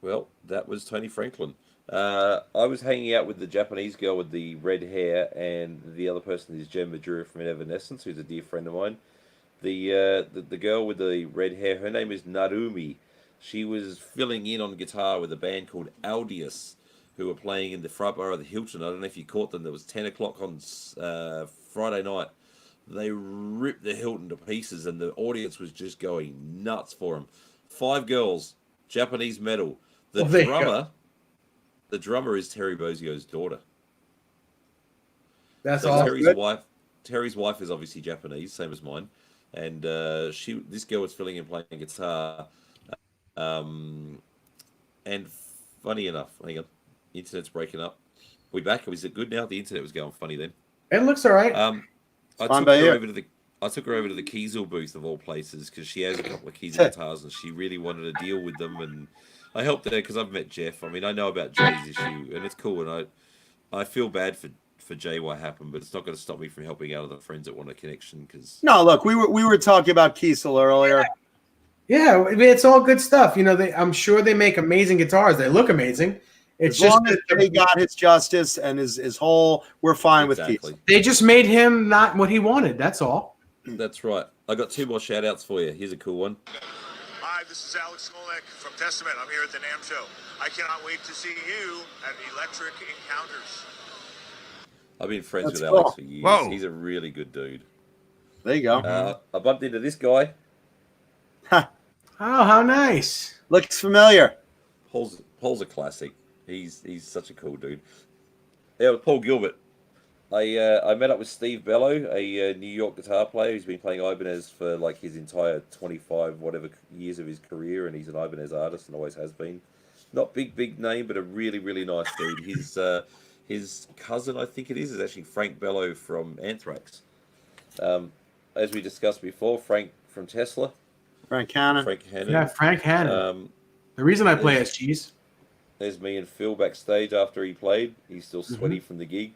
Well, that was Tony Franklin. I was hanging out with the Japanese girl with the red hair, and the other person is Jen Madura from Evanescence, who's a dear friend of mine. The girl with the red hair, her name is Narumi. She was filling in on guitar with a band called Audius, who were playing in the front bar of the Hilton. I don't know if you caught them. There was 10 o'clock on Friday night. They ripped the Hilton to pieces, and the audience was just going nuts for them. 5 girls, Japanese metal. The drummer is Terry Bozzio's daughter. That's so awesome. Terry's wife is obviously Japanese, same as mine, and this girl was filling in playing guitar. And funny enough, hang on, the internet's breaking up. We back? Is it good now? The internet was going funny then. It looks all right. I took her over to the Kiesel booth of all places because she has a couple of Kiesel guitars and she really wanted to deal with them, and I helped her because I've met Jeff. I mean, I know about Jay's issue and it's cool, and I feel bad for Jay what happened, but it's not going to stop me from helping out other friends that want a connection. Because no, look, we were talking about Kiesel earlier. Yeah, I mean, it's all good stuff. You know, I'm sure they make amazing guitars. They look amazing. It's as long just as he got his justice and his whole, we're fine with Kiesel. They just made him not what he wanted. That's all. That's right. I got 2 more shout outs for you. Here's a cool one. Hi, this is Alex Skolnick from Testament. I'm here at the NAMM show. I cannot wait to see you at Electric Encounters. I've been friends with Alex for years. Whoa. He's a really good dude. There you go. I bumped into this guy. Oh, how nice. Looks familiar. Paul's a classic. He's such a cool dude. Yeah, Paul Gilbert. I met up with Steve Bello, a New York guitar player who's been playing Ibanez for like his entire 25 whatever years of his career, and he's an Ibanez artist and always has been. Not big name, but a really, really nice dude. His cousin, I think it is actually Frank Bello from Anthrax. As we discussed before, Frank from Tesla. Frank Hannon. Yeah, Frank Hannon. The reason I play SGs. There's me and Phil backstage after he played. He's still sweaty from the gig.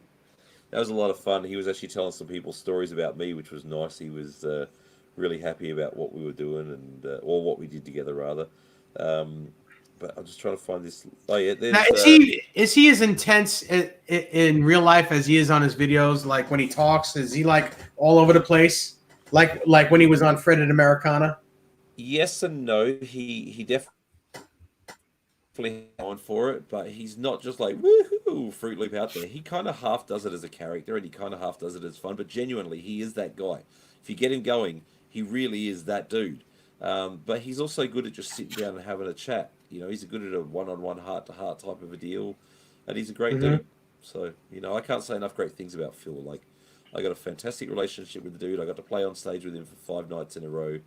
That was a lot of fun. He was actually telling some people stories about me, which was nice. He was really happy about what we were doing, and or what we did together, rather. But I'm just trying to find this. Oh yeah, now, is he as intense in real life as he is on his videos? Like when he talks, is he like all over the place? Like when he was on Fred and Americana? Yes and no. He definitely going for it, but he's not just like woohoo Fruit Loop out there. He kind of half does it as a character, and he kind of half does it as fun. But genuinely, he is that guy. If you get him going, he really is that dude. But he's also good at just sitting down and having a chat. You know, he's good at a one-on-one, heart-to-heart type of a deal, and he's a great dude. So, you know, I can't say enough great things about Phil. Like, I got a fantastic relationship with the dude. I got to play on stage with him for 5 nights in a row.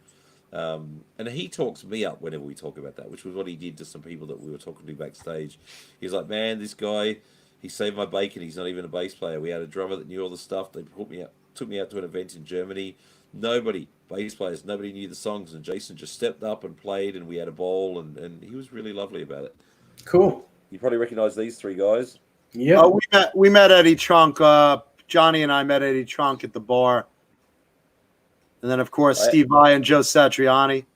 And he talks me up whenever we talk about that, which was what he did to some people that we were talking to backstage. He's like, man, this guy, he saved my bacon. He's not even a bass player. We had a drummer that knew all the stuff. They took me out to an event in Germany. Bass players, nobody knew the songs, and Jason just stepped up and played, and we had a bowl, and he was really lovely about it. Cool. You probably recognize these 3 guys. Yeah. We met Eddie Trunk. Johnny and I met Eddie Trunk at the bar. And then, of course, Steve Vai and Joe Satriani.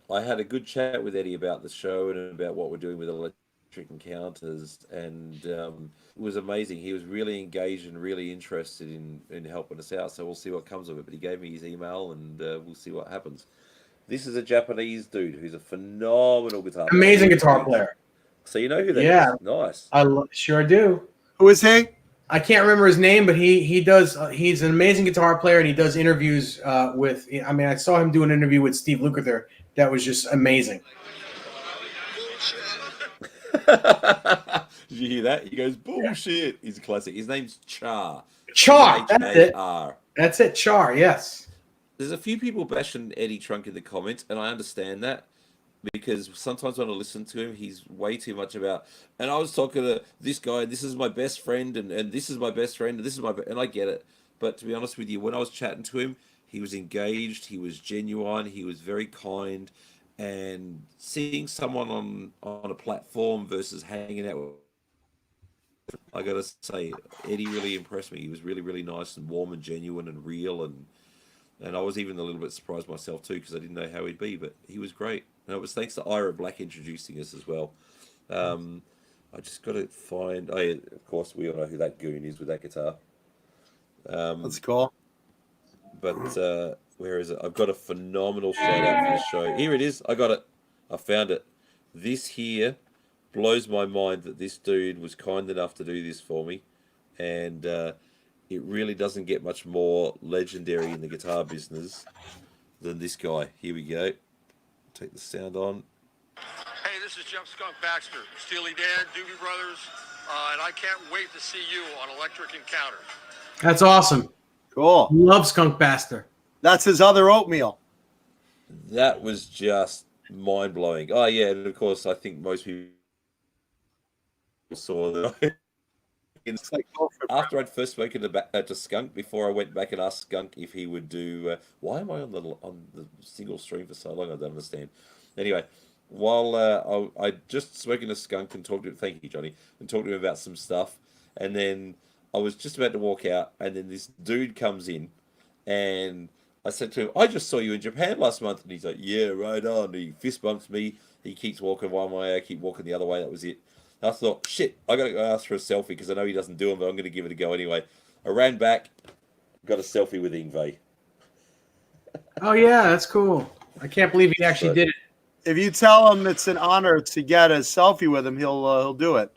I had a good chat with Eddie about the show and about what we're doing with Electric Encounters, and it was amazing. He was really engaged and really interested in helping us out, so we'll see what comes of it. But he gave me his email, and we'll see what happens. This is a Japanese dude who's a phenomenal guitar player. Amazing guitar player. So you know who that is? Nice. Sure do. Who is he? I can't remember his name, but he does. He's an amazing guitar player, and he does interviews with. I mean, I saw him do an interview with Steve Lukather that was just amazing. Did you hear that? He goes, bullshit. He's a classic. His name's Char. Char. That's it. Char. That's it. Char. Yes. There's a few people bashing Eddie Trunk in the comments, and I understand that. Because sometimes when I listen to him, he's way too much about. And I was talking to this guy. This is my best friend, and this is my best friend, and this is my. And I get it, but to be honest with you, when I was chatting to him, he was engaged. He was genuine. He was very kind, and seeing someone on a platform versus hanging out with. I gotta say, Eddie really impressed me. He was really, really nice and warm and genuine and real, and I was even a little bit surprised myself too because I didn't know how he'd be, but he was great. And it was thanks to Ira Black introducing us as well. I just got to find. Of course, we all know who that goon is with that guitar. That's cool. But where is it? I've got a phenomenal shout out for the show. Here it is. I got it. I found it. This here blows my mind that this dude was kind enough to do this for me, and it really doesn't get much more legendary in the guitar business than this guy. Here we go. Take the sound on. Hey, this is Jeff Skunk Baxter, Steely Dan, Doobie Brothers, and I can't wait to see you on Electric Encounters. That's awesome. Cool. Love Skunk Baxter. That's his other oatmeal. That was just mind blowing. Oh yeah, and of course I think most people saw that. It's like after I'd first spoken to Skunk, before I went back and asked Skunk if he would do. Why am I on the single stream for so long? I don't understand. Anyway, while I just spoken to Skunk and talked to him, thank you, Johnny, and talked to him about some stuff, and then I was just about to walk out, and then this dude comes in, and I said to him, "I just saw you in Japan last month," and he's like, "Yeah, right on." He fist bumps me. He keeps walking one way, I keep walking the other way. That was it. I thought, shit, I got to go ask for a selfie because I know he doesn't do them, but I'm going to give it a go anyway. I ran back, got a selfie with Yngwie. Oh yeah, that's cool. I can't believe he actually did it. If you tell him it's an honor to get a selfie with him, he'll do it.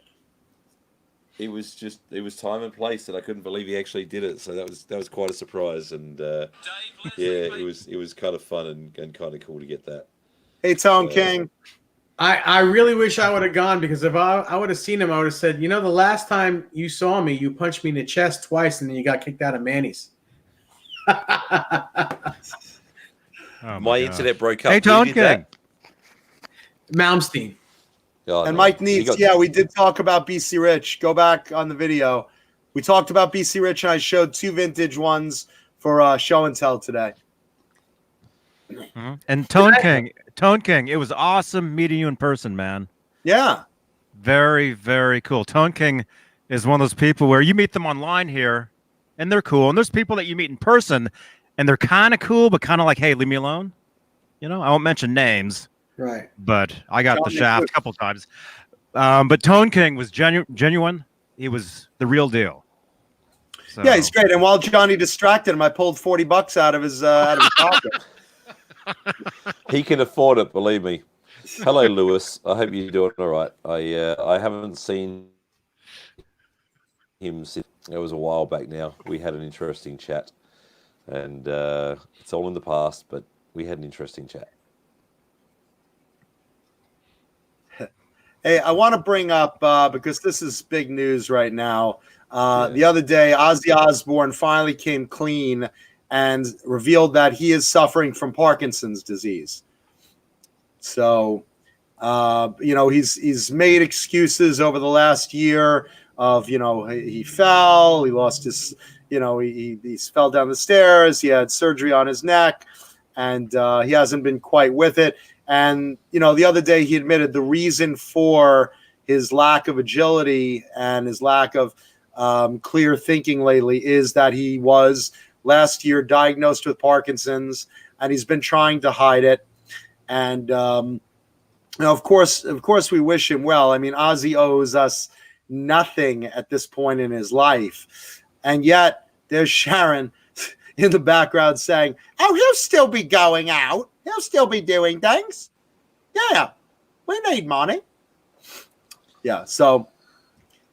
It was time and place, and I couldn't believe he actually did it. So that was quite a surprise, and yeah, it was kind of fun and kind of cool to get that. Hey, Tone King. I really wish I would have gone because if I would have seen him, I would have said, you know, the last time you saw me, you punched me in the chest twice and then you got kicked out of Manny's. My internet broke up. Hey, Tone King. Malmsteen. Oh, and Mike Needs. Yeah, we did talk about BC Rich. Go back on the video. We talked about BC Rich, and I showed 2 vintage ones for show and tell today. Mm-hmm. And Tone King, it was awesome meeting you in person, man. Yeah. Very, very cool. Tone King is one of those people where you meet them online here, and they're cool. And there's people that you meet in person, and they're kind of cool, but kind of like, hey, leave me alone. You know, I won't mention names. Right. But I got the shaft a couple times. But Tone King was genuine. He was the real deal. So. Yeah, he's great. And while Johnny distracted him, I pulled $40 out of his pocket. He can afford it, believe me. Hello, Lewis. I hope you're doing all right. I haven't seen him since it was a while back now. We had an interesting chat, and it's all in the past, but we had an interesting chat. Hey, I want to bring up, because this is big news right now. The other day, Ozzy Osbourne finally came clean and revealed that he is suffering from Parkinson's disease. So, you know, he's made excuses over the last year of, you know, he fell, he lost his, you know, he fell down the stairs, he had surgery on his neck, and he hasn't been quite with it. And, you know, the other day he admitted the reason for his lack of agility and his lack of clear thinking lately is that he was last year diagnosed with Parkinson's, and he's been trying to hide it. And, you know, of course, we wish him well. I mean, Ozzy owes us nothing at this point in his life. And yet there's Sharon. in the background saying, "Oh, he'll still be going out. He'll still be doing things. Yeah, we need money." Yeah, so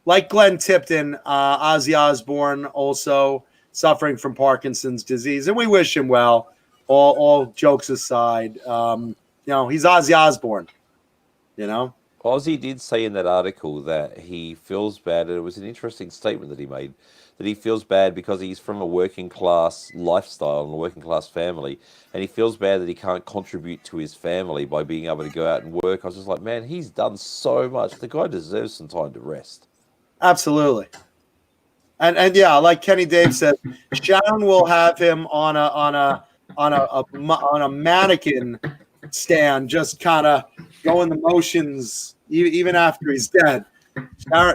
like Glenn Tipton, Ozzy Osbourne also suffering from Parkinson's disease, and we wish him well. All jokes aside, he's Ozzy Osbourne. Ozzy did say in that article that he feels bad, and it was an interesting statement that he made, that he feels bad because he's from a working class lifestyle and a working class family, and he feels bad that he can't contribute to his family by being able to go out and work. I was just like, man, he's done so much. The guy deserves some time to rest. Absolutely. And yeah, like Kenny Dave said, Sharon will have him on a mannequin stand, just kind of going the motions even after he's dead.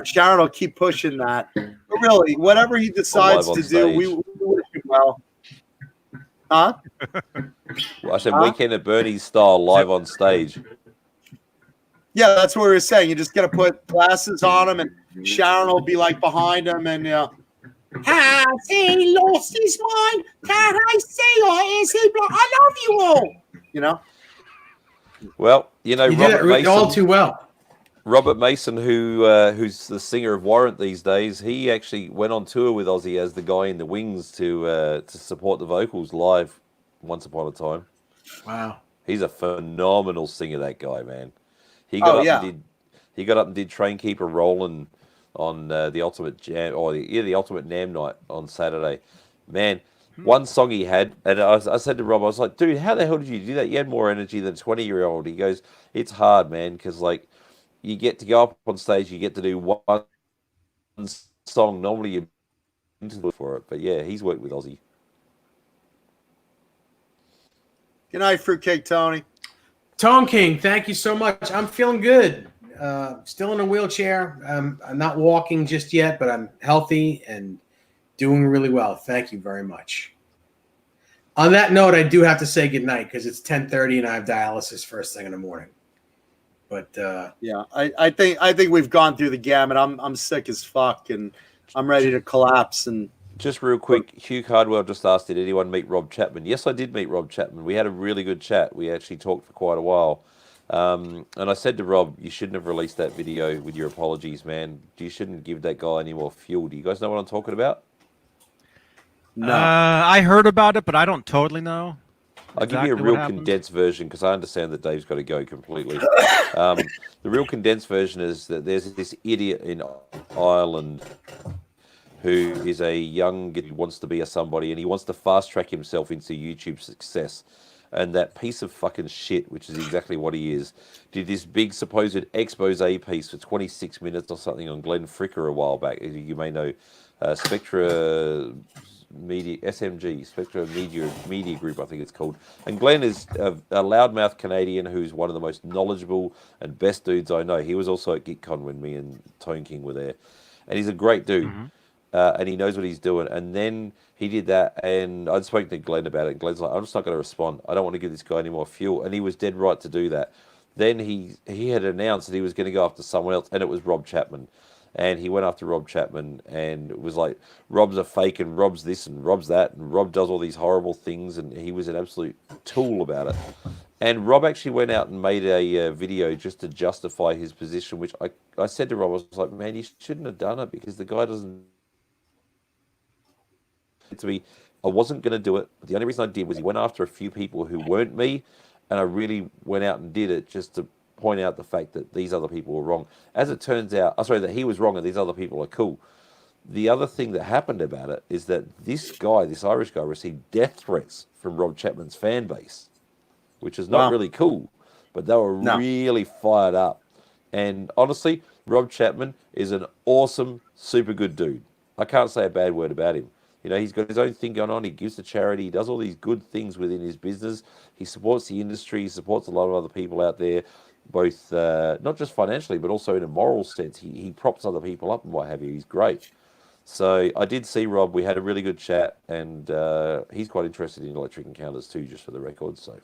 Sharon will keep pushing that. But really, whatever he decides to do, we wish him well. Huh? Well, I said Weekend at Bernie's style live on stage. Yeah, that's what we were saying. You just got to put glasses on him, and Sharon will be like behind him, and has he lost his mind? Can I see, or is he? I love you all. Well, You do Robert that Mason, all too well. Robert Mason, who's the singer of Warrant these days, he actually went on tour with Ozzy as the guy in the wings to support the vocals live once upon a time. Wow. He's a phenomenal singer, that guy, man. He got up and did Train Keeper Rollin' on the Ultimate Jam, or the Ultimate NAMM night on Saturday. Man, one song he had, and I said to Rob, I was like, dude, how the hell did you do that? You had more energy than a 20-year-old. He goes, it's hard, man, because like you get to go up on stage, you get to do one song. Normally you're into it for it, but yeah, he's worked with Ozzy. Good night, Fruitcake Tony. Tone King, thank you so much. I'm feeling good. Still in a wheelchair. I'm not walking just yet, but I'm healthy and doing really well. Thank you very much. On that note, I do have to say goodnight because it's 10:30 and I have dialysis first thing in the morning. But yeah, I think we've gone through the gamut. I'm sick as fuck and I'm ready to collapse. And just real quick, Hugh Cardwell just asked, did anyone meet Rob Chapman? Yes, I did meet Rob Chapman. We had a really good chat. We actually talked for quite a while. And I said to Rob, you shouldn't have released that video with your apologies, man. You shouldn't give that guy any more fuel. Do you guys know what I'm talking about? No. I heard about it, but I don't totally know. I'll give you a real condensed version because I understand that Dave's got to go completely. The real condensed version is that there's this idiot in Ireland who is a young, who wants to be a somebody, and he wants to fast track himself into YouTube success. And that piece of fucking shit, which is exactly what he is, did this big supposed expose piece for 26 minutes or something on Glenn Fricker a while back. You may know Spectra Media, SMG, Spectra Media Group, I think it's called. And Glenn is a loudmouth Canadian who's one of the most knowledgeable and best dudes I know. He was also at GeekCon when me and Tone King were there. And he's a great dude. Mm-hmm. And he knows what he's doing. And then he did that, and I'd spoken to Glenn about it. And Glenn's like, I'm just not going to respond. I don't want to give this guy any more fuel. And he was dead right to do that. Then he had announced that he was going to go after someone else, and it was Rob Chapman. And he went after Rob Chapman, and it was like, Rob's a fake, and Rob's this, and Rob's that, and Rob does all these horrible things, and he was an absolute tool about it. And Rob actually went out and made a video just to justify his position, which I said to Rob, I was like, man, you shouldn't have done it, because the guy doesn't... to me, I wasn't going to do it. The only reason I did was he went after a few people who weren't me, and I really went out and did it just to point out the fact that these other people were wrong. As it turns out, that he was wrong and these other people are cool. The other thing that happened about it is that this Irish guy, received death threats from Rob Chapman's fan base, which is not really cool, but they were really fired up. And honestly, Rob Chapman is an awesome, super good dude. I can't say a bad word about him. You know, he's got his own thing going on. He gives to charity. He does all these good things within his business. He supports the industry. He supports a lot of other people out there, both not just financially, but also in a moral sense. He props other people up and what have you. He's great. So I did see Rob. We had a really good chat, and he's quite interested in electric encounters too, just for the record. So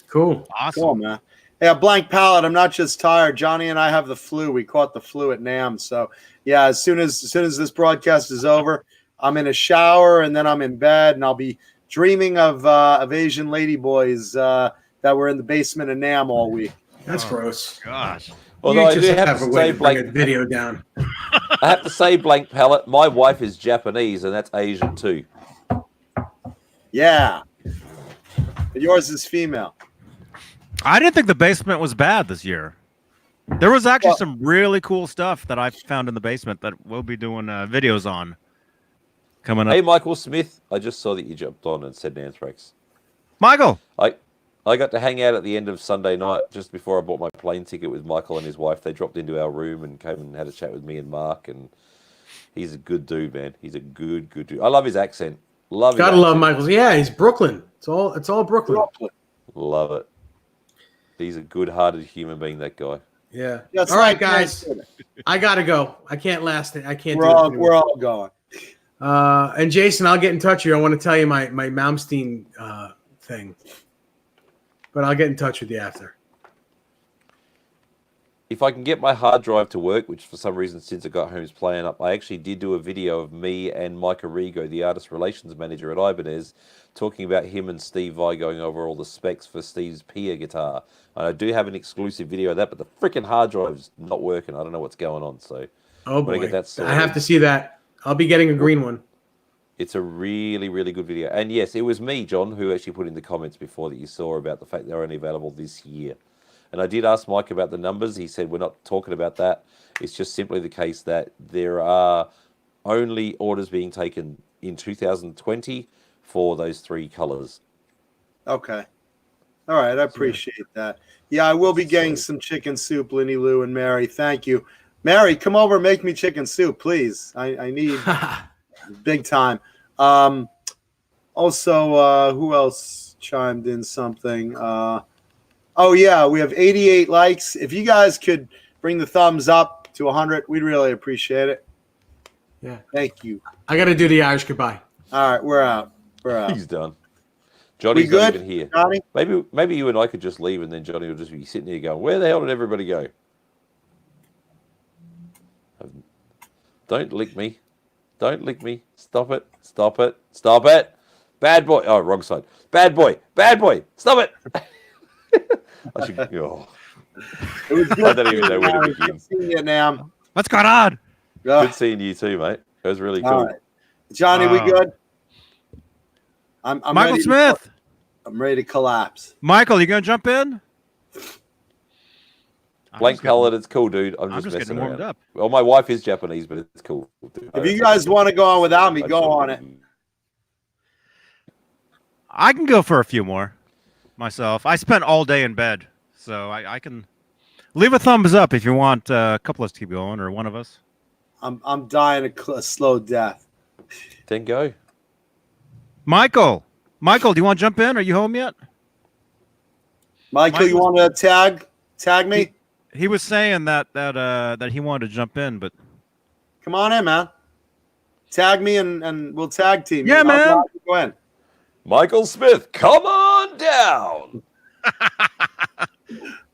cool. Awesome. Cool, man. Yeah, blank palette. I'm not just tired. Johnny and I have the flu. We caught the flu at NAMM. So yeah, as soon as this broadcast is over, I'm in a shower, and then I'm in bed, and I'll be dreaming of Asian ladyboys that were in the basement of NAMM all week. That's gross. Gosh. Although You I do just have have to a way say, to bring a Blake, video down. I have to say, Blank Palette, my wife is Japanese, and that's Asian too. Yeah. But yours is female. I didn't think the basement was bad this year. There was actually some really cool stuff that I found in the basement that we'll be doing videos on coming up. Hey, Michael Smith, I just saw that you jumped on and said Anthrax. Michael. I got to hang out at the end of Sunday night just before I bought my plane ticket with Michael and his wife. They dropped into our room and came and had a chat with me and Mark, and he's a good dude, man. He's a good dude. I love his accent. Gotta love Michael's. Yeah, he's Brooklyn. It's all Brooklyn. Love it. He's a good-hearted human being, that guy. Yeah. That's all right, like guys. I gotta go. I can't last it. I can't. We're all going. And Jason, I'll get in touch with you. I want to tell you my Malmsteen thing, but I'll get in touch with you after. If I can get my hard drive to work, which for some reason since I got home is playing up, I actually did do a video of me and Mike Arrigo, the artist relations manager at Ibanez, talking about him and Steve Vai going over all the specs for Steve's Pia guitar. And I do have an exclusive video of that, but the freaking hard drive's not working. I don't know what's going on. So oh boy, get that sorted. I have to see that. I'll be getting a green one. It's a really, really good video. And yes, it was me, John, who actually put in the comments before that you saw about the fact they're only available this year. And I did ask Mike about the numbers. He said, we're not talking about that. It's just simply the case that there are only orders being taken in 2020 for those 3 colors. Okay. All right. I appreciate that. Yeah, I will be getting some chicken soup, Linny Lou and Mary. Thank you. Mary, come over and make me chicken soup, please. I need big time. Also, who else chimed in something? Oh, yeah, we have 88 likes. If you guys could bring the thumbs up to 100, we'd really appreciate it. Yeah. Thank you. I got to do the Irish goodbye. All right, we're out. He's done. Johnny's good, not even here. Johnny? Maybe you and I could just leave, and then Johnny will just be sitting here going, where the hell did everybody go? Don't lick me. Don't lick me. Stop it. Stop it. Stop it. Bad boy. Oh, wrong side. Bad boy. Bad boy. Stop it. I should. Oh. It was good. I don't even know where to begin. Good seeing you, Nam. What's going on? Good seeing you too, mate. It was really cool. All right. Johnny, we good? I'm Michael Smith. I'm ready to collapse. Michael, you gonna jump in? Blank palette, it's cool, dude. I'm just getting messing warmed around. up. Well, my wife is Japanese, but it's cool. If you guys want to go on without me, go on it. I can go for a few more myself. I spent all day in bed, so I can leave a thumbs up if you want a couple of us to keep going, or one of us. I'm dying a slow death. Then go. Michael, do you want to jump in? Are you home yet? Michael, you want to tag me? He was saying that he wanted to jump in, but come on in, man. Tag me and we'll tag team. Yeah, man. Go in. Michael Smith, come on down.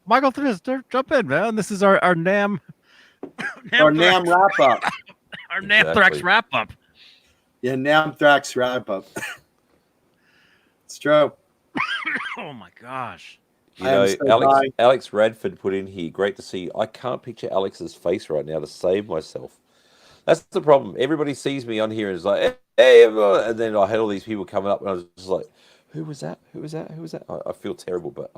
Michael Smith, jump in, man. This is our NAMM wrap up. Our NAMM wrap up. Yeah, NAMM wrap up. It's true. Oh my gosh. You know, Alex Radford put in here, great to see. I can't picture Alex's face right now to save myself. That's the problem. Everybody sees me on here and is like, hey, everyone. And then I had all these people coming up and I was just like, who was that? Who was that? Who was that? I feel terrible, but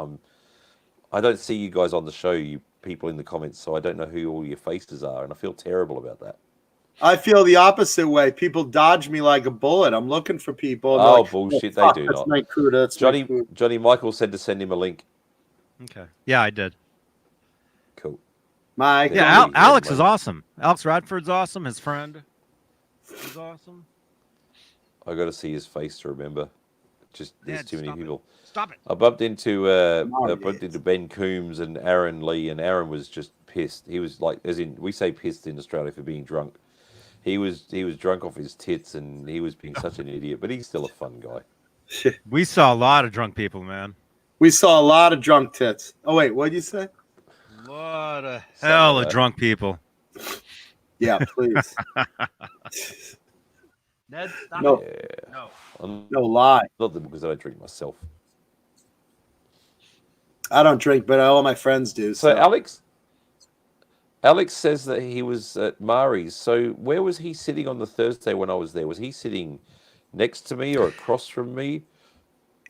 I don't see you guys on the show, you people in the comments, so I don't know who all your faces are, and I feel terrible about that. I feel the opposite way. People dodge me like a bullet. I'm looking for people. Oh, like, bullshit. Oh, they do that's not. My crew. That's Johnny Michael said to send him a link. Okay. Yeah, I did. Cool. Mike. Yeah, Alex is awesome. Alex Radford's awesome. His friend is awesome. I got to see his face to remember. Just there's too many people. Stop it. I bumped into Ben Coombs and Aaron Lee, and Aaron was just pissed. He was like, as in we say pissed in Australia for being drunk. He was drunk off his tits, and he was being such an idiot. But he's still a fun guy. We saw a lot of drunk people, man. We saw a lot of drunk tits. Oh wait, what did you say? A lot of hell of drunk people. Yeah, please. Ned, stop No. it. No. I'm No lie. not because I don't drink myself. I don't drink, but all my friends do. So So, Alex says that he was at Mari's. So where was he sitting on the Thursday when I was there? Was he sitting next to me or across from me?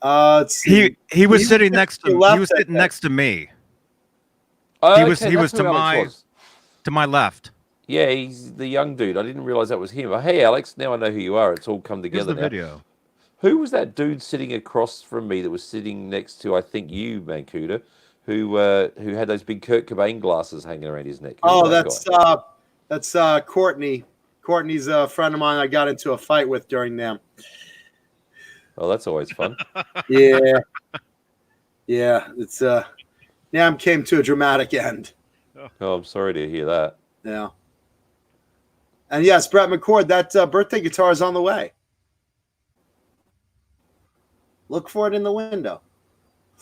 let's see. He was sitting next to left, he was sitting next to me. Oh, He was okay, he was that's to who Alex was. my left. Yeah, he's the young dude. I didn't realize that was him. Hey, Alex, now I know who you are. It's all come Here's together the now. video. Who was that dude sitting across from me that was sitting next to, I think, you, Mancuda, who had those big Kurt Cobain glasses hanging around his neck? Who Oh, was that that's Courtney. Courtney's a friend of mine. I got into a fight with during NAMM. Oh, that's always fun. Yeah, yeah. It's NAMM came to a dramatic end. Oh, I'm sorry to hear that. Yeah. And yes, Brett McCord, that birthday guitar is on the way. Look for it in the window.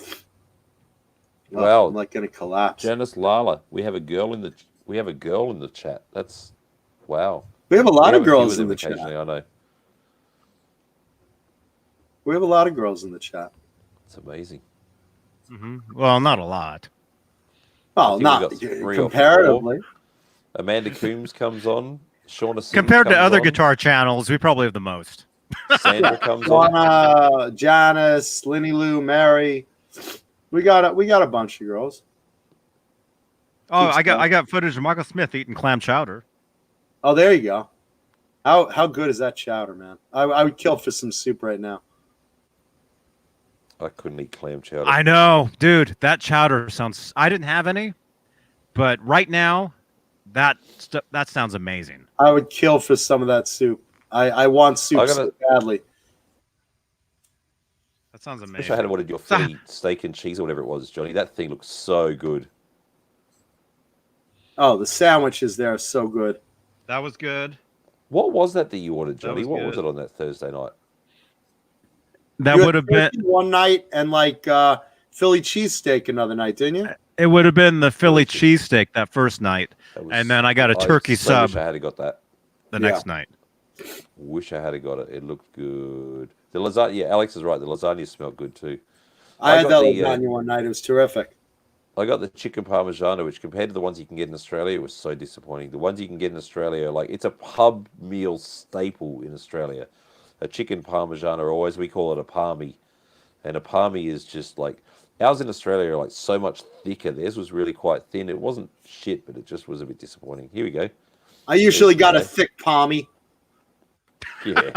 Oh, Wow. I'm like going to collapse. Janice Lala, we have a girl in the chat. That's wow. We have a lot of few girls in them the chat. occasionally, I know. We have a lot of girls in the chat. It's amazing. Well, not a lot. Oh, think not we've got 3 or 4. comparatively. Amanda Coombs comes on. Shauna Singh Compared to comes other on. guitar channels, we probably have the most. Sandra comes on. Donna, Janice, Linny Lou, Mary. We got a bunch of girls. Oh, I got footage of Michael Smith eating clam chowder. Oh, there you go. How good is that chowder, man? I would kill for some soup right now. I couldn't eat clam chowder. I know, dude. That chowder sounds. I didn't have any, but right now, that sounds amazing. I would kill for some of that soup. I want soup so badly. That sounds amazing. I wish I had wanted your Philly steak and cheese or whatever it was, Johnny. That thing looks so good. Oh, the sandwiches there are so good. That was good. What was that you ordered, Johnny? was What good. was it on that Thursday night? That You would have been one night and like Philly cheesesteak another night, didn't you? It would have been the Philly cheesesteak that first night, and then I got a turkey sub Wish I had got that. the next night. Wish I had got it. It looked good. The lasagna, yeah, Alex is right. The lasagna smelled good too. I had got that the, lasagna one night. It was terrific. I got the chicken parmigiano, which compared to the ones you can get in Australia, it was so disappointing. The ones you can get in Australia, like it's a pub meal staple in Australia. A chicken parmigiano, or as we call it, a palmy. And a palmy is just like ours in Australia are like so much thicker. Theirs was really quite thin. It wasn't shit, but it just was a bit disappointing. Here we go. I usually got a thick palmy. Yeah.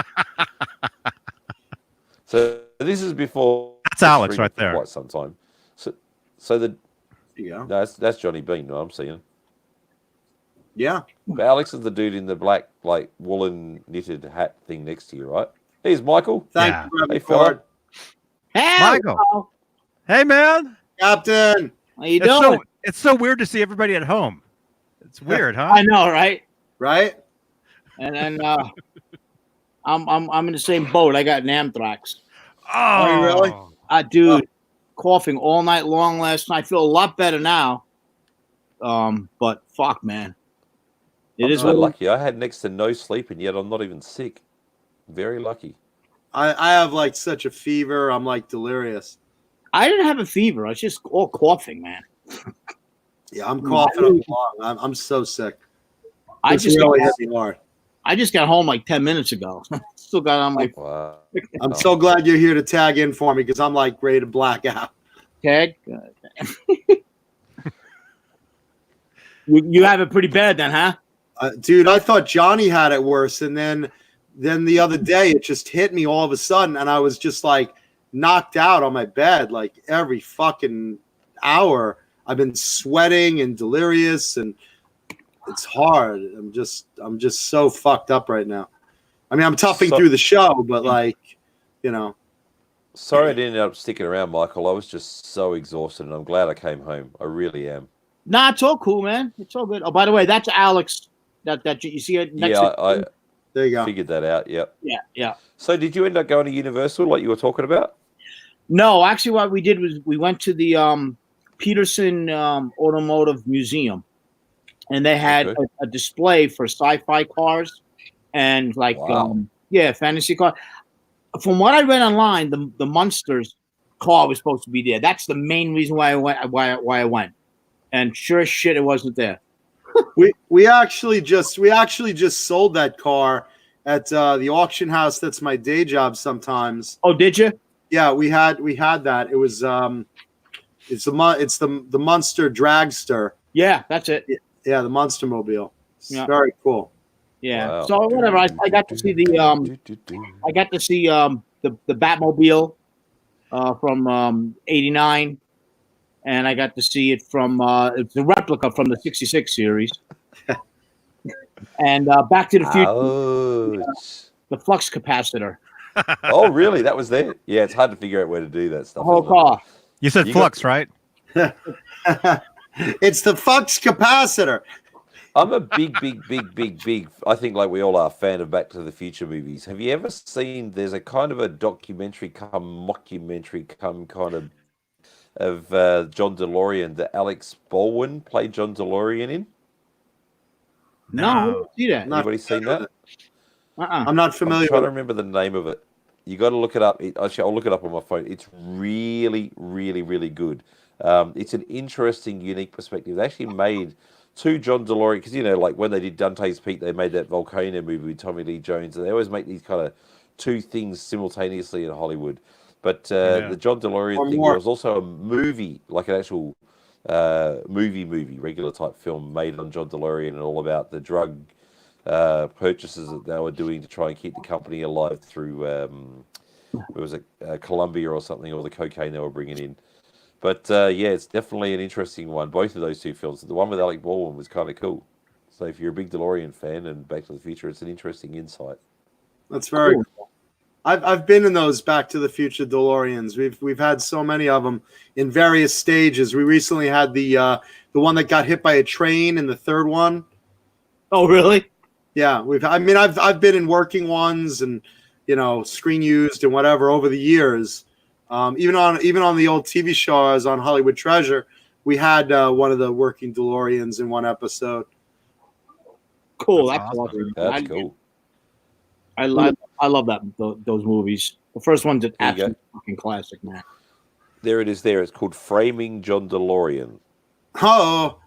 So this is before. That's Alex right there. Quite some time. So the. Yeah. No, that's Johnny Beane. No, I'm seeing. Yeah. But Alex is the dude in the black, like woolen knitted hat thing next to you, right? Here's Michael. Thank you, Hey, Ford. Hey, Michael. Hey, man. Captain. How you doing? It's so weird to see everybody at home. It's weird, huh? I know, right? Right? And then I'm in the same boat. I got anthrax. Are you really? Dude, coughing all night long last night. I feel a lot better now. But fuck, man. I'm so lucky. I had next to no sleep, and yet I'm not even sick. Very lucky. I have like such a fever. I'm like delirious. I didn't have a fever. I was just all coughing, man. Yeah, I'm coughing along. I'm so sick. I just really hit me hard. I just got home like 10 minutes ago. Still got on my. Wow. I'm so glad you're here to tag in for me because I'm like ready to black out. Tag. You have it pretty bad then, huh? Dude, I thought Johnny had it worse, and then the other day it just hit me all of a sudden, and I was just like knocked out on my bed like every fucking hour. I've been sweating and delirious, and it's hard. I'm just so fucked up right now. I mean, I'm toughing through the show, but like, you know. Sorry I didn't end up sticking around, Michael. I was just so exhausted, and I'm glad I came home. I really am. Nah, it's all cool, man. It's all good. Oh, by the way, that's Alex. That you see it next. I there you go. Figured that out. Yep. Yeah. So, did you end up going to Universal like you were talking about? No, actually, what we did was we went to the Petersen Automotive Museum, and they had a display for sci-fi cars, and like Yeah, fantasy car. From what I read online, the Munsters car was supposed to be there. That's the main reason why I went. Why I went. And sure as shit, it wasn't there. we actually just sold that car at the auction house. That's my day job sometimes. Oh, did you? Yeah, we had that. It was it's the Munster Dragster. Yeah, that's it. Yeah, the Munster Mobile. It's Yeah. very cool. Yeah. Wow. So whatever. I got to see the Batmobile from '89, and I got to see it from it's a replica from the '66 series. And Back to the Future, the flux capacitor. Oh, really? That was there? Yeah, it's hard to figure out where to do that stuff. The whole car. You said flux, right? It's the flux capacitor. I'm a big, I think like we all are, fan of Back to the Future movies. Have you ever seen, there's a kind of a documentary come mockumentary come kind of John DeLorean that Alex Baldwin played John DeLorean in? No, I didn't see that. Anybody seen that? I'm not familiar. I'm trying with to remember the name of it. You got to look it up. Actually, I'll look it up on my phone. It's really, really good. It's an interesting, unique perspective. They actually made two John DeLorean, because, you know, like when they did Dante's Peak, they made that Volcano movie with Tommy Lee Jones, and they always make these kind of two things simultaneously in Hollywood. But the John DeLorean thing, there was also a movie, like an actual movie, regular type film made on John DeLorean and all about the drug purchases that they were doing to try and keep the company alive through, it was Colombia or something, or the cocaine they were bringing in. But yeah, it's definitely an interesting one. Both of those two films. The one with Alec Baldwin was kind of cool. So if you're a big DeLorean fan and Back to the Future, it's an interesting insight. That's very cool. I've been in those Back to the Future DeLoreans. We've had so many of them in various stages. We recently had the one that got hit by a train in the third one. Oh, really? Yeah, I've been in working ones and, you know, screen used and whatever over the years. Even on the old TV show I was on, Hollywood Treasure, we had one of the working DeLoreans in one episode. Cool. That's That's awesome. awesome. That's cool. I love those movies. The first one's an absolute fucking classic, man. There it is. There, it's called Framing John DeLorean. Oh,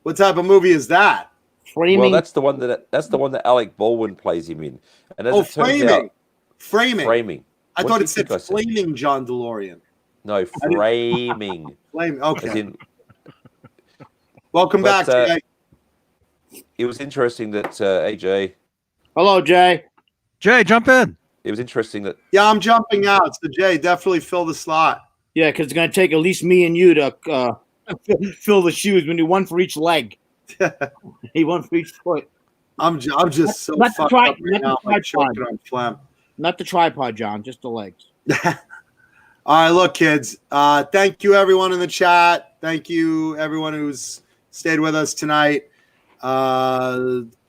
what type of movie is that? Framing. Well, that's the one that Alec Baldwin plays him in. And as it turns out, Framing. I thought it said Flaming John DeLorean. No, Framing. Flaming. Okay. As in, welcome back, Jay. It was interesting that hey Jay. Hello, Jay. Jay, jump in. It was interesting that. Yeah, I'm jumping out. So Jay, definitely fill the slot. Yeah, because it's gonna take at least me and you to fill the shoes. We need one for each leg. He one for each foot. I'm just so not fucked up right now. I'm choking on phlegm. Not the tripod, John. Just the legs. All right, look, kids. Thank you, everyone in the chat. Thank you, everyone who's stayed with us tonight.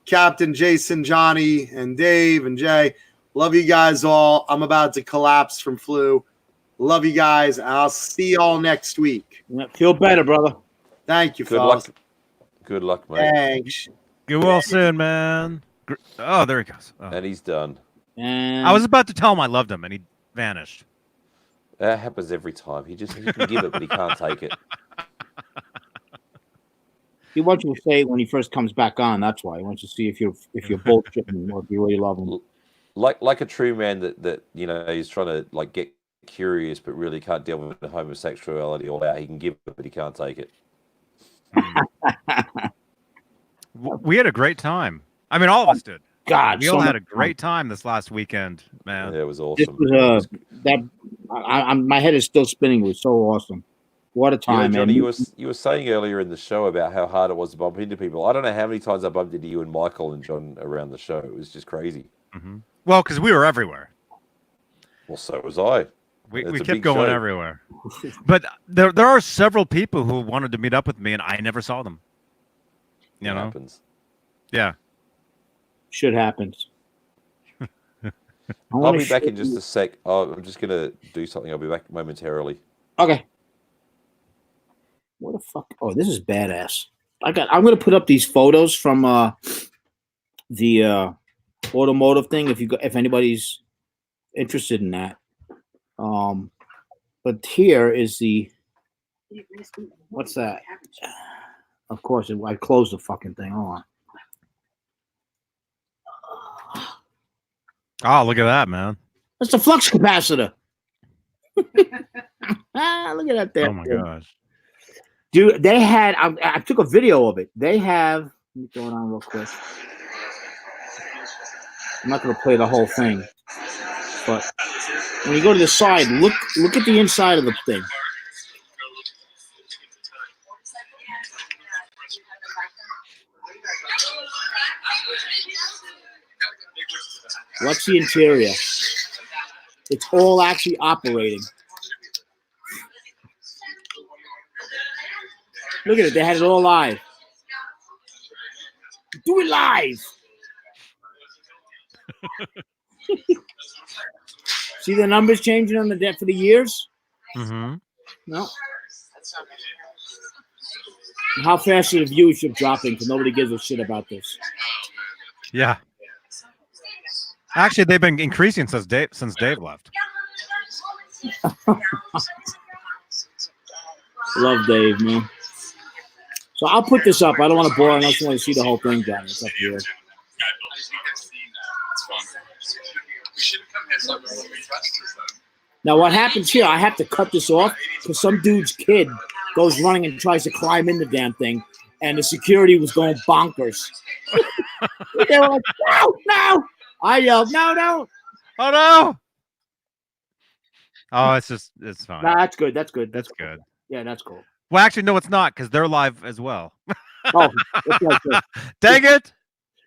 Captain, Jason, Johnny, and Dave, and Jay. Love you guys all. I'm about to collapse from flu. Love you guys. I'll see y'all next week. Yeah, feel better, brother. Thank you, Good fellas. luck. Good luck, mate. Thanks. Get well soon, man. Oh, there he goes. Oh. And he's done. And I was about to tell him I loved him, and he vanished. That happens every time. He can give it, but he can't take it. he wants you to say it when he first comes back on. That's why he wants to see if you're bullshitting or if you really love him. Like a true man that you know he's trying to like get curious, but really can't deal with the homosexuality all out. He can give it, but he can't take it. We had a great time. I mean, all of us did. God, we all had a great time this last weekend, man. Yeah, it was awesome. This was, my head is still spinning. It was so awesome. What a time, Johnny, man! you were saying earlier in the show about how hard it was to bump into people. I don't know how many times I bumped into you and Michael and John around the show. It was just crazy. Mm-hmm. Well, because we were everywhere. Well, so was I. We kept going everywhere. But there are several people who wanted to meet up with me, and I never saw them. You know? Happens. Yeah. Shit happens. I'll be back in just a sec. I'm just going to do something. I'll be back momentarily. Okay. What the fuck? Oh, this is badass. I'm going to put up these photos from the automotive thing. If anybody's interested in that, but here is the what's that? Of course, I closed the fucking thing. Hold on. Oh, look at that, man. That's the flux capacitor. Look at that there. Oh my gosh. Dude, they had. I took a video of it. They have. Let me throw it on real quick. I'm not going to play the whole thing, but when you go to the side, look at the inside of the thing. What's the interior? It's all actually operating. Look at it. They had it all live. Do it live. See the numbers changing on the debt for the years? Mm-hmm. No. How fast is the viewership dropping? Because nobody gives a shit about this. Yeah. Actually, they've been increasing since Dave left. Love Dave, man. So I'll put this up. I don't want to bore unless you want to see the whole thing, Johnny. It's up to you. Now, what happens here, I have to cut this off because some dude's kid goes running and tries to climb in the damn thing, and the security was going bonkers. They were like, no! I yelled, no! Oh, no! Oh, it's fine. Nah, that's good. That's good. Yeah, that's cool. Well, actually, no, it's not because they're live as well. Oh, it's like this. Dang it!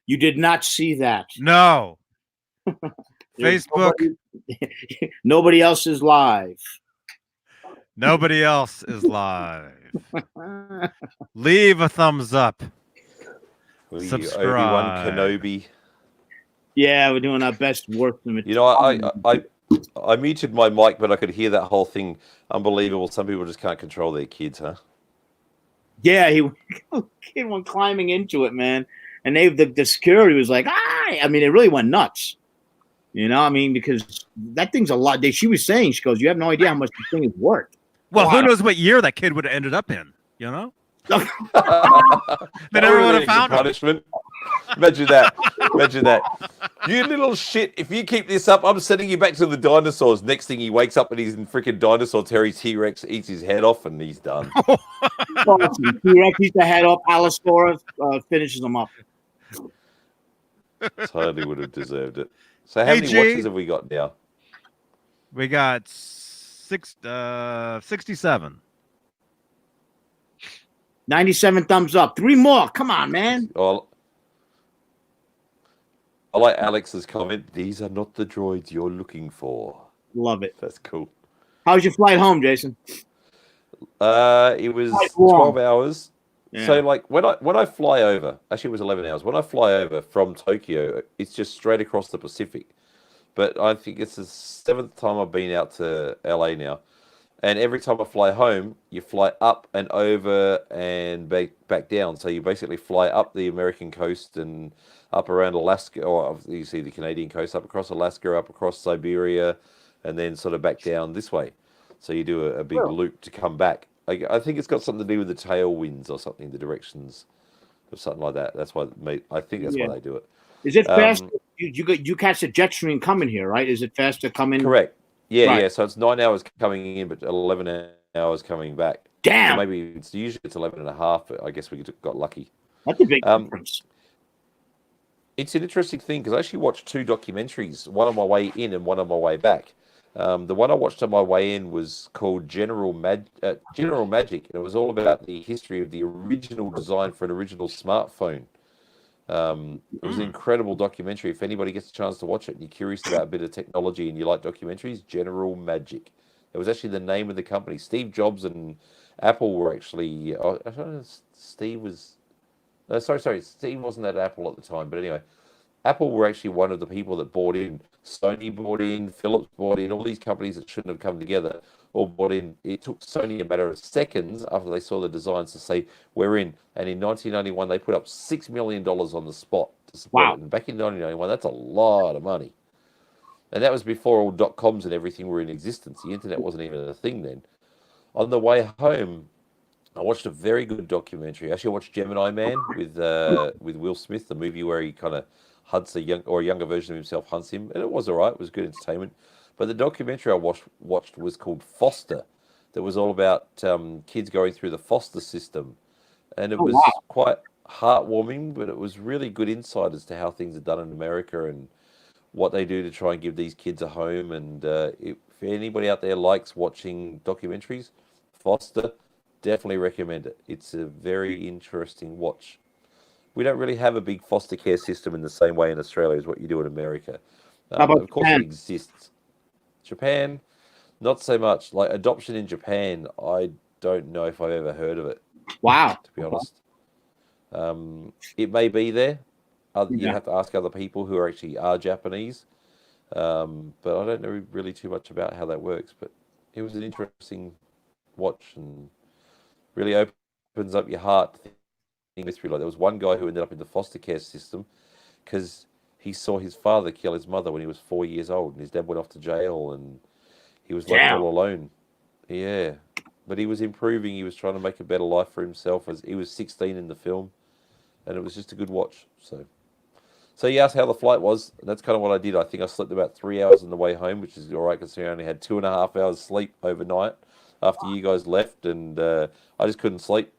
You did not see that. No. Facebook. Nobody else is live. Nobody else is live. Leave a thumbs up. Subscribe. Obi-Wan Kenobi. Yeah, we're doing our best work. You know, I muted my mic, but I could hear that whole thing. Unbelievable. Some people just can't control their kids, huh? Yeah, he went climbing into it, man. And the security was like, I mean, it really went nuts. You know, I mean, because that thing's a lot. She was saying, she goes, you have no idea how much the thing is worth. Well, who knows what year that kid would have ended up in, you know? They never would have found him. Punishment. Imagine that. You little shit. If you keep this up, I'm sending you back to the dinosaurs. Next thing he wakes up and he's in freaking dinosaur Terry T-Rex, eats his head off, and he's done. T-Rex eats the head off. Allosaurus finishes him up. Totally would have deserved it. So how many watches have we got now? We got 67. 97 thumbs up. 3 more. Come on, man. Oh, I like Alex's comment. These are not the droids you're looking for. Love it. That's cool. How was your flight home, Jason? It was 12 hours. Yeah. So, like, when I fly over, actually, it was 11 hours. When I fly over from Tokyo, it's just straight across the Pacific. But I think it's the 7th time I've been out to LA now. And every time I fly home, you fly up and over and back down. So you basically fly up the American coast and up around Alaska, or you see the Canadian coast, up across Alaska, up across Siberia, and then sort of back down this way. So you do a big loop to come back. I think it's got something to do with the tailwinds or something, the directions or something like that. That's why I think that's why they do it. Is it faster? You catch the jet stream coming here, right? Is it faster coming? Correct. Yeah, right. yeah. So it's 9 hours coming in, but 11 hours coming back. Damn. So maybe usually it's 11 and a half, but I guess we got lucky. That's a big difference. It's an interesting thing because I actually watched 2 documentaries, one on my way in and one on my way back. The one I watched on my way in was called General Magic, and it was all about the history of the original design for an original smartphone. It was an incredible documentary. If anybody gets a chance to watch it and you're curious about a bit of technology and you like documentaries, General Magic. It was actually the name of the company. Steve Jobs and Apple were actually... I don't know if Steve was... No, sorry. Steve wasn't at Apple at the time. But anyway, Apple were actually one of the people that bought in. Sony bought in, Philips bought in, all these companies that shouldn't have come together all bought in. It took Sony a matter of seconds after they saw the designs to say, we're in. And in 1991, they put up $6 million on the spot to support Wow. it. And back in 1991, that's a lot of money. And that was before all .coms and everything were in existence. The internet wasn't even a thing then. On the way home, I watched a very good documentary. Actually, I watched Gemini Man with Will Smith, the movie where he kind of hunts a younger version of himself hunts him, and it was all right. It was good entertainment. But the documentary I watched was called Foster. That was all about kids going through the foster system, and it was quite heartwarming. But it was really good insight as to how things are done in America and what they do to try and give these kids a home. And if anybody out there likes watching documentaries, Foster, definitely recommend it. It's a very interesting watch. We don't really have a big foster care system in the same way in Australia as what you do in America. How about of course, Japan? it exists. Japan, not so much. Like adoption in Japan, I don't know if I've ever heard of it. Wow. To be honest, it may be there. You Yeah. have to ask other people who are Japanese, but I don't know really too much about how that works. But it was an interesting watch and really opens up your heart. Like there was one guy who ended up in the foster care system because he saw his father kill his mother when he was 4 years old, and his dad went off to jail, and he was left all alone. Yeah, but he was improving. He was trying to make a better life for himself. As he was 16 in the film, and it was just a good watch. So you asked how the flight was. And that's kind of what I did. I think I slept about 3 hours on the way home, which is all right considering I only had 2.5 hours sleep overnight after you guys left, and I just couldn't sleep.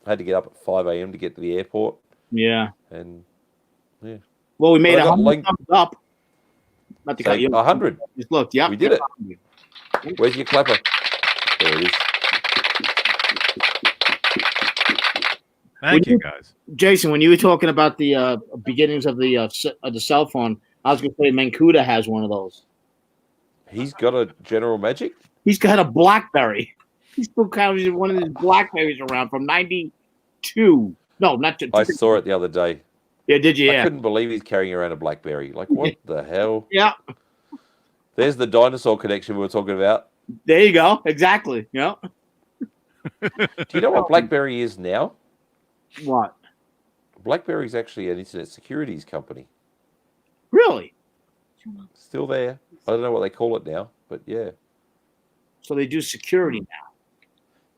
I had to get up at 5 a.m. to get to the airport. Yeah. And yeah. Well, we made But I got 100 thumbs up. Not to cut you. 100. Just look. Yeah. We did it. Where's your clapper? There it is. Thank you, guys. Jason, when you were talking about the beginnings of the cell phone, I was going to say Mancuda has one of those. He's got a General Magic? He's got a BlackBerry. He still carries one of his BlackBerries around from 92. No, not two. I saw it the other day. Yeah, did you? Yeah. I couldn't believe he's carrying around a BlackBerry. Like, what the hell? Yeah. There's the dinosaur connection we were talking about. There you go. Exactly. Yeah. Do you know what BlackBerry is now? What? BlackBerry is actually an internet securities company. Really? Still there. I don't know what they call it now, but yeah. So they do security now.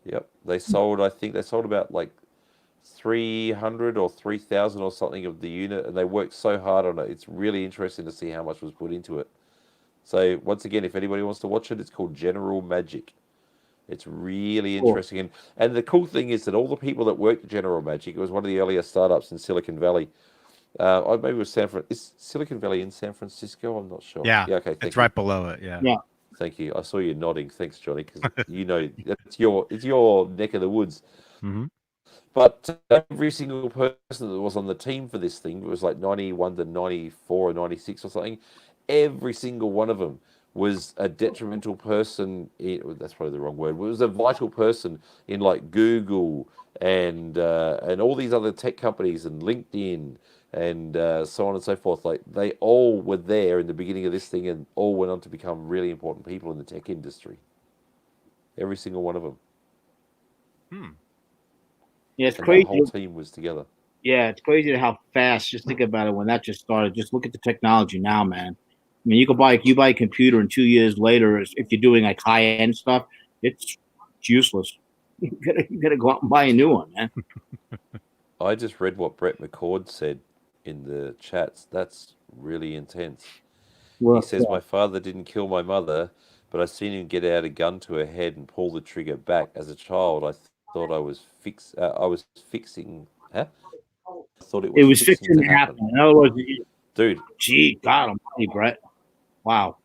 Yep. I think they sold about like 300 or 3,000 or something of the unit, and they worked so hard on it. It's really interesting to see how much was put into it. So once again, if anybody wants to watch it, it's called General Magic. It's really interesting. And the cool thing is that all the people that worked at General Magic, it was one of the earlier startups in Silicon Valley. Maybe it was is Silicon Valley in San Francisco? I'm not sure. Yeah, okay. It's right below it. Yeah. Yeah. Thank you. I saw you nodding. Thanks, Johnny, because you know it's your neck of the woods. Mm-hmm. But every single person that was on the team for this thing, it was like 91 to 94 or 96 or something, every single one of them was a detrimental person. That's probably the wrong word. It was a vital person in like Google and all these other tech companies and LinkedIn and so on and so forth. Like they all were there in the beginning of this thing and all went on to become really important people in the tech industry. Every single one of them. Yeah, it's and crazy. The whole team was together. Yeah, it's crazy how fast. Just think about it when that just started. Just look at the technology now, man. I mean, you buy a computer, and 2 years later, if you're doing like high end stuff, it's useless. You gotta go out and buy a new one, man. I just read what Brett McCord said in the chats. That's really intense. Well, he says, "My father didn't kill my mother, but I seen him get out a gun to her head and pull the trigger back. As a child, I thought I was fixing. Huh? I thought it was fixing to happen. In other words, dude. Gee, God Almighty, Brett. Wow.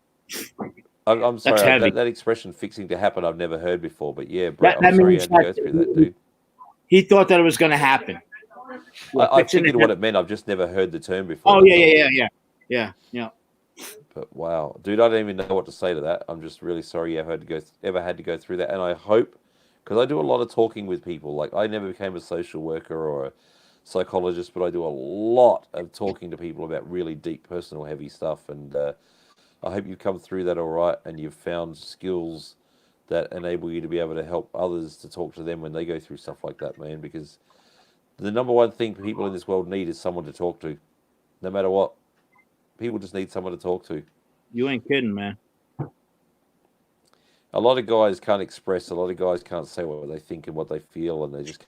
I'm sorry. That expression "fixing to happen" I've never heard before. But yeah, Brett, I'm sorry you had to go through that, dude. He thought that it was going to happen. I figured what it meant. I've just never heard the term before. Oh yeah. But wow, dude, I don't even know what to say to that. I'm just really sorry you ever had to go through that. And I hope, because I do a lot of talking with people. Like I never became a social worker or a psychologist, but I do a lot of talking to people about really deep, personal, heavy stuff. And I hope you've come through that all right, and you've found skills that enable you to be able to help others to talk to them when they go through stuff like that, man. Because the number one thing people in this world need is someone to talk to. no matter what. People just need someone to talk to. You ain't kidding, man. A lot of guys can't express. A lot of guys can't say what they think and what they feel, and they just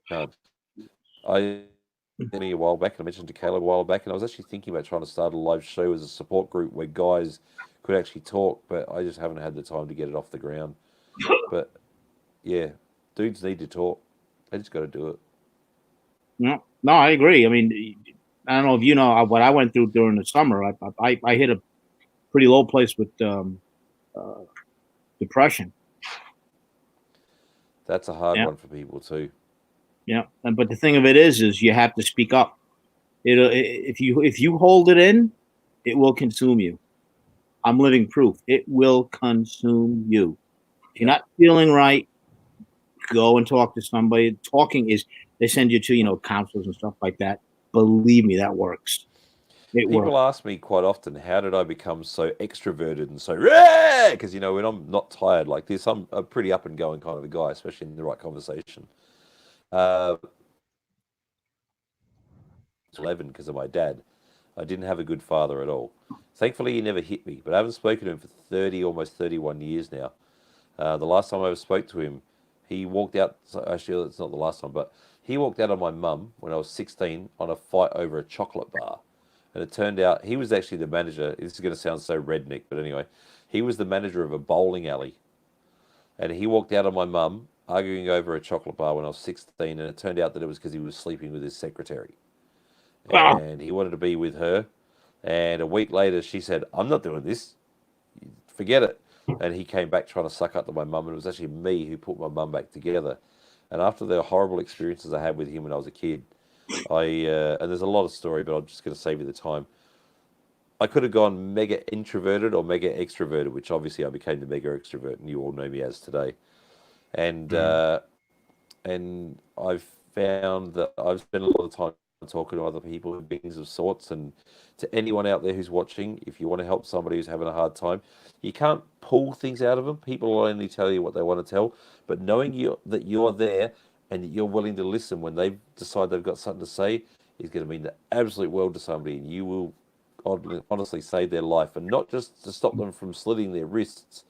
can't. I me a while back, and I mentioned to Caleb a while back, and I was actually thinking about trying to start a live show as a support group where guys could actually talk, but I just haven't had the time to get it off the ground. But yeah, dudes need to talk. They just got to do it. No, I agree. I mean, I don't know if you know what I went through during the summer. I hit a pretty low place with depression. That's a hard one for people too. Yeah, but the thing of it is you have to speak up. If you hold it in, it will consume you. I'm living proof. It will consume you. If you're not feeling right, go and talk to somebody. Talking is, they send you to, counselors and stuff like that. Believe me, that works. People ask me quite often, how did I become so extroverted and so because when I'm not tired like this, I'm a pretty up and going kind of a guy, especially in the right conversation. 11 because of my dad. I didn't have a good father at all. Thankfully, he never hit me, but I haven't spoken to him for almost 31 years now. The last time I ever spoke to him, he walked out. Actually, it's not the last time, but he walked out on my mum when I was 16 on a fight over a chocolate bar. And it turned out he was actually the manager. This is going to sound so redneck, but anyway, he was the manager of a bowling alley. And he walked out on my mum arguing over a chocolate bar when I was 16, and it turned out that it was because he was sleeping with his secretary. And he wanted to be with her. And a week later, she said, I'm not doing this. Forget it. And he came back trying to suck up to my mum, and it was actually me who put my mum back together. And after the horrible experiences I had with him when I was a kid, and there's a lot of story, but I'm just going to save you the time. I could have gone mega introverted or mega extroverted, which obviously I became the mega extrovert, and you all know me as today. And and I've found that I've spent a lot of time talking to other people, beings of sorts, and to anyone out there who's watching, if you want to help somebody who's having a hard time, you can't pull things out of them. People will only tell you what they want to tell, but knowing that you're there and that you're willing to listen when they decide they've got something to say is going to mean the absolute world to somebody, and you will honestly save their life, and not just to stop them from slitting their wrists,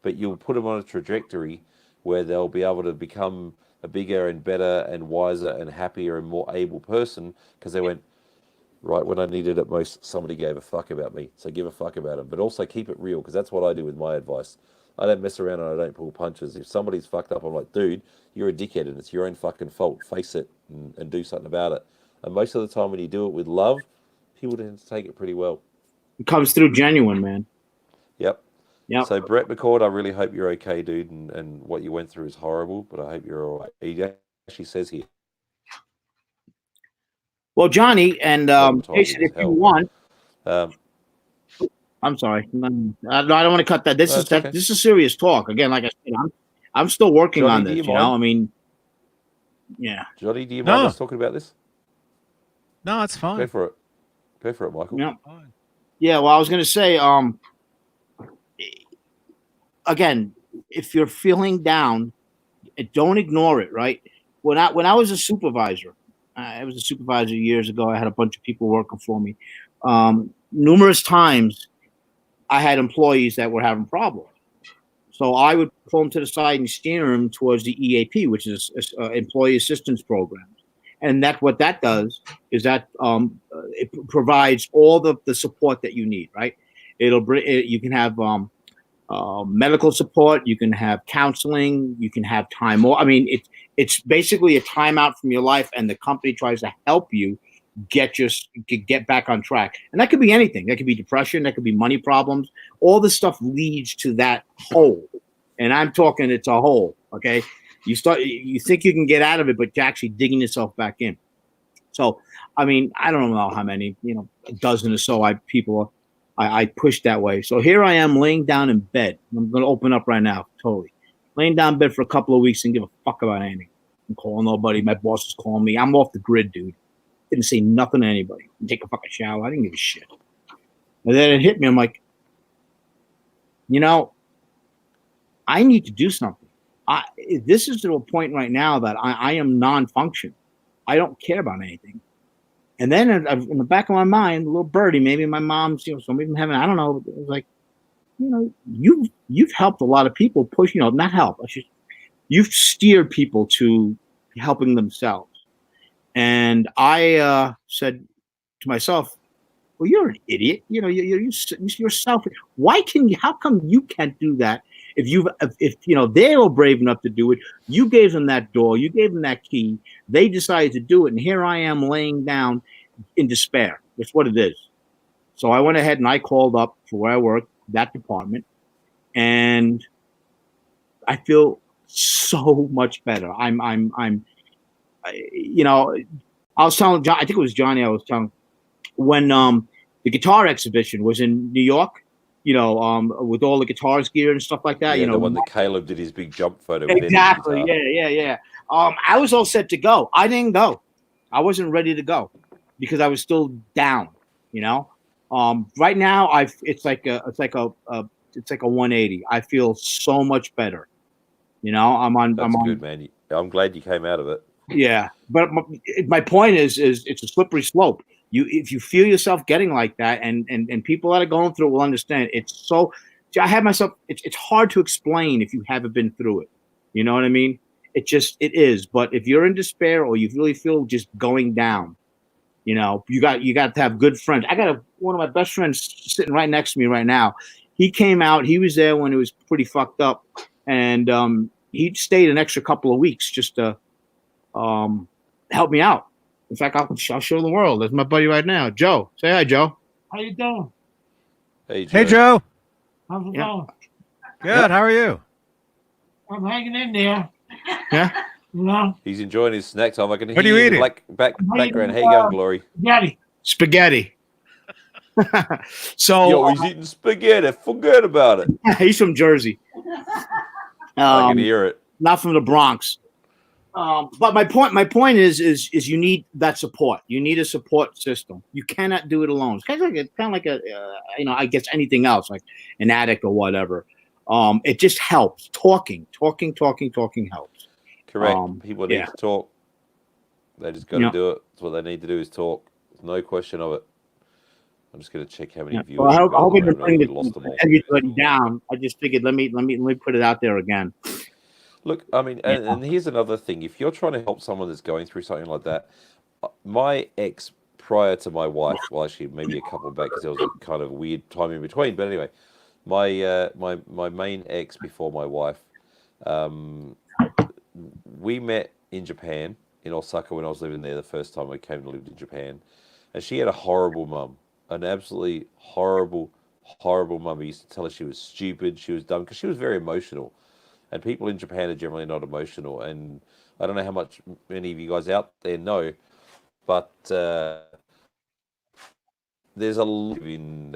but you'll put them on a trajectory where they'll be able to become a bigger and better and wiser and happier and more able person, because they went, right when I needed it most, somebody gave a fuck about me. So give a fuck about them, but also keep it real, because that's what I do with my advice. I don't mess around and I don't pull punches. If somebody's fucked up, I'm like, dude, you're a dickhead and it's your own fucking fault. Face it and do something about it. And most of the time when you do it with love, people tend to take it pretty well. It comes through genuine, man. Yep. So Brett McCord, I really hope you're okay, dude, and what you went through is horrible, but I hope you're all right. He actually says here. Well, Johnny, and Jason, if you want, I'm sorry, I don't want to cut that. This is serious talk. Again, like I said, I'm still working on this. I mean, yeah. Johnny, do you mind us talking about this? No, it's fine. Go for it, Michael. Yeah. Yeah. Well, I was going to say, again, if you're feeling down, don't ignore it. Right. When I was a supervisor, I was a supervisor years ago. I had a bunch of people working for me. Numerous times, I had employees that were having problems. So I would pull them to the side and steer them towards the EAP, which is Employee Assistance Program. And what that does is that it provides all the support that you need, right? You can have medical support, you can have counseling, you can have time off. I mean, it's basically a timeout from your life, and the company tries to help you get back on track. And that could be anything. That could be depression, that could be money problems. All this stuff leads to that hole. And I'm talking, it's a hole, okay? You think you can get out of it, but you're actually digging yourself back in. So, I mean, I don't know how many, a dozen or so people I pushed that way. So here I am laying down in bed. I'm going to open up right now, totally. Laying down in bed for a couple of weeks and give a fuck about anything. I'm calling nobody. My boss is calling me. I'm off the grid, dude. Didn't say nothing to anybody. Take a fucking shower. I didn't give a shit. And then it hit me. I'm like, I need to do something. This is to a point right now that I am non-functional. I don't care about anything. And then in the back of my mind, a little birdie, maybe my mom's, somebody from heaven, I don't know. It was like, you've helped a lot of people push, not help. You've steered people to helping themselves. And I said to myself, well, you're an idiot. You're selfish. How come you can't do that? If they were brave enough to do it, you gave them that door, you gave them that key, they decided to do it. And here I am laying down in despair. That's what it is. So I went ahead and I called up for where I work, that department, and I feel so much better. I was telling John, I think it was Johnny, I was telling, when the guitar exhibition was in New York, with all the guitars gear and stuff like that. Yeah, the one that Caleb did his big jump photo with. Exactly. Yeah. I was all set to go. I didn't go. I wasn't ready to go because I was still down. Right now it's like a 180. I feel so much better. That's good, man. I'm glad you came out of it. Yeah, but my point is it's a slippery slope. If you feel yourself getting like that, and people that are going through it will understand. It's hard to explain if you haven't been through it. You know what I mean? It is. But if you're in despair or you really feel just going down, you got to have good friends. I got one of my best friends sitting right next to me right now. He came out. He was there when it was pretty fucked up, and he stayed an extra couple of weeks just to help me out. In fact, I'll show the world. That's my buddy right now, Joe. Say hi, Joe. How you doing? Hey, Joe. Hey, Joe. How's it going? Good. How are you? I'm hanging in there. Yeah. He's enjoying his snack time. I can hear What are you eating? Background. How you going, Glory? Spaghetti. So he's eating spaghetti. Forget about it. He's from Jersey. I can hear it. Not from the Bronx. But my point is you need that support. You need a support system. You cannot do it alone. It's kind of like I guess anything else, like an addict or whatever. It just helps. Talking helps. Correct. People need to talk. They just got to do it. That's what they need to do is talk. There's no question of it. I'm just going to check how many viewers. Well, I hope we didn't bring everybody down. I just figured let me put it out there again. Look, I mean, and here's another thing. If you're trying to help someone that's going through something like that, my ex prior to my wife, well, actually maybe a couple back because there was a kind of weird time in between. But anyway, my main ex before my wife, we met in Japan, in Osaka, when I was living there the first time I came to live in Japan. And she had a horrible mum, an absolutely horrible mum. He used to tell her she was stupid, she was dumb, because she was very emotional. And people in Japan are generally not emotional. And I don't know how much many of you guys out there know, but there's a lot in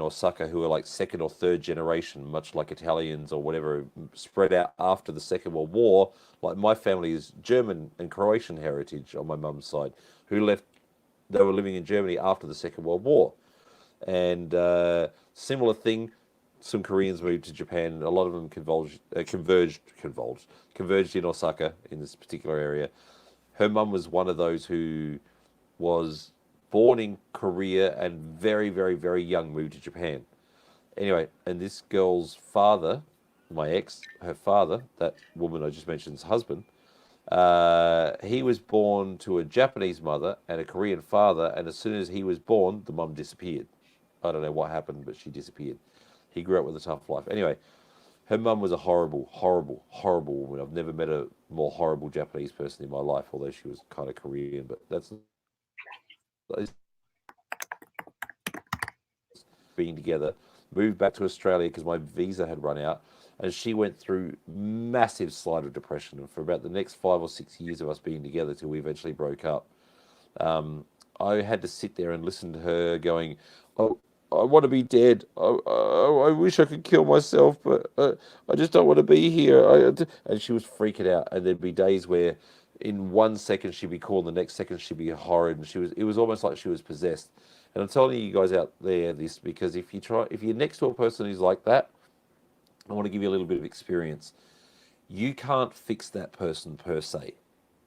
Osaka who are like second or third generation, much like Italians or whatever, spread out after the Second World War. Like my family is German and Croatian heritage on my mum's side, who left. They were living in Germany after the Second World War. And similar thing, some Koreans moved to Japan. A lot of them converged in Osaka, in this particular area. Her mum was one of those who was born in Korea and very, very, very young moved to Japan. Anyway, and this girl's father, my ex, her father, that woman I just mentioned's husband, he was born to a Japanese mother and a Korean father, and as soon as he was born, the mum disappeared. I don't know what happened, but she disappeared. He grew up with a tough life. Anyway, her mum was a horrible, horrible, horrible woman. I've never met a more horrible Japanese person in my life, although she was kind of Korean, but that's being together. Moved back to Australia because my visa had run out, and she went through massive slide of depression. And for about the next 5 or 6 years of us being together till we eventually broke up, I had to sit there and listen to her going, "Oh, I want to be dead. I wish I could kill myself, but I just don't want to be here." And she was freaking out. And there'd be days where in 1 second she'd be cool, and the next second she'd be horrid. And it was almost like she was possessed. And I'm telling you guys out there this because if you're next to a person who's like that, I want to give you a little bit of experience. You can't fix that person per se,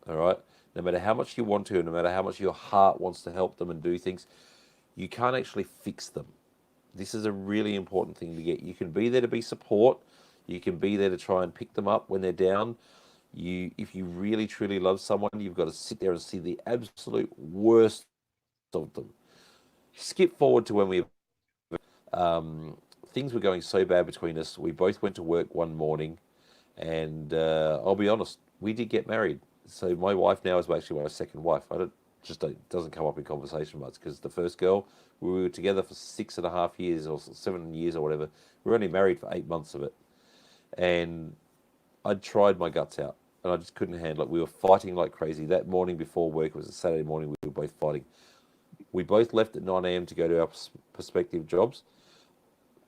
all right? no matter how much you want to, no matter how much your heart wants to help them and do things, you can't actually fix them. This is a really important thing to get. You can be there to be support. You can be there to try and pick them up when they're down. If you really, truly love someone, you've got to sit there and see the absolute worst of them. Skip forward to when things were going so bad between us. We both went to work one morning, and I'll be honest, we did get married. So my wife now is actually my second wife. It doesn't come up in conversation much, because the first girl, we were together for 6.5 years or 7 years or whatever. We were only married for 8 months of it, and I'd tried my guts out, and I just couldn't handle it. We were fighting like crazy. That morning before work, it was a Saturday morning, we were both fighting. We both left at 9 a.m. to go to our respective jobs.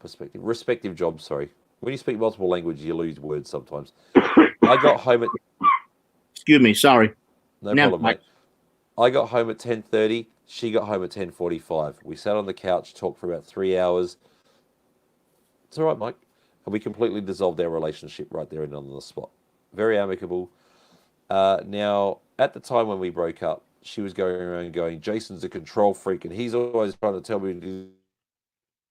Sorry. When you speak multiple languages, you lose words sometimes. I got home at... Excuse me, sorry. No problem, mate. I got home at 10:30. She got home at 10:45. We sat on the couch, talked for about 3 hours. It's all right, Mike. And we completely dissolved our relationship right there and on the spot. Very amicable. Now, at the time when we broke up, she was going around going, Jason's a control freak, and he's always trying to tell me to do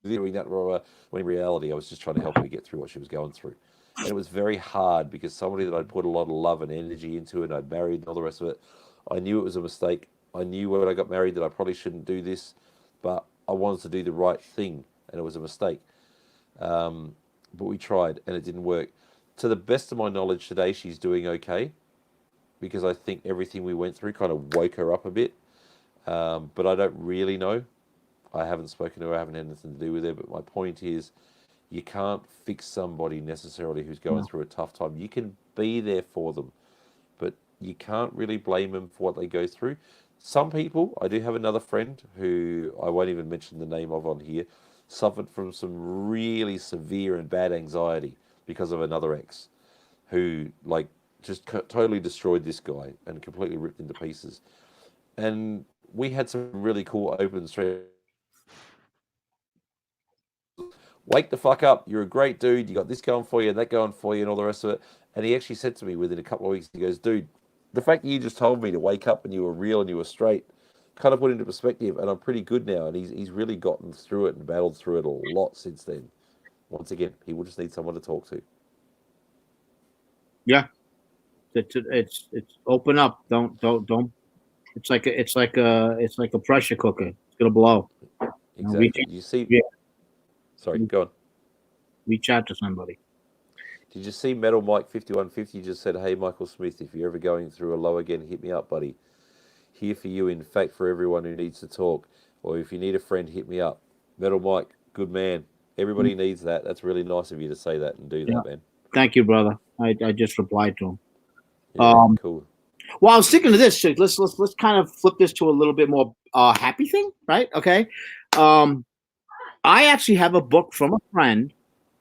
doing that. When in reality, I was just trying to help her get through what she was going through. And it was very hard, because somebody that I'd put a lot of love and energy into, and I'd married and all the rest of it, I knew it was a mistake. I knew when I got married that I probably shouldn't do this, but I wanted to do the right thing, and it was a mistake. But we tried, and it didn't work. To the best of my knowledge today, she's doing okay, because I think everything we went through kind of woke her up a bit. But I don't really know. I haven't spoken to her. I haven't had anything to do with her. But my point is, you can't fix somebody necessarily who's going through a tough time. You can be there for them, but you can't really blame them for what they go through. Some people, I do have another friend who I won't even mention the name of on here, suffered from some really severe and bad anxiety because of another ex, who just totally destroyed this guy and completely ripped into pieces. And we had some really cool open straight. Wake the fuck up, you're a great dude, you got this going for you and that going for you and all the rest of it. And he actually said to me within a couple of weeks, he goes, dude, the fact that you just told me to wake up and you were real and you were straight kind of put into perspective, and I'm pretty good now. And he's really gotten through it and battled through it a lot since then. Once again, he will just need someone to talk to. Yeah, it's open up. Don't. It's like a pressure cooker. It's gonna blow. Exactly. You see. Yeah. Sorry, go on. Reach out to somebody. Did you see Metal Mike 5150 just said, hey, Michael Smith, if you're ever going through a low again, hit me up, buddy. Here for you, in fact, for everyone who needs to talk. Or if you need a friend, hit me up. Metal Mike, good man. Everybody needs that. That's really nice of you to say that and do that, man. Thank you, brother. I just replied to him. Yeah, cool. Well, I was sticking to this. So let's kind of flip this to a little bit more happy thing, right? Okay. I actually have a book from a friend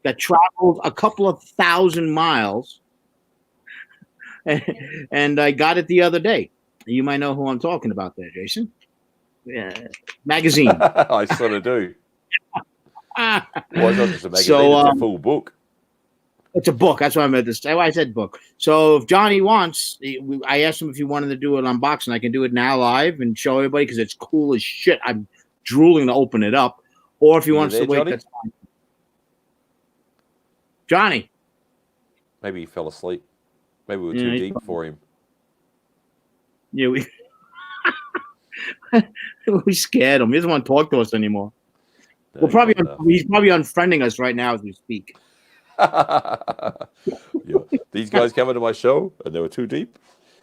that traveled a couple of 1,000 miles, and I got it the other day. You might know who I'm talking about there, Jason. Yeah, magazine. I sort of do. Well, it's not just a magazine, it's a full book. It's a book. That's why I meant this. That's why I said book. So if Johnny wants, I asked him if he wanted to do an unboxing. I can do it now live and show everybody because it's cool as shit. I'm drooling to open it up. Or if he wants to wait, Johnny? That's fine. Johnny. Maybe he fell asleep. Maybe we were too deep for him. Yeah, we scared him. He doesn't want to talk to us anymore. No, he's probably unfriending us right now as we speak. Yeah. These guys came into my show and they were too deep.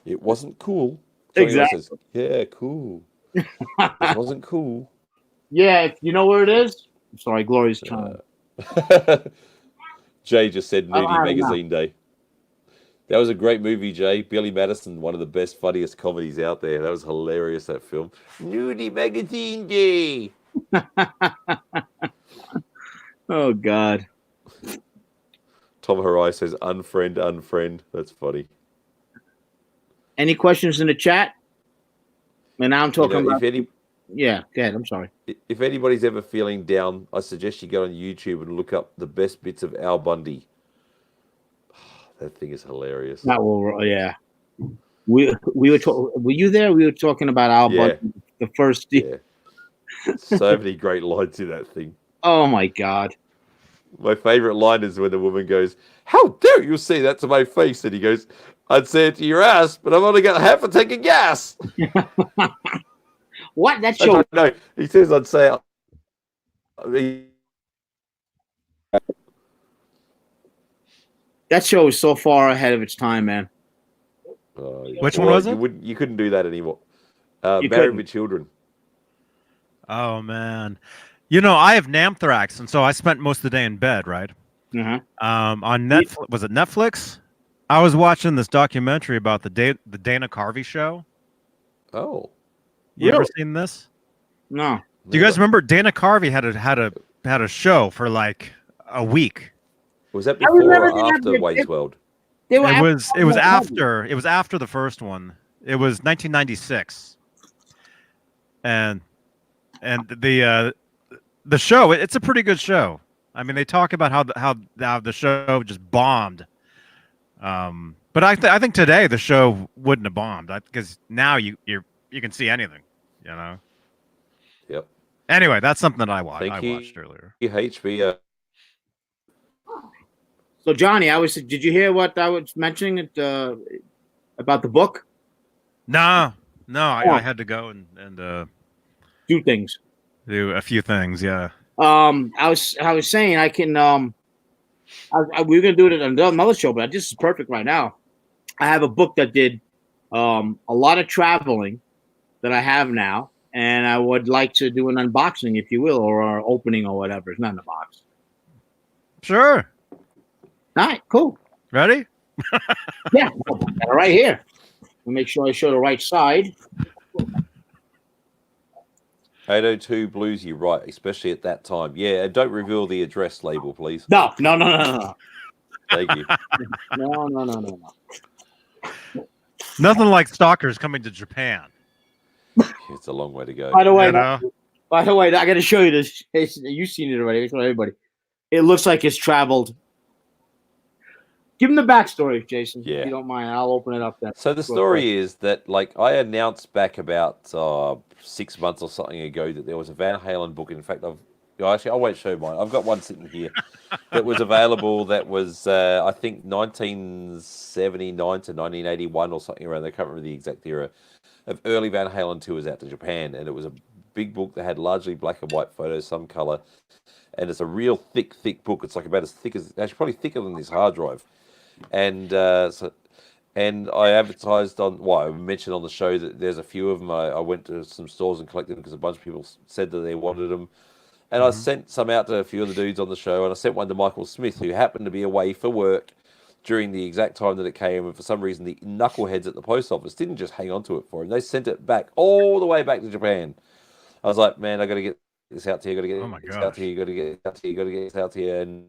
It wasn't cool. Exactly. Says, yeah, cool. It wasn't cool. Yeah, if you know where it is. I'm sorry, Glory's time. Jay just said Nudie Magazine Day. That was a great movie, Jay. Billy Madison, one of the best, funniest comedies out there. That was hilarious, that film. Nudie Magazine Day. Oh, God. Tom Harai says, unfriend. That's funny. Any questions in the chat? And now I'm talking about... Yeah, go ahead. I'm sorry. If anybody's ever feeling down, I suggest you go on YouTube and look up the best bits of Al Bundy. That thing is hilarious. That will, yeah. We were were you there? We were talking about our budget, the first. Yeah. So many great lines in that thing. Oh my god! My favorite line is when the woman goes, "How dare you say that to my face?" And he goes, "I'd say it to your ass, but I've only got half a tank of gas." What that I show? don't know. He says, "I'd say." That show is so far ahead of its time, man. Which one was it? You couldn't do that anymore. You Married couldn't. with Children. Oh man, you know I have Namthrax, and so I spent most of the day in bed. Right. Uh-huh. On Netflix, was it Netflix? I was watching this documentary about the Dana Carvey show. Oh, You ever Really? seen this? No. Do you guys remember Dana Carvey had a show for like a week? Was that I remember before or they after had- Wayne's World? They were It was after the first one. It was 1996, and the show, it's a pretty good show. I mean, they talk about how the show just bombed. But I think today the show wouldn't have bombed because now you can see anything, you know. Yep. Anyway, that's something that I watched. Thank you. Watched earlier. EHB. So Johnny, did you hear what I was mentioning about the book? No, I had to go and Do things. do a few things. Yeah. I was saying I can we were gonna do it on another show, but this is perfect right now. I have a book that did a lot of traveling that I have now, and I would like to do an unboxing, if you will, or opening or whatever. It's not in the box. Sure. All right, cool. Ready? Yeah, right here. I'll make sure I show the right side. 802 Blues, you're right, especially at that time. Yeah, and don't reveal the address label, please. No. Thank you. No. Nothing like stalkers coming to Japan. It's a long way to go. By the way, You know? I got to show you this. You've seen it already. It's for everybody. It looks like it's traveled. Give him the backstory, Jason. Yeah. If you don't mind, I'll open it up then. So the story is that, like, I announced back about 6 months or something ago that there was a Van Halen book. In fact, I won't show mine. I've got one sitting here that was available. That was, I think, 1979 to 1981 or something around there. I can't remember the exact era of early Van Halen tours out to Japan, and it was a big book that had largely black and white photos, some color, and it's a real thick book. It's like about as thick as, actually probably thicker than this hard drive. And and I advertised I mentioned on the show that there's a few of them. I went to some stores and collected them because a bunch of people said that they wanted them. And I sent some out to a few of the dudes on the show, and I sent one to Michael Smith, who happened to be away for work during the exact time that it came, and for some reason the knuckleheads at the post office didn't just hang on to it for him. They sent it back all the way back to Japan. I was like, man, I got to get this out to you. Got to get this out to you. Got to get it out to you. Got to get this out to you. And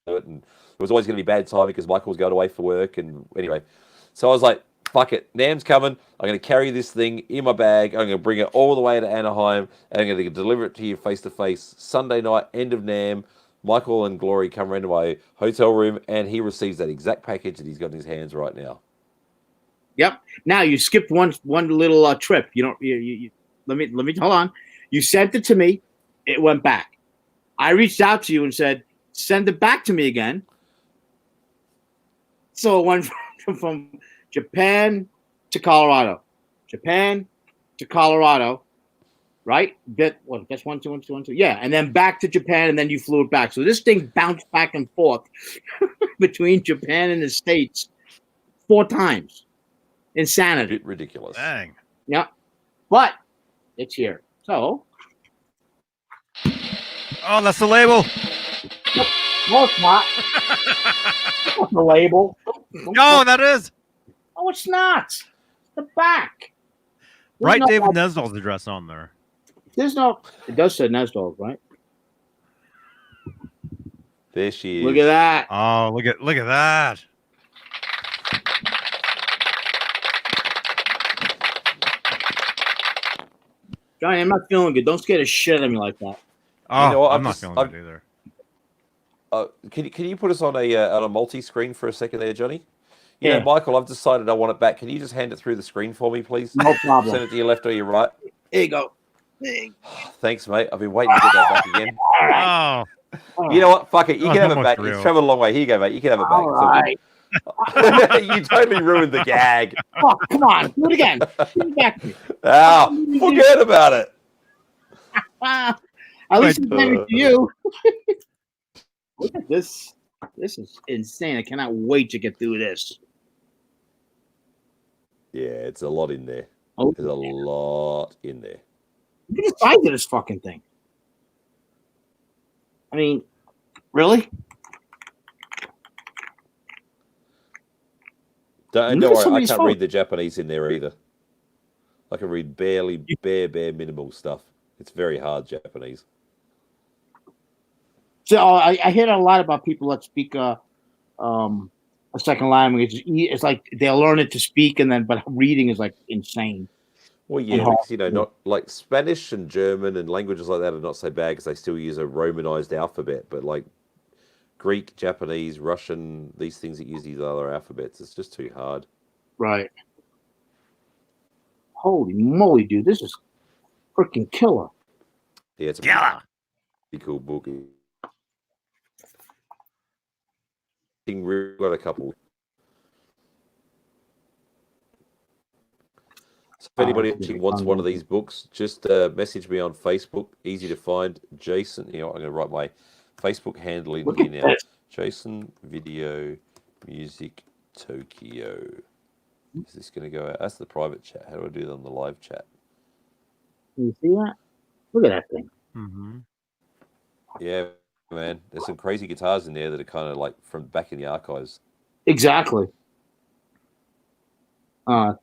it was always going to be bad timing because Michael was going away for work. And anyway, so I was like, fuck it. NAMM's coming. I'm going to carry this thing in my bag. I'm going to bring it all the way to Anaheim, and I'm going to deliver it to you face to face Sunday night, end of NAMM. Michael and Glory come around to my hotel room, and he receives that exact package that he's got in his hands right now. Yep. Now you skipped one little trip. You don't. You let me hold on. You sent it to me. It went back. I reached out to you and said, send it back to me again. So it went from Japan to Colorado, Japan to Colorado, right? That's 1, 2, 1, 2, 1, 2. Yeah, and then back to Japan, and then you flew it back. So this thing bounced back and forth between Japan and the States 4 times. Insanity. A bit ridiculous. Dang. Yeah, but it's here. So. Oh, that's the label. No, it's not. It's not the label. No, that is. Oh, it's not. The back. Write no, David Nesdall's address on there. There's no. It does say Nesdall, right? There she is. Look at that. Oh, look at that. Johnny, I'm not feeling good. Don't scare the shit out of me like that. Oh, You know what, I'm not feeling good either. Can you put us on a multi-screen for a second there, Johnny? You know, Yeah. Michael, I've decided I want it back. Can you just hand it through the screen for me, please? No problem. Send it to your left or your right. Here you go. Thanks, mate. I've been waiting to get that back again. All right. Oh, You know what? Fuck it. You Oh, can have that it back. looks It's real. traveled a long way. Here you go, mate. You can have it back. All It's all good. right. You totally ruined the gag. Oh, come on. Do it again. Give it back to me. Oh, forget about it. At least it's gave it to you. Look at this. This is insane. I cannot wait to get through this. Yeah, it's a lot in there. Oh, There's a lot in there. look at the size of this fucking thing. I mean, really? Don't Look at worry, some of I these can't photos. read the Japanese in there either. I can read bare minimal stuff. It's very hard Japanese. So I hear a lot about people that speak a second language. It's like they'll learn it to speak, and then but reading is like insane. Well, yeah, because not like Spanish and German and languages like that are not so bad because they still use a Romanized alphabet. But like Greek, Japanese, Russian, these things that use these other alphabets, it's just too hard. Right. Holy moly, dude! This is freaking killer. Yeah, it's a pretty cool book. We've got a couple. So if anybody actually wants one of these books, just message me on Facebook. Easy to find. Jason, I'm going to write my Facebook handle in here now. Jason Video Music Tokyo. Is this going to go out? That's the private chat. How do I do that on the live chat? Can you see that? Look at that thing. Mm-hmm. Yeah, man. There's some crazy guitars in there that are kind of like from back in the archives. Exactly.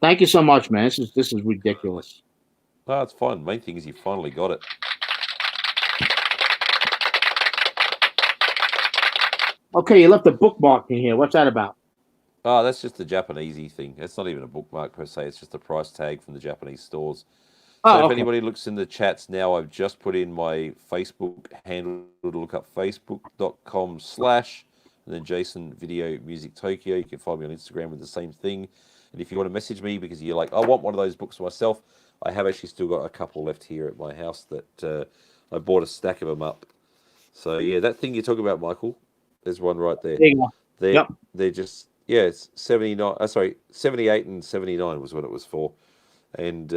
Thank you so much, man. This is ridiculous. No, it's fine. Main thing is you finally got it. Okay, you left a bookmark in here. What's that about? Oh, that's just the Japanesey thing. It's not even a bookmark per se. It's just a price tag from the Japanese stores. So if anybody looks in the chats now, I've just put in my Facebook handle to look up facebook.com/ and then Jason Video Music Tokyo. You can find me on Instagram with the same thing. And if you want to message me because you're like, I want one of those books for myself, I have actually still got a couple left here at my house that I bought a stack of them up. So yeah, that thing you're talking about, Michael, there's one right there. There you go. They're just, it's 78 and 79 was what it was for. And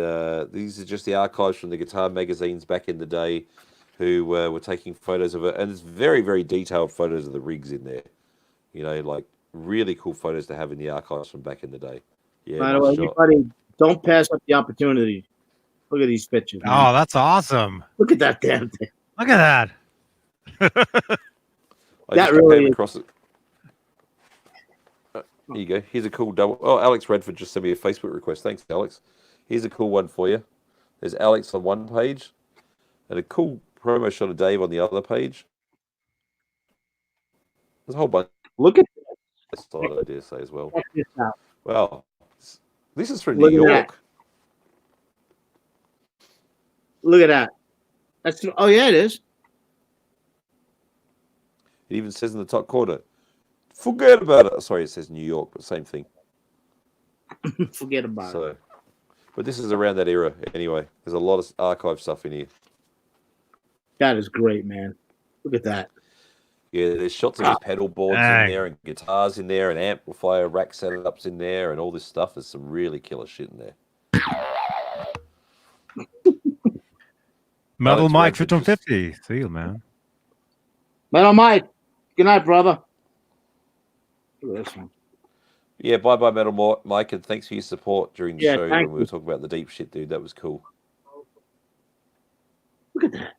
these are just the archives from the guitar magazines back in the day who were taking photos of it. And there's very, very detailed photos of the rigs in there. Like really cool photos to have in the archives from back in the day. Yeah, By the way, everybody, don't pass up the opportunity. Look at these pictures. Man. Oh, that's awesome. Look at that damn thing. Look at that. That really across it. Here you go. Here's a cool double. Oh, Alex Redford just sent me a Facebook request. Thanks, Alex. Here's a cool one for you. There's Alex on one page and a cool promo shot of Dave on the other page. There's a whole bunch. Look at this. I dare say as well. Check this out. Well, this is from Look New at York. that. Look at that. Oh yeah, it is. It even says in the top corner, forget about it. Sorry, it says New York, but same thing. Forget about it. But this is around that era anyway. There's a lot of archive stuff in here. That is great, man. Look at that. Yeah, there's shots of his pedal boards in there and guitars in there and amplifier rack setups in there and all this stuff. There's some really killer shit in there. Metal Mike 1550. See you, man. Metal Mike. Good night, brother. Look at this one. Yeah, bye Metal Mike, and thanks for your support during the show when you. we were talking about the deep shit, dude. That was cool. Look at that.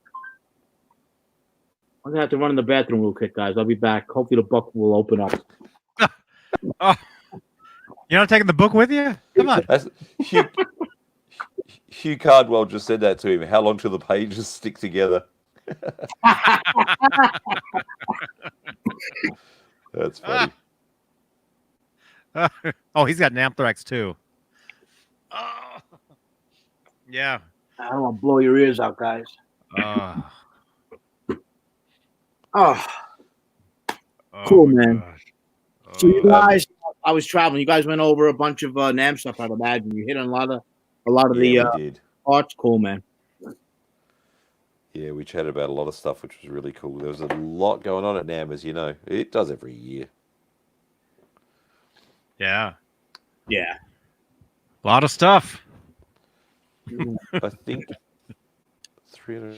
I'm gonna have to run in the bathroom real quick, guys. I'll be back. Hopefully the book will open up. Oh, you're not taking the book with you? Come on. Hugh Cardwell just said that to him. How long till the pages stick together? That's funny. Oh, he's got an Anthrax too. Oh. Yeah. I don't want to blow your ears out, guys. Cool, man. So you guys, I was traveling. You guys went over a bunch of NAMM stuff. I'd imagine you hit on a lot of Yeah, the we did. parts. Cool, man. Yeah, we chatted about a lot of stuff, which was really cool. There was a lot going on at NAMM, as you know. It does every year. Yeah. Yeah. A lot of stuff. I think 300.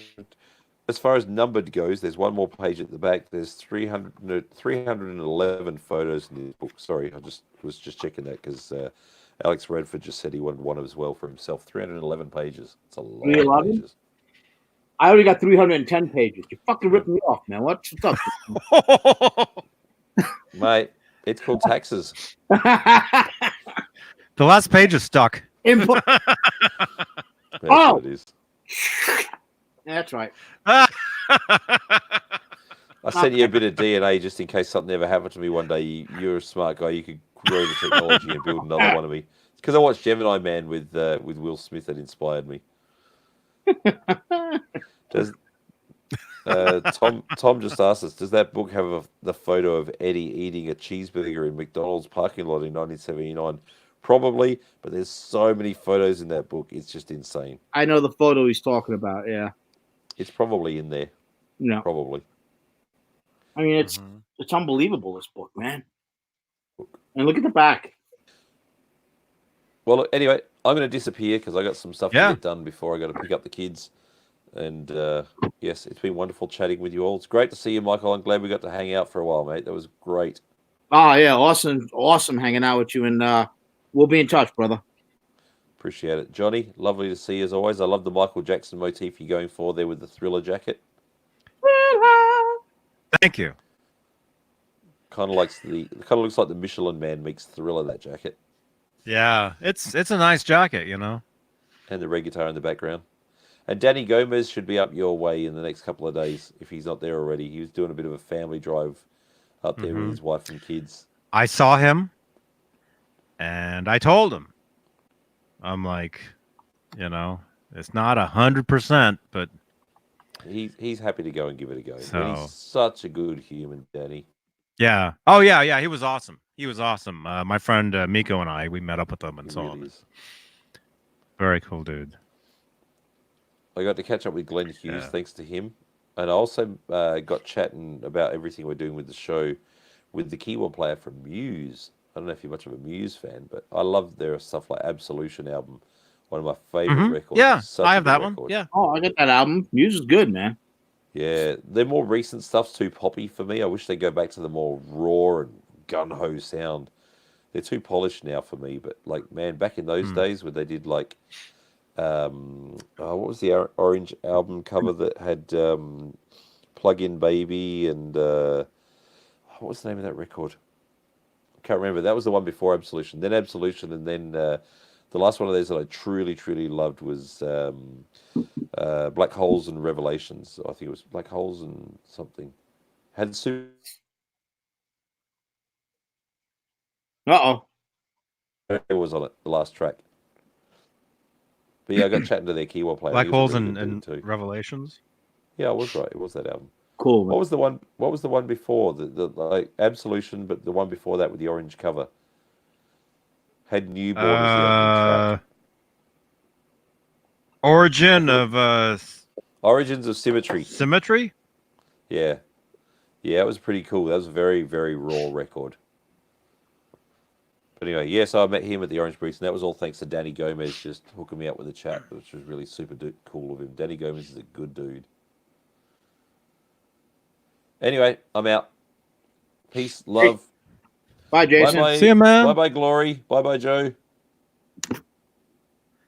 As far as numbered goes, there's one more page at the back. There's 311 photos in this book. Sorry, I was just checking that because Alex Redford just said he wanted one as well for himself. 311 pages. It's a lot of 311? pages. I already got 310 pages. You're fucking ripping me off, man. What's up? Mate, it's called taxes. The last page is stuck. Input. That's Oh! what it is. That's right. I sent you a bit of DNA just in case something ever happened to me one day. You're a smart guy. You could grow the technology and build another one of me. It's because I watched Gemini Man with Will Smith that inspired me. Does Tom just asked us, does that book have the photo of Eddie eating a cheeseburger in McDonald's parking lot in 1979? Probably, but there's so many photos in that book. It's just insane. I know the photo he's talking about. Yeah. It's probably in there. No. Probably. I mean, it's unbelievable, this book, man. And look at the back. Well, look, anyway, I'm going to disappear because I got some stuff to Yeah. get done before I got to pick up the kids. And yes, it's been wonderful chatting with you all. It's great to see you, Michael. I'm glad we got to hang out for a while, mate. That was great. Oh, yeah. Awesome hanging out with you. And we'll be in touch, brother. Appreciate it. Johnny, lovely to see you as always. I love the Michael Jackson motif you're going for there with the Thriller jacket. Thank you. Kind of looks like the Michelin Man meets Thriller, that jacket. Yeah, it's a nice jacket, you know. And the red guitar in the background. And Danny Gomez should be up your way in the next couple of days if he's not there already. He was doing a bit of a family drive up there with his wife and kids. I saw him, and I told him, I'm like, you know, it's not 100%, but He's happy to go and give it a go. So- He's such a good human, Danny. yeah. Oh yeah, he was awesome. He was awesome. My friend Miko and I, we met up with him and He saw really him. is. Very cool dude. I got to catch up with Glenn Hughes Yeah. thanks to him. And I also got chatting about everything we're doing with the show with the keyboard player from Muse. I don't know if you're much of a Muse fan, but I love their stuff like Absolution album. One of my favorite records. Yeah, It's such I a have good that one. record. Yeah. Oh, I got that album. Music is good, man. Yeah, their more recent stuff's too poppy for me. I wish they'd go back to the more raw and gun-ho sound. They're too polished now for me, but like, man, back in those days when they did like, what was the orange album cover that had Plug-in Baby and what was the name of that record? I can't remember. That was the one before Absolution. Then Absolution, and then the last one of those that I truly, truly loved was Black Holes and Revelations. I think it was Black Holes and something. Had Uh-oh. it was on it, the last track. But yeah, I got chatting to their keyboard player. Black He was a Holes really and, good dude and too. Revelations. Yeah, I was right. It was that album. Cool, man. What was the one before? The like Absolution, but the one before that with the orange cover. Had Newborn as the opening track. Origins of Symmetry. Symmetry? Yeah. Yeah, it was pretty cool. That was a very, very raw record. But anyway, yes, I met him at the Orange Breeze, and that was all thanks to Danny Gomez just hooking me up with a chat, which was really super cool of him. Danny Gomez is a good dude. Anyway, I'm out. Peace, love. Bye, Jason. Bye-bye. See you, man. Bye-bye, Glory. Bye-bye, Joe.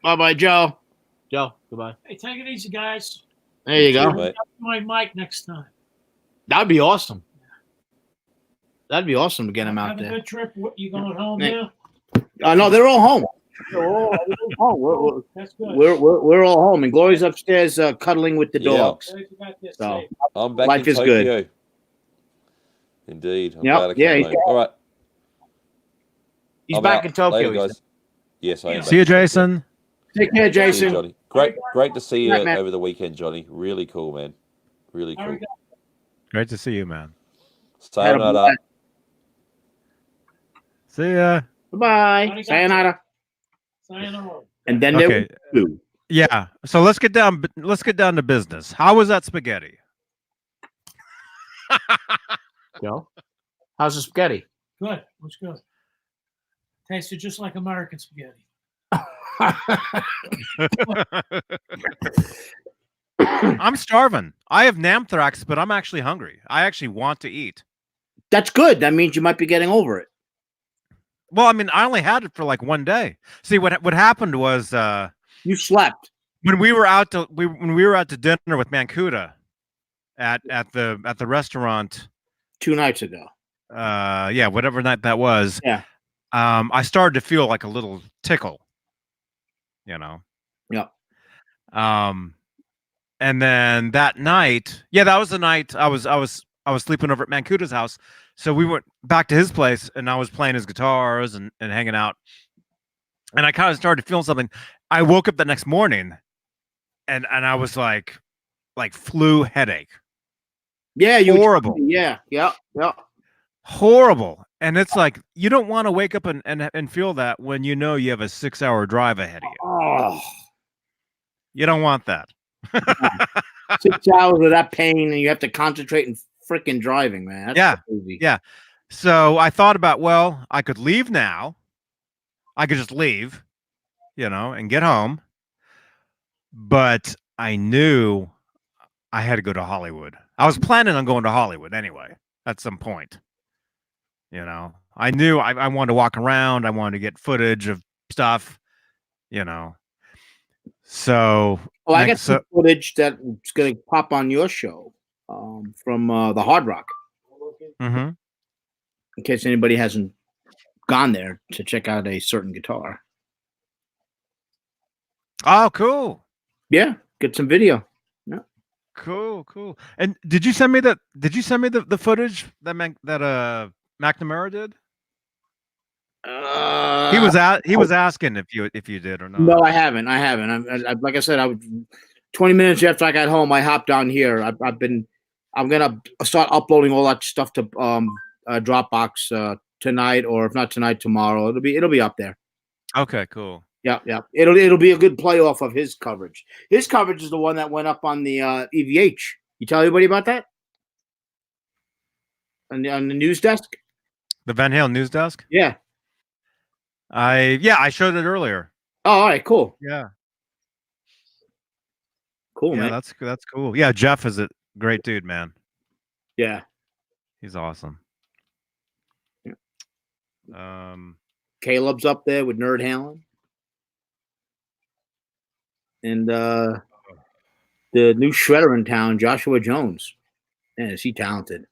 Bye-bye, Joe. Joe, goodbye. Hey, take it easy, guys. There you Too, go. mate. My mic next time. That'd be awesome. That'd be awesome to get him out Have a there. good trip. What, you going home Hey. now? No, they're all home. They're all home. That's good. We're all home, and Glory's upstairs cuddling with the Yeah. dogs. Glad you got this So safe. I'm back Life in is Tokyo. good. Indeed. I'm Yep. glad I Yeah, came he's home. All right. he's I'm back out. in Tokyo. Later, he guys. said. Yes, I am. See you, back in Tokyo. Jason. Take care, See you, Jason. Johnny. Great to see you Night, man. over the weekend, Johnny. Really cool, man. Really cool. Arigato. Great to see you, man. Had a Sayonara. blast. See ya. Bye. Sayonara. Sayonara. And then there Okay. was two. Yeah. So let's get down. Let's get down to business. How was that spaghetti? Joe, how's the spaghetti? Good. Looks good. Tasted just like American spaghetti. I'm starving. I have namthrax, but I'm actually hungry. I actually want to eat. That's good. That means you might be getting over it. Well, I mean, I only had it for like one day. See, what happened was you slept when we were out to when we were out to dinner with Mancuda at the restaurant 2 nights ago. Yeah, whatever night that was. Yeah. I started to feel like a little tickle. You know. Yeah. And then that night, yeah, that was the night I was sleeping over at Mancuda's house. So we went back to his place and I was playing his guitars and hanging out. And I kind of started feeling something. I woke up the next morning and I was like flu headache. Yeah, horrible. Yeah. Horrible. And it's like you don't want to wake up and feel that when you know you have a 6-hour drive ahead of you. Oh. You don't want that. 6 hours of that pain and you have to concentrate and freaking driving, man. That's crazy. Yeah. So I thought about, well, I could leave now. I could just leave, and get home. But I knew I had to go to Hollywood. I was planning on going to Hollywood anyway at some point. I knew I wanted to walk around. I wanted to get footage of stuff, So, well, I got some footage that's going to pop on your show from the Hard Rock. Mm-hmm. In case anybody hasn't gone there to check out a certain guitar. Oh, cool. Yeah, get some video. Yeah. Cool. And did you send me that? Did you send me the footage that McNamara did? He was asking if you did or not. No, I haven't. I like I said, 20 minutes after I got home, I hopped down here. I'm gonna start uploading all that stuff to Dropbox tonight, or if not tonight, tomorrow. It'll be up there. Okay, cool. Yeah. It'll be a good play off of his coverage. His coverage is the one that went up on the EVH. You tell everybody about that? On the news desk? The Van Halen news desk? Yeah. I showed it earlier. Oh, all right, cool. Yeah. Cool, yeah, man. That's cool. Yeah, Jeff is a great dude, man. Yeah. He's awesome. Yeah. Caleb's up there with Nerd Halen. And the new shredder in town, Joshua Jones. Man, is he talented?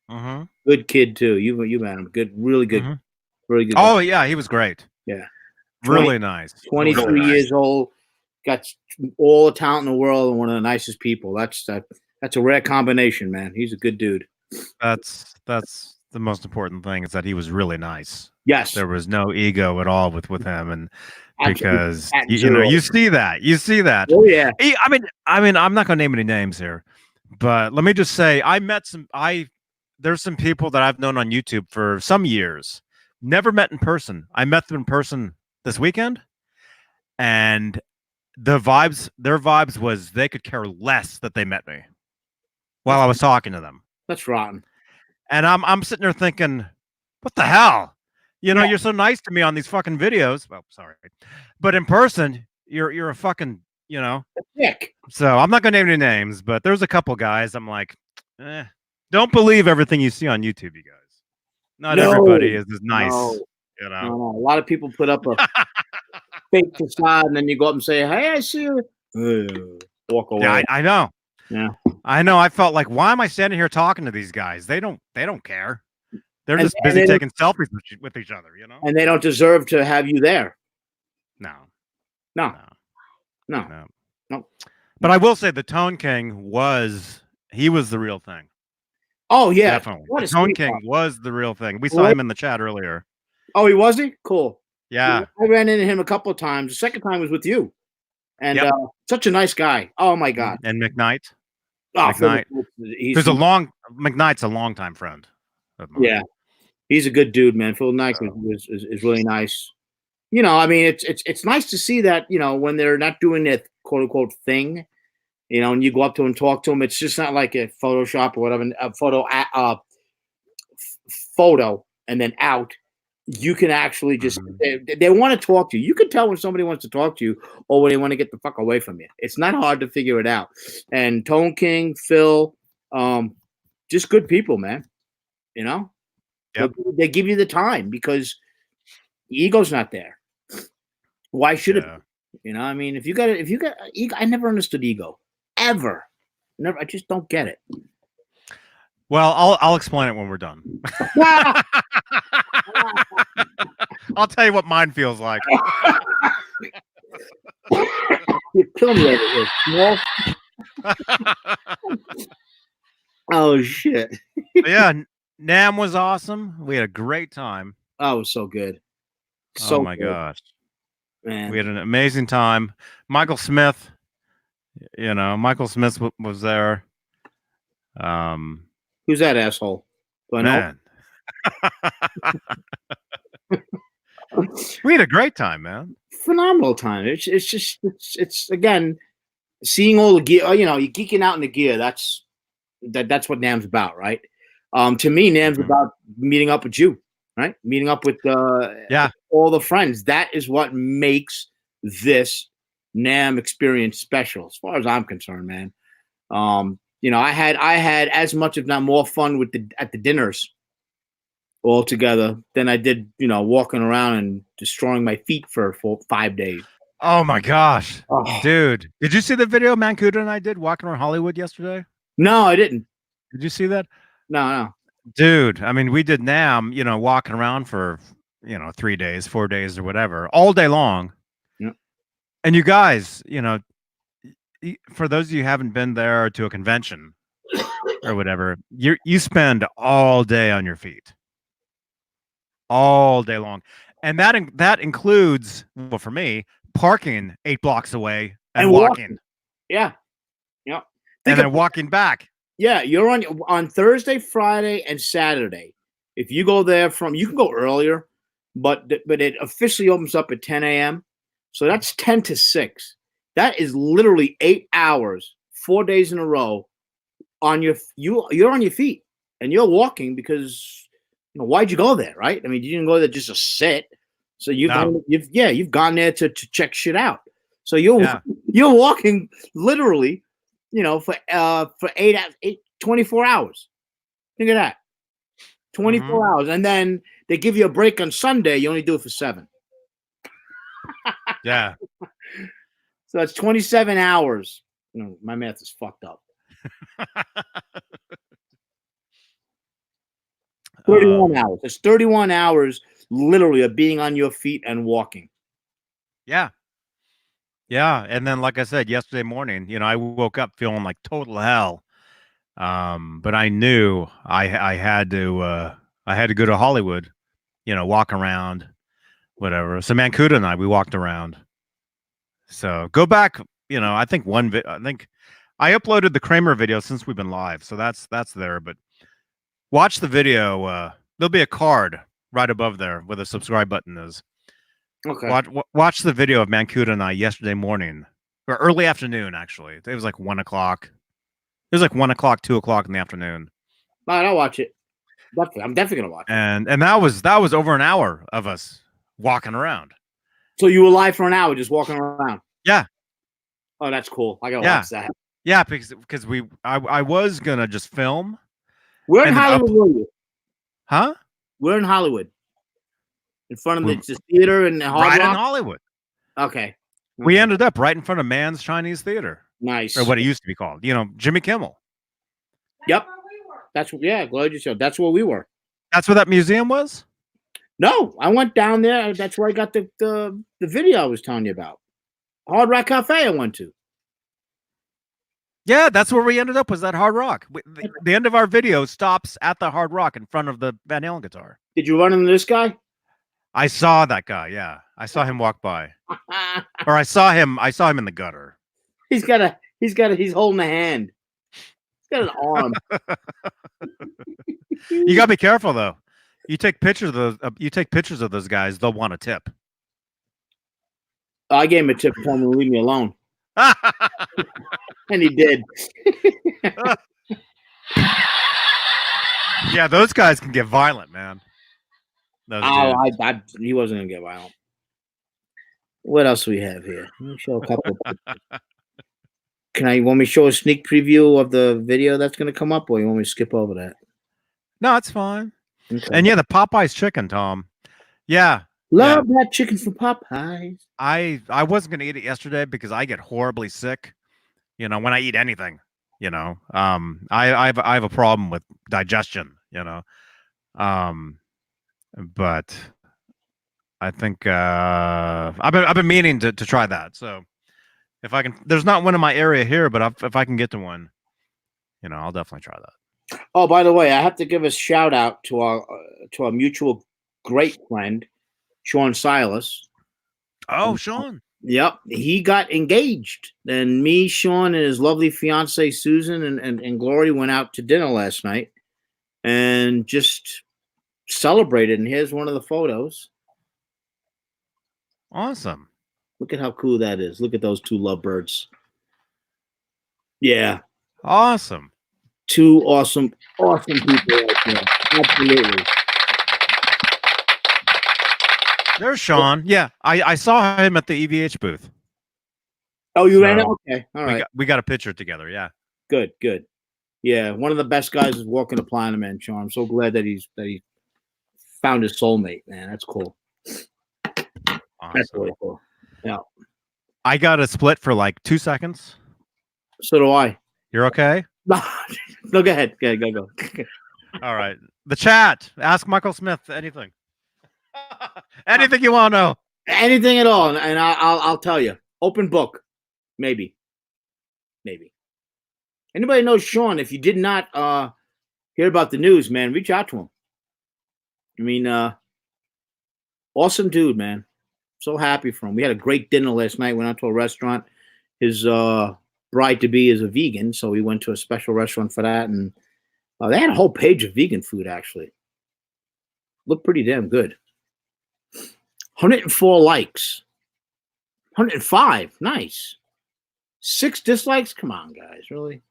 Mm-hmm. Good kid too. You met him. Good, really good, really good. Oh yeah, he was great. Yeah, really nice. 23 really years old, got all the talent in the world, and one of the nicest people. That's a rare combination, man. He's a good dude. That's the most important thing, is that he was really nice. Yes, there was no ego at all with him, and because Absolutely. you see that. Oh yeah. I mean, I'm not gonna name any names here, but let me just say, there's some people that I've known on YouTube for some years, never met in person. I met them in person this weekend, and their vibes was they could care less that they met me while I was talking to them. That's rotten. And I'm sitting there thinking, what the hell? You're so nice to me on these fucking videos. Well, sorry, but in person, you're a fucking, dick. So I'm not gonna name any names, but there's a couple guys I'm like, don't believe everything you see on YouTube, you guys. Not everybody is as nice. No. A lot of people put up a fake facade, and then you go up and say, "Hey, I see you." Walk away. Yeah, I know. Yeah, I know. I felt like, why am I standing here talking to these guys? They don't care. They're just busy taking selfies with each other, And they don't deserve to have you there. No. But I will say the Tone King was the real thing. Oh yeah, definitely. The Tone King was the real thing. We saw him in the chat earlier. Oh, he was he? Cool. Yeah, I ran into him a couple of times. The second time was with you, and such a nice guy. Oh my god. And McKnight. Oh, McKnight. McKnight's a longtime friend of mine. Yeah. He's a good dude, man. Phil Knight is really nice. You know, I mean, it's nice to see that, you know, when they're not doing that quote unquote thing, you know, and you go up to him and talk to him, it's just not like a Photoshop or whatever, a photo and then out. You can actually just they want to talk to you. You can tell when somebody wants to talk to you or when they want to get the fuck away from you. It's not hard to figure it out. And Tone King, Phil, just good people, man. You know, Yep. they give you the time because the ego's not there. Why should it be? You know, I mean, if you got ego, I never understood ego ever. Never, I just don't get it. Well, I'll explain it when we're done. I'll tell you what mine feels like. You kill me over here. Oh shit! Yeah, NAMM was awesome. We had a great time. Oh, it was so good. So my gosh, man, we had an amazing time. Michael Smith, you know, Michael Smith was there. Who's that asshole? Do I know? We had a great time, man. Phenomenal time. It's again seeing all the gear. You know, you're geeking out in the gear. That's what NAMM's about, right? To me, NAMM's about meeting up with you, right? Meeting up with all the friends. That is what makes this NAMM experience special, as far as I'm concerned, man. You know, I had as much, if not more, fun at the dinners all together than I did, you know, walking around and destroying my feet for 5 days. Oh my gosh, dude! Did you see the video Mancuda and I did walking around Hollywood yesterday? No, I didn't. Did you see that? No. Dude, I mean, we did NAMM, you know, walking around for, you know, 3 days, 4 days or whatever, all day long. Yep. And you guys, you know, for those of you who haven't been there to a convention or whatever, you spend all day on your feet. All day long. And that includes, well, for me, parking 8 blocks away and walking. Yeah. Yep. And then walking back. Yeah, you're on Thursday, Friday, and Saturday. If you go there you can go earlier, but it officially opens up at 10 a.m. So that's 10 to 6. That is literally 8 hours, 4 days in a row you're on your feet and you're walking because, you know, why'd you go there, right? I mean, you didn't go there just to sit. So you've gone there to check shit out. So you're walking literally, you know, for 24 hours. Think of that. 24 hours. And then they give you a break on Sunday. You only do it for 7. Yeah. So that's 27 hours. You know, my math is fucked up. 31 hours. It's 31 hours literally of being on your feet and walking. Yeah. Yeah. And then, like I said, yesterday morning, you know, I woke up feeling like total hell. But I knew I had to go to Hollywood, you know, walk around, whatever. So Mancuda and we walked around. So go back, you know, I think I uploaded the Kramer video since we've been live. So that's there, but watch the video. There'll be a card right above there where the subscribe button is. Okay. Watch the video of Mancuda and I yesterday morning or early afternoon. Actually, it was like 1 o'clock. It was like 1 o'clock, 2 o'clock in the afternoon. All right, I'll watch it. I'm definitely gonna watch it. And that was over an hour of us walking around. So you were live for an hour just walking around? Yeah. Oh, that's cool. I gotta watch that. Yeah, because I was gonna just film. Where in Hollywood were you? Huh? We're in Hollywood. In front of the theater and Hard Rock? Right in Hollywood. Okay. We ended up right in front of Mann's Chinese Theater. Nice. Or what it used to be called. You know, Jimmy Kimmel. Yep. Glad you said. That's where we were. That's where that museum was? No, I went down there. That's where I got the video I was telling you about. Hard Rock Cafe I went to. Yeah, that's where we ended up, was that Hard Rock. The end of our video stops at the Hard Rock in front of the Van Halen guitar. Did you run into this guy? I saw that guy, yeah. I saw him walk by. Or I saw him in the gutter. He's holding a hand. He's got an arm. You gotta be careful though. You take pictures of those. You take pictures of those guys. They'll want a tip. I gave him a tip for him to leave me alone, and he did. Yeah, those guys can get violent, man. Those dudes. He wasn't gonna get violent. What else do we have here? Let me show a couple. Want me to show a sneak preview of the video that's gonna come up, or you want me to skip over that? No, it's fine. Okay. And yeah, the Popeyes chicken, Tom. Yeah. Love that chicken from Popeyes. I wasn't gonna eat it yesterday because I get horribly sick. You know, when I eat anything. You know, I have a problem with digestion. You know, but I think I've been meaning to try that. So if I can, there's not one in my area here, but if I can get to one, you know, I'll definitely try that. Oh, by the way, I have to give a shout out to our mutual great friend, Sean Silas. Oh, Sean. Yep, he got engaged, and me, Sean, and his lovely fiancee Susan and Glory went out to dinner last night, and just celebrated. And here's one of the photos. Awesome! Look at how cool that is. Look at those two lovebirds. Yeah, awesome. Two awesome people right there. Absolutely. There's Sean. Yeah, I saw him at the EVH booth. Oh, you ran it? Okay, all right. We got a picture together. Yeah. Good. Yeah, one of the best guys is walking the planet, man. Sean, I'm so glad that he found his soulmate, man. That's cool. Awesome. That's really cool. Yeah. I got a split for like 2 seconds. So do I. You're okay? No, go ahead. Go. All right. The chat. Ask Michael Smith anything. Anything you want to know. Anything at all, and I'll tell you. Open book. Maybe. Anybody knows Sean? If you did not hear about the news, man, reach out to him. I mean, awesome dude, man. So happy for him. We had a great dinner last night. Went out to a restaurant. His bride-to-be is a vegan, so we went to a special restaurant for that. And they had a whole page of vegan food, actually. Looked pretty damn good. 104 likes. 105. Nice. 6 dislikes? Come on, guys. Really?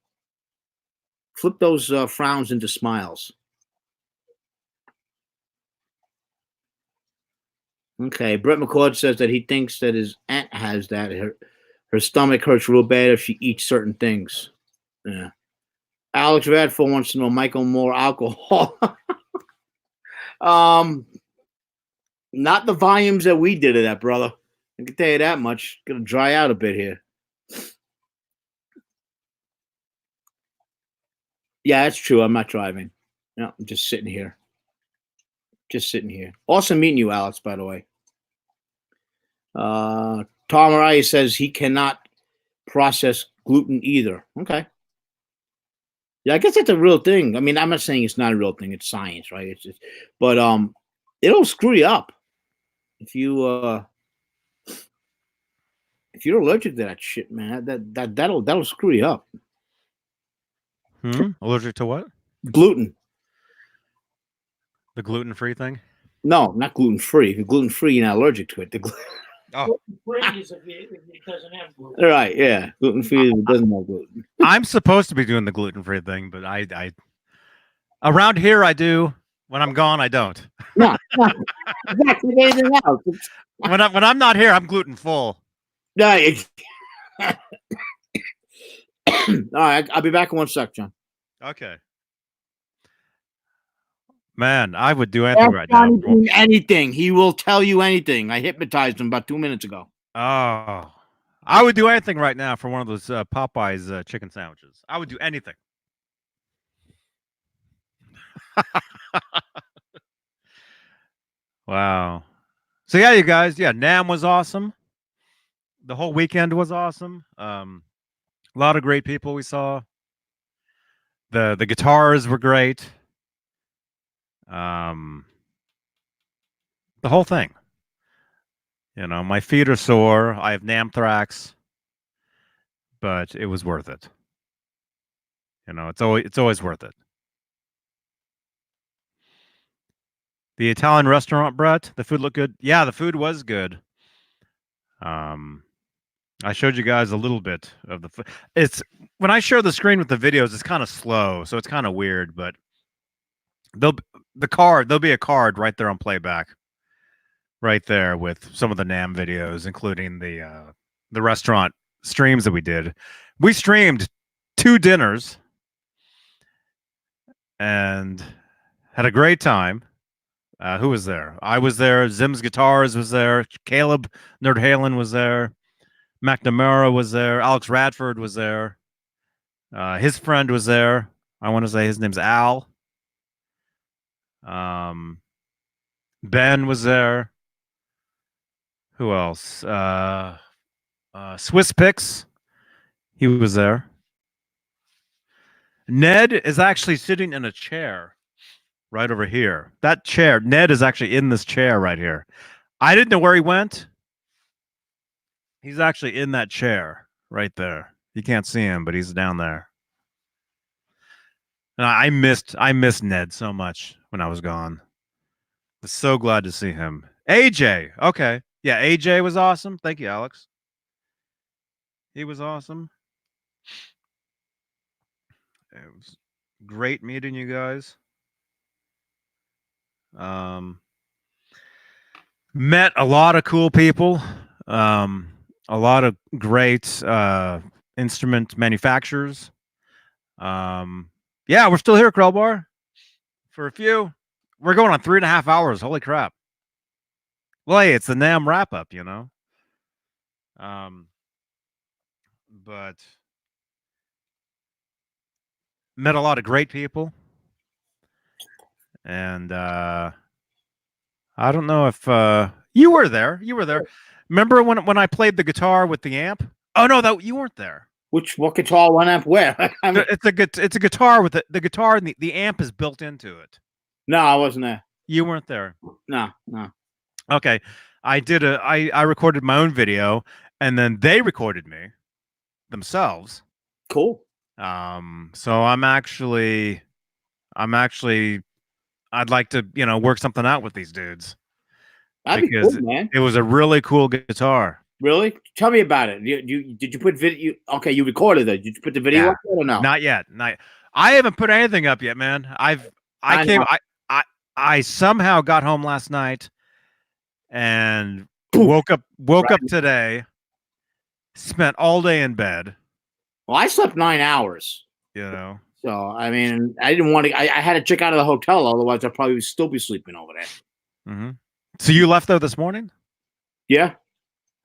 Flip those frowns into smiles. Okay. Brett McCord says that he thinks that his aunt has that. Her stomach hurts real bad if she eats certain things. Yeah. Alex Radford wants to know, Michael, more alcohol. Not the volumes that we did of that, brother. I can tell you that much. Gonna dry out a bit here. Yeah, that's true. I'm not driving. No, I'm just sitting here. Awesome meeting you, Alex, by the way. Camaraderie says he cannot process gluten either. Okay. Yeah, I guess that's a real thing. I mean, I'm not saying it's not a real thing. It's science, right? It's just, but it'll screw you up if you're allergic to that shit, man. That'll screw you up. Allergic to what? Gluten. The gluten-free thing? No, not gluten-free. If you're gluten-free, you're not allergic to it. Gluten-free is if it doesn't have gluten. Right, yeah. Gluten-free doesn't have gluten. I'm supposed to be doing the gluten-free thing, but I around here I do. When I'm gone, I don't. No. Exactly anything else. When I'm not here, I'm gluten full. No. All right, I'll be back in 1 sec, John. Okay. Man, I would do anything right now. Anything. He will tell you anything. I hypnotized him about 2 minutes ago. Oh, I would do anything right now for one of those Popeyes chicken sandwiches. I would do anything. Wow. So yeah, you guys. Yeah, NAMM was awesome. The whole weekend was awesome. A lot of great people we saw. The guitars were great. The whole thing. You know, my feet are sore. I have namthrax, but it was worth it. You know, it's always worth it. The Italian restaurant, Brett. The food looked good. Yeah, the food was good. I showed you guys a little bit of the food. It's when I share the screen with the videos, it's kind of slow, so it's kind of weird. But there'll be a card right there on playback, right there with some of the NAMM videos, including the restaurant streams that we did. We streamed 2 dinners and had a great time. Who was there? I was there. Zim's Guitars was there. Caleb Nerd Halen was there. McNamara was there. Alex Radford was there. His friend was there. I want to say his name's Al. Ben was there. Who else? Swiss Picks. He was there. Ned is actually sitting in a chair right over here. That chair. Ned is actually in this chair right here. I didn't know where he went. He's actually in that chair right there. You can't see him, but he's down there. And I missed Ned so much when I was gone. Was so glad to see him. AJ. Okay. Yeah, AJ was awesome. Thank you, Alex. He was awesome. It was great meeting you guys. Met a lot of cool people. A lot of great instrument manufacturers. Yeah, we're still here, Krellbar. For a few. We're going on 3.5 hours. Holy crap. Well, hey, it's the NAMM wrap-up, you know. But met a lot of great people. And I don't know if you were there. You were there. Remember when I played the guitar with the amp? Oh no, you weren't there. What guitar one amp where? I mean, It's a guitar with the guitar and the amp is built into it. no, I wasn't there. You weren't there. No. Okay. I recorded my own video and then they recorded me themselves. Cool. So I'd like to, work something out with these dudes. That'd be cool, man. It was a really cool guitar. Really? Tell me about it. Did you put video? Okay, you recorded it. Did you put the video up there or no? Not yet. I haven't put anything up yet, man. I somehow got home last night and woke up today, spent all day in bed. Well, I slept 9 hours. So I mean, I didn't want to. I had to check out of the hotel, otherwise I'd probably still be sleeping over there. Mm-hmm. So you left there this morning? Yeah.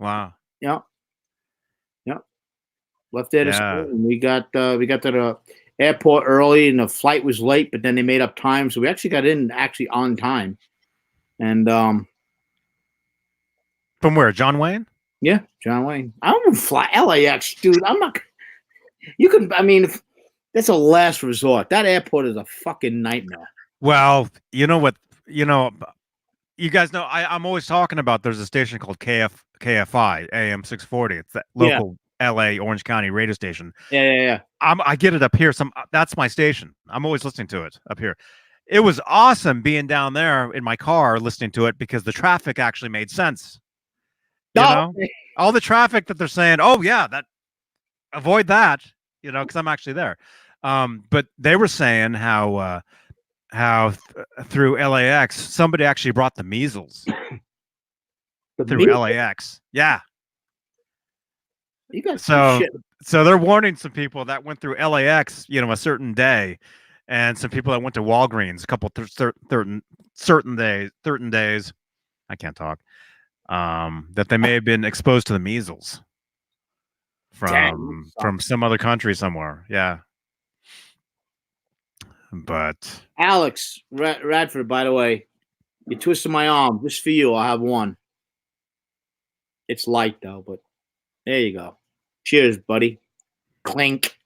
Wow. Yeah. Left there this morning. We got to the airport early, and the flight was late, but then they made up time, so we actually got in on time. And from where? John Wayne? Yeah, John Wayne. I don't fly LAX, dude. I'm not. You can. I mean, that's a last resort. That airport is a fucking nightmare. Well, you know what? You guys know I'm always talking about. There's a station called KFI AM 640. It's that local LA Orange County radio station. Yeah. I get it up here. That's my station. I'm always listening to it up here. It was awesome being down there in my car listening to it because the traffic actually made sense. You know, all the traffic that they're saying, oh yeah, avoid that. Because I'm actually there. But they were saying how through LAX somebody actually brought the measles through LAX. Yeah. You got so they're warning some people that went through LAX, a certain day, and some people that went to Walgreens a couple certain days. I can't talk. That they may have been exposed to the measles from some other country somewhere. Yeah. But Alex Radford, by the way, you twisted my arm just for you. I have one. It's light though, but there you go. Cheers, buddy. Clink.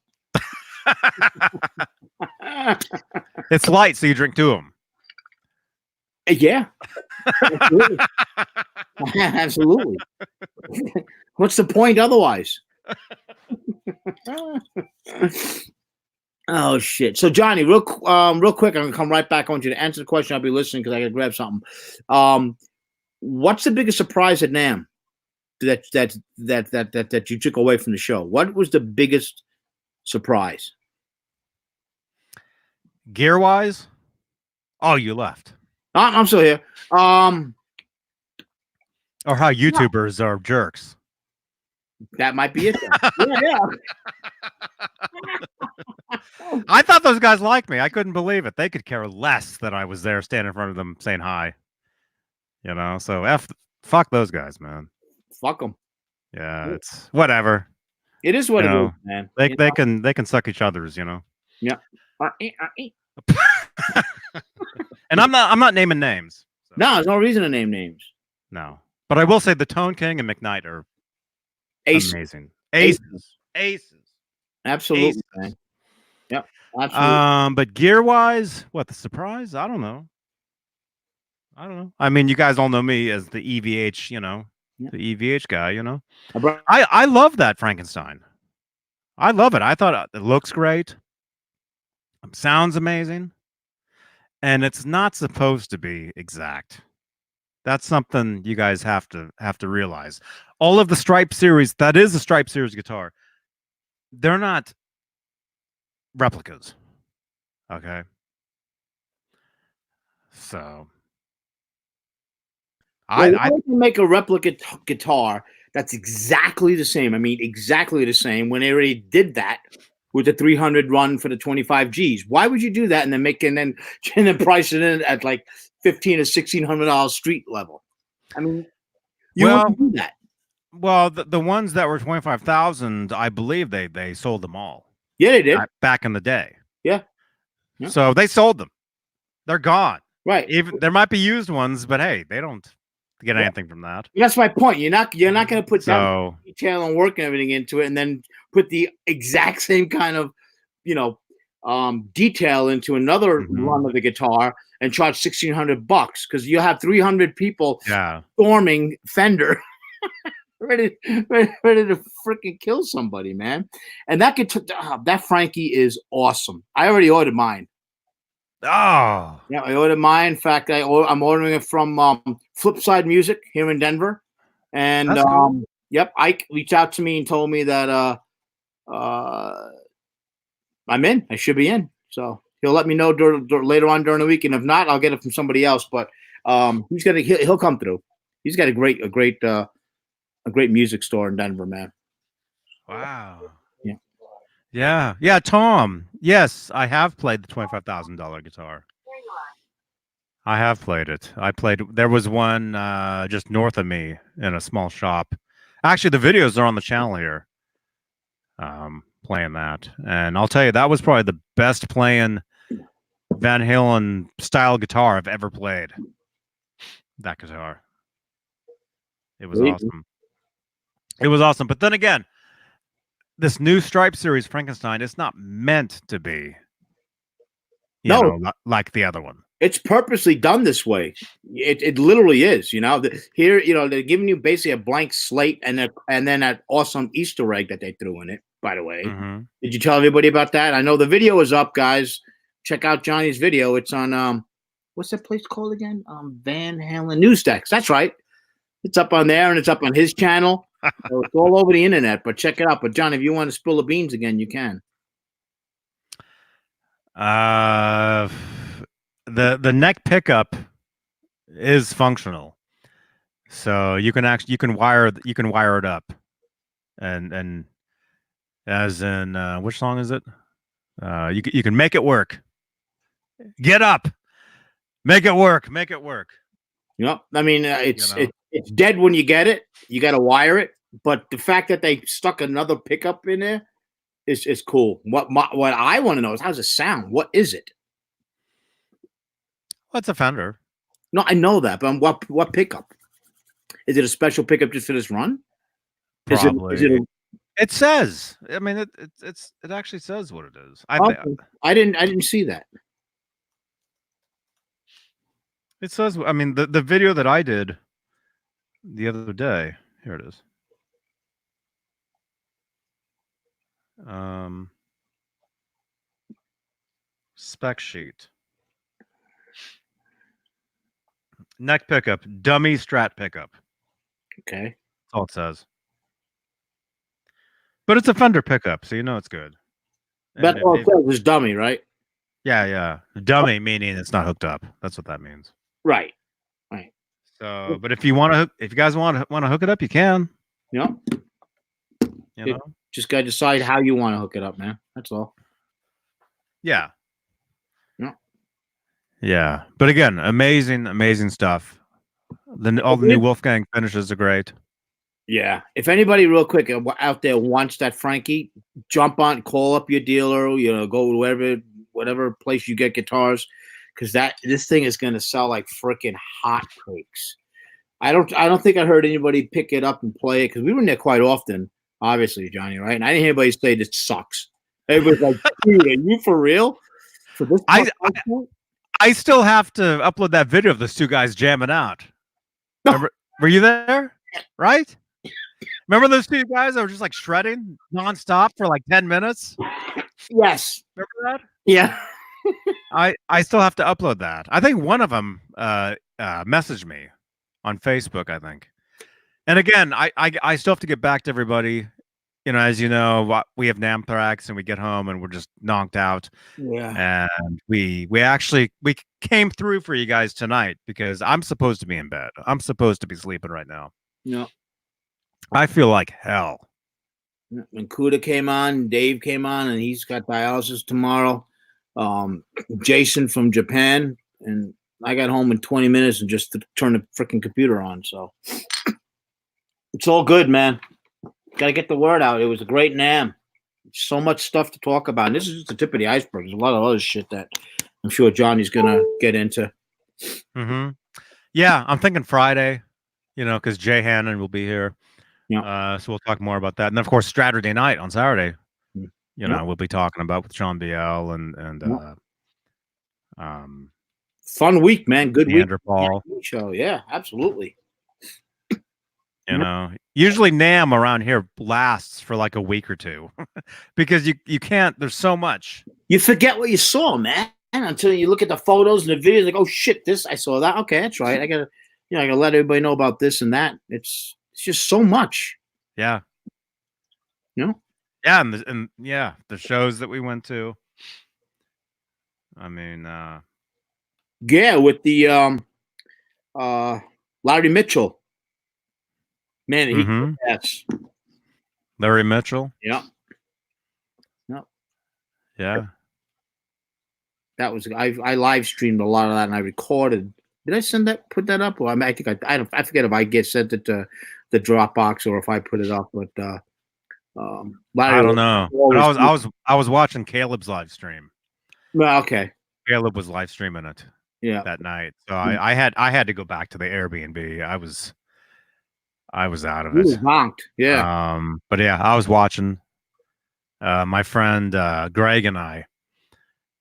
It's light, so you drink 2 of them. Yeah. Absolutely. What's the point otherwise? Oh shit! So Johnny, real quick, I'm gonna come right back on you to answer the question. I'll be listening because I gotta grab something. What's the biggest surprise at NAMM that you took away from the show? What was the biggest surprise? Gear wise? Oh, you left. I'm still here. Or how YouTubers are jerks. That might be it. Yeah. I thought those guys liked me. I couldn't believe it. They could care less that I was there standing in front of them saying hi. You know, so fuck those guys, man. Fuck them. Yeah, it's whatever. It is what it is, man. They can suck each other's, you know. Yeah. And I'm not naming names. So. No, there's no reason to name names. No, but I will say the Tone King and McKnight are amazing. Aces. Absolutely, Aces. man. Yep. Absolutely. But gear wise, what the surprise? I don't know. I mean, you guys all know me as the EVH, you know, the EVH guy, you know. I love that Frankenstein. I love it. I thought it looks great. Sounds amazing. And it's not supposed to be exact. That's something you guys have to realize. All of the Stripe series, that is a Stripe series guitar, they're not replicas. Okay. So I can make a replica guitar that's exactly the same. I mean, exactly the same when they already did that with the 300 run for the 25 Gs. Why would you do that and then price it in at like $1,500 or $1,600 street level? I mean, you wouldn't do that. Well, the ones that were 25,000, I believe they sold them all. Yeah, they did back in the day. Yeah. So they sold them. They're gone. Right. Even there might be used ones, but hey, they don't get anything from that. That's my point. You're not going to put So, that detail and work and everything into it, and then put the exact same kind of, detail into another run of the guitar and charge $1,600 because you have 300 people storming Fender, ready to freaking kill somebody, man. And that Frankie is awesome. I already ordered mine. Oh, yeah, I ordered mine. In fact, I'm ordering it from Flipside Music here in Denver. And cool. Yep, Ike reached out to me and told me that I'm in. I should be in. So he'll let me know later on during the week, and if not, I'll get it from somebody else. But he'll come through. He's got a great music store in Denver, man. Wow. Yeah, Tom. Yes, I have played the $25,000 guitar. I have played it. There was one just north of me in a small shop. Actually, the videos are on the channel here. Playing that, and I'll tell you, that was probably the best playing Van Halen style guitar I've ever played. That guitar. It was awesome. It was awesome. But then again, this new Stripe series Frankenstein, it's not meant to be like the other one. It's purposely done this way. It literally is. Here, they're giving you basically a blank slate and then that awesome Easter egg that they threw in it. By the way, Did you tell everybody about that? I know the video is up, guys. Check out Johnny's video. It's on what's that place called again? Van Halen Newsstacks. That's right. It's up on there and it's up on his channel. So it's all over the internet. But check it out. But John, if you want to spill the beans again, you can. The neck pickup is functional, so you can wire it up, and as in which song is it? You can make it work. Get up, make it work. Yep. I mean, it's dead when you get it. You got to wire it, but the fact that they stuck another pickup in there is cool. What I want to know is how's it sound? What is it? What's a Fender? No, I know that, but what pickup? Is it a special pickup just for this run? Probably. It says. I mean, it actually says what it is. I didn't see that. It says. I mean, the video that I did the other day. Here it is. Spec sheet. Neck pickup, dummy Strat pickup. Okay. That's all it says. But it's a Fender pickup, so you know it's good. That's And all it says is dummy, right? yeah. Dummy meaning it's not hooked up. That's what that means. Right. So, but if you guys want to hook it up, you can. Yeah. You know? Just gotta decide how you want to hook it up, man. That's all. Yeah. Yeah. Yeah. But again, amazing stuff. All the new Wolfgang finishes are great. Yeah. If anybody real quick out there wants that Frankie, jump on, call up your dealer, go to whatever place you get guitars, because this thing is gonna sell like freaking hotcakes. I don't think I heard anybody pick it up and play it because we were in there quite often, obviously, Johnny, right? And I didn't hear anybody say this sucks. Everybody's like, dude, are you for real? For this I still have to upload that video of those two guys jamming out. Were you there? Right? Remember those two guys that were just like shredding nonstop for like 10 minutes? Yes. Remember that? Yeah. I still have to upload that. I think one of them messaged me on Facebook, I think. And again, I still have to get back to everybody. As you know, we have NAMM and we get home and we're just knocked out. Yeah. And we came through for you guys tonight because I'm supposed to be in bed. I'm supposed to be sleeping right now. Yeah. I feel like hell. And Kuda came on, Dave came on, and he's got dialysis tomorrow. Jason from Japan, and I got home in 20 minutes and just turned the freaking computer on. So it's all good, man. Got to get the word out. It was a great NAMM. So much stuff to talk about. And this is just the tip of the iceberg. There's a lot of other shit that I'm sure Johnny's going to get into. Mm-hmm. Yeah, I'm thinking Friday, because Jay Hannon will be here. Yeah. So we'll talk more about that. And then, of course, Saturday night on Saturday, we'll be talking about with Sean Biel and fun week, man. Good week. Paul. Show. Yeah, absolutely. Usually NAMM around here lasts for like a week or two because you can't. There's so much. You forget what you saw, man, until you look at the photos and the videos. Like, oh shit, I saw that. Okay, that's right. I gotta let everybody know about this and that. It's just so much. Yeah. Yeah, and the shows that we went to. I mean, yeah, with the Larry Mitchell. Man, that's Larry Mitchell. Yeah. No. Yeah. That was I live streamed a lot of that and I recorded. Did I put that up? Or I think I forget if I sent it to the Dropbox or if I put it up, but I don't know. But I was watching Caleb's live stream. Well, okay. Caleb was live streaming it. Yeah. That night. So I had to go back to the Airbnb. I was out of it. He was honked. Yeah. But yeah, I was watching. My friend Greg and I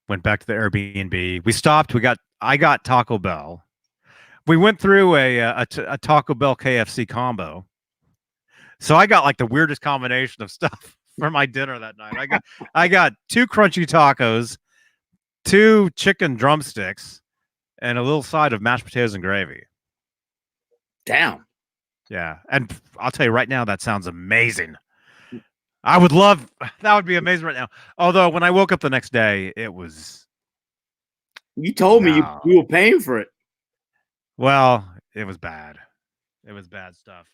went back to the Airbnb. We stopped. I got Taco Bell. We went through a Taco Bell KFC combo. So I got like the weirdest combination of stuff for my dinner that night. I got 2 crunchy tacos, 2 chicken drumsticks, and a little side of mashed potatoes and gravy. Damn. Yeah, and I'll tell you right now, that sounds amazing. That would be amazing right now. Although when I woke up the next day, it was. You told me you were paying for it. Well, it was bad. It was bad stuff.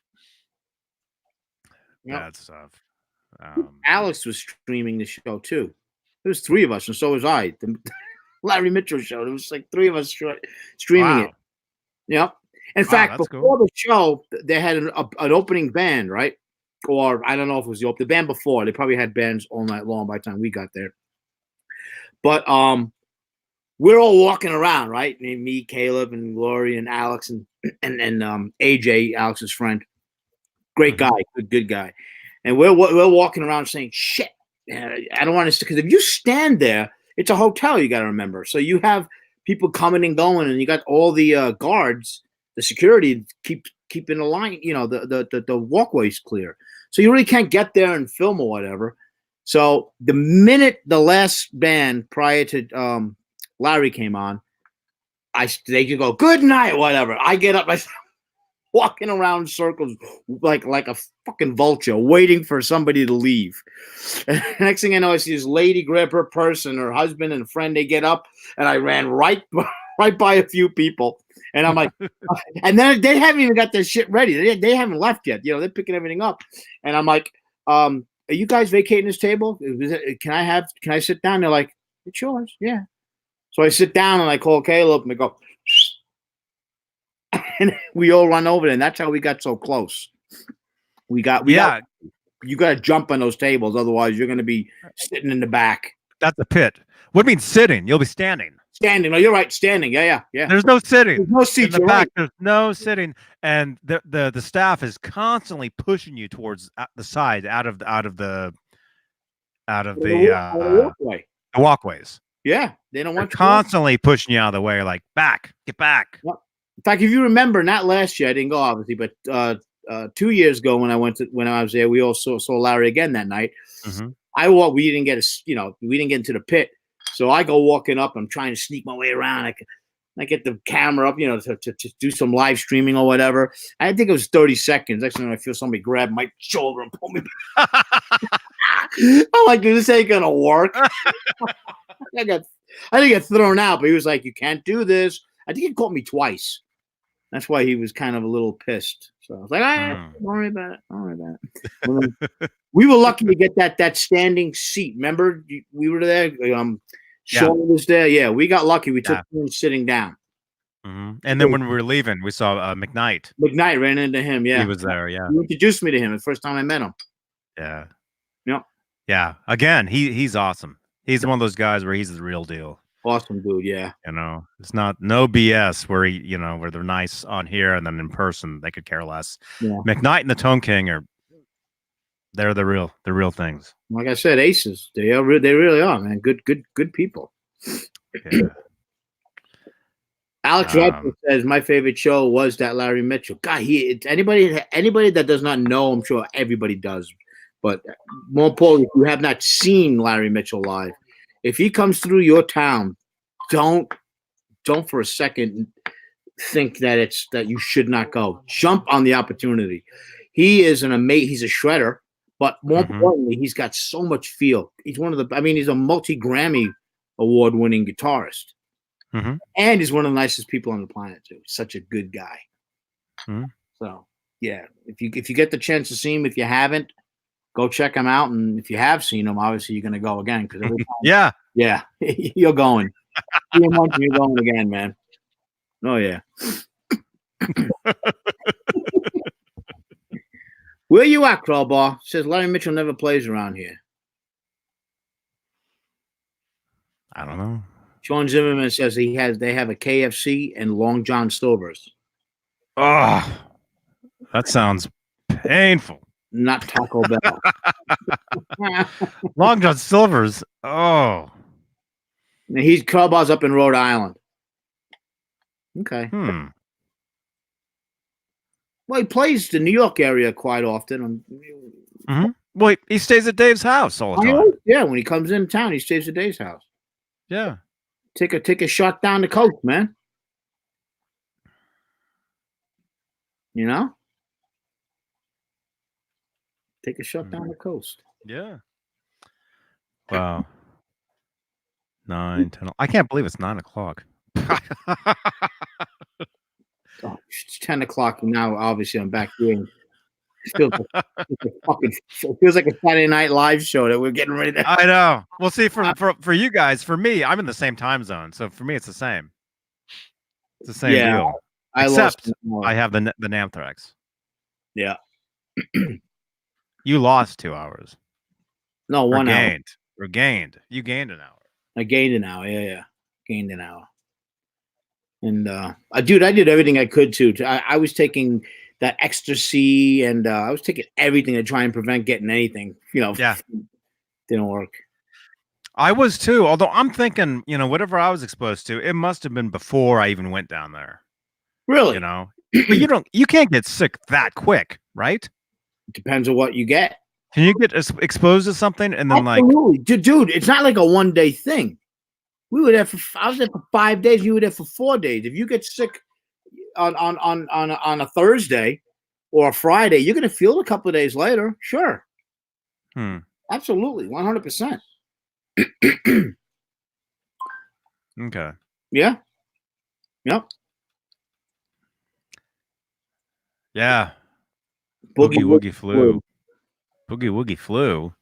Yep. Bad stuff. Alex was streaming the show too. There was 3 of us, and so was I. The Larry Mitchell show. There was like 3 of us streaming it. Yep. In fact, before the show, they had an opening band, right? Or I don't know if it was the band before. They probably had bands all night long by the time we got there. But we're all walking around, right? Me, Caleb, and Lori, and Alex, and AJ, Alex's friend. Great guy, good guy. And we're walking around saying, shit, I don't want to, because if you stand there, it's a hotel, you got to remember. So you have people coming and going, and you got all the guards, the security keeping the line, the walkways clear. So you really can't get there and film or whatever. So the minute the last band prior to Larry came on. They could go, good night, whatever. I get up, I start walking around in circles like a fucking vulture, waiting for somebody to leave. And next thing I know, I see this lady grab her purse and her husband and a friend. They get up, and I ran right by a few people. And I'm like, and then they haven't even got their shit ready. They haven't left yet. You know, they're picking everything up. And I'm like, are you guys vacating this table? Can I sit down? They're like, it's yours. Yeah. So I sit down and I call Caleb and I go, and we all run over there. And that's how we got so close. You got to jump on those tables. Otherwise, you're going to be sitting in the back. That's a pit. What do you mean sitting? You'll be standing. Standing. No, you're right. Standing. Yeah. There's no sitting. There's no seats in the back. Right. There's no sitting, and the staff is constantly pushing you towards the side, out of the walkways. Yeah, they don't want you constantly pushing you out of the way. Like, get back. Well, in fact, if you remember, not last year, I didn't go obviously, but 2 years ago when I was there, we also saw Larry again that night. Mm-hmm. We didn't get into the pit. So I go walking up. I'm trying to sneak my way around. I get the camera up, to do some live streaming or whatever. I think it was 30 seconds. Next thing I feel somebody grab my shoulder and pull me back. I'm like, this ain't gonna work. I didn't get thrown out, but he was like, you can't do this. I think he caught me twice. That's why he was kind of a little pissed. So I was like, don't worry about it. We were lucky to get that standing seat. Remember, we were there. Sean was there. Yeah, we got lucky. We took turns sitting down. Mm-hmm. And then when we were leaving, we saw McKnight. McKnight ran into him. Yeah, he was there. Yeah, he introduced me to him the first time I met him. Yeah. Yep. Yeah. Again, he's awesome. He's one of those guys where he's the real deal. Awesome dude. Yeah. It's no BS where where they're nice on here and then in person they could care less. Yeah. McKnight and the Tone King they're the real things. Like I said, aces. They really are, man. Good people. Yeah. Alex Rodgers says my favorite show was that Larry Mitchell. God, anybody that does not know, I'm sure everybody does. But more importantly, if you have not seen Larry Mitchell live, if he comes through your town, don't for a second think that you should not go. Jump on the opportunity. He is he's a shredder, but more importantly, he's got so much feel. He's he's a multi-Grammy award-winning guitarist. Mm-hmm. And he's one of the nicest people on the planet too. Such a good guy. Mm-hmm. So yeah, if you get the chance to see him, if you haven't, go check him out. And if you have seen him, obviously you're gonna go again because yeah, you're going. You're going again, man. Oh yeah. Where you at, Crowbar? Says Larry Mitchell never plays around here. I don't know. Sean Zimmerman says they have a KFC and Long John Silver's. Oh, that sounds painful. Not Taco Bell. Long John Silver's. Oh. Crowbar's up in Rhode Island. Okay. Well, he plays the New York area quite often. Mm-hmm. Well, he stays at Dave's house all the time. Yeah, when he comes in town, he stays at Dave's house. Yeah. Take a shot down the coast, man. Take a shot down the coast. Yeah. Wow. 9, 10. I can't believe it's 9 o'clock. It's 10 o'clock now. Obviously, I'm back doing. It feels like a Saturday Night Live show that we're getting ready to. I know. Well, see, for you guys, for me, I'm in the same time zone, so for me, it's the same. It's the same deal. Except I have the Namthrax. Yeah. You lost 2 hours. No, 1 hour. Or gained. You gained an hour. I gained an hour. Yeah. Gained an hour. And I did everything I could too. I was taking that ecstasy and I was taking everything to try and prevent getting anything. Yeah. Didn't work. I was too. Although I'm thinking, whatever I was exposed to, it must have been before I even went down there. Really? But you can't get sick that quick, right? It depends on what you get. Can you get exposed to something and then Absolutely. Dude, it's not like a one-day thing. We were there I was there for 5 days. You were there for 4 days. If you get sick on a Thursday or a Friday, you're gonna feel it a couple of days later. Sure. Absolutely, 100%. Okay. Yeah. Yep. Yeah. Boogie Woogie Flu. Boogie Woogie Flu.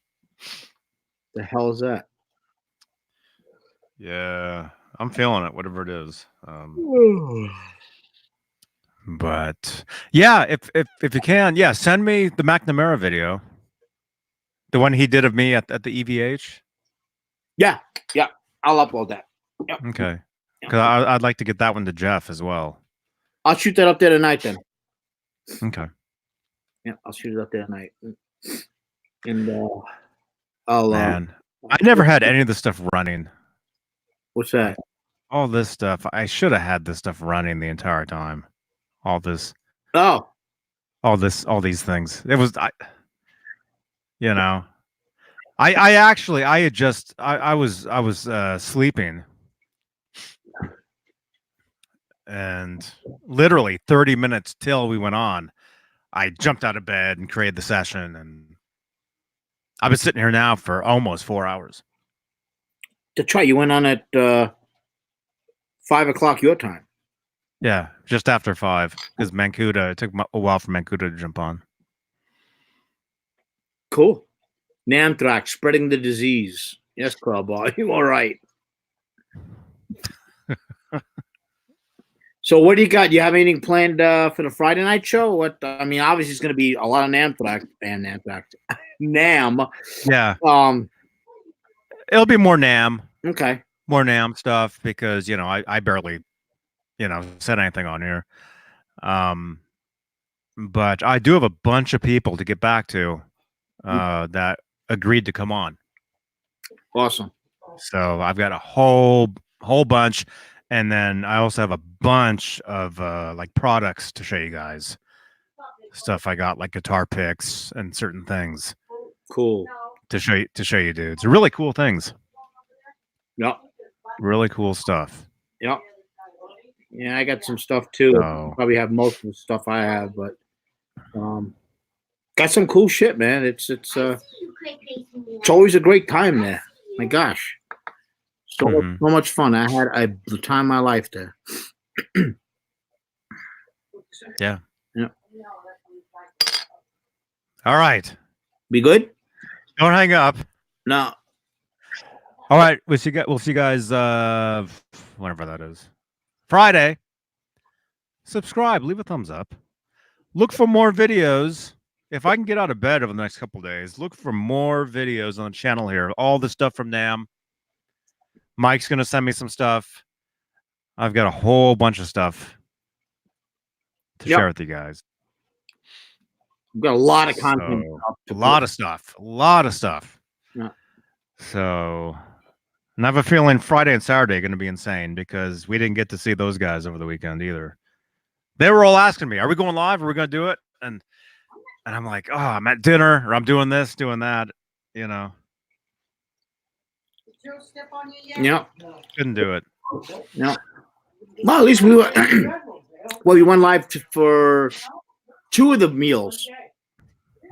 The hell is that? Yeah, I'm feeling it, whatever it is. But yeah, if you can, yeah, send me the McNamara video, the one he did of me at the EVH. Yeah, I'll upload that. Yep. Okay, because I'd like to get that one to Jeff as well. I'll shoot that up there tonight then. Okay. Yeah, I'll shoot it up there tonight. And I'll. Man, I never had any of this stuff running. What's that? All this stuff. I should have had this stuff running the entire time. All this. Oh. All these things. It was, you know, I was sleeping, and literally 30 minutes till we went on, I jumped out of bed and created the session, and I've been sitting here now for almost 4 hours. That's right. You went on at 5 o'clock your time. Yeah, just after 5, because Mancuda, it took a while for Mancuda to jump on. Cool. Namthrax, spreading the disease. Yes, Crawboy, you all right. So what do you got? You have anything planned for the Friday night show? What? I mean, obviously it's going to be a lot of Namthrax. NAMM. Yeah. It'll be more NAMM. Okay. More NAMM stuff because, you know, I barely, you know, said anything on here. But I do have a bunch of people to get back to that agreed to come on. Awesome. So I've got a whole bunch, and then I also have a bunch of like products to show you guys. Stuff I got, like guitar picks and certain things. Cool. To show you dudes. Really cool things. Yep. Really cool stuff. Yep. Yeah, I got some stuff too. So, probably have most of the stuff I have, but got some cool shit, man. It's always a great time there. My gosh. So much fun. I had the time of my life there. Yeah. Yeah. All right. Be good? Don't hang up. No. All right. We'll see you guys whenever that is. Friday. Subscribe. Leave a thumbs up. Look for more videos. If I can get out of bed over the next couple of days, look for more videos on the channel here. All the stuff from NAMM. Mike's going to send me some stuff. I've got a whole bunch of stuff to share with you guys. We've got a lot of content. A lot of stuff. Yeah. So, and I have a feeling Friday and Saturday are going to be insane because we didn't get to see those guys over the weekend either. They were all asking me, are we going live? Are we going to do it? And I'm like, oh, I'm at dinner or I'm doing this, doing that, you know. Yeah. Couldn't do it. Yeah. Well, at least we were. Well, we went live for 2 of the meals.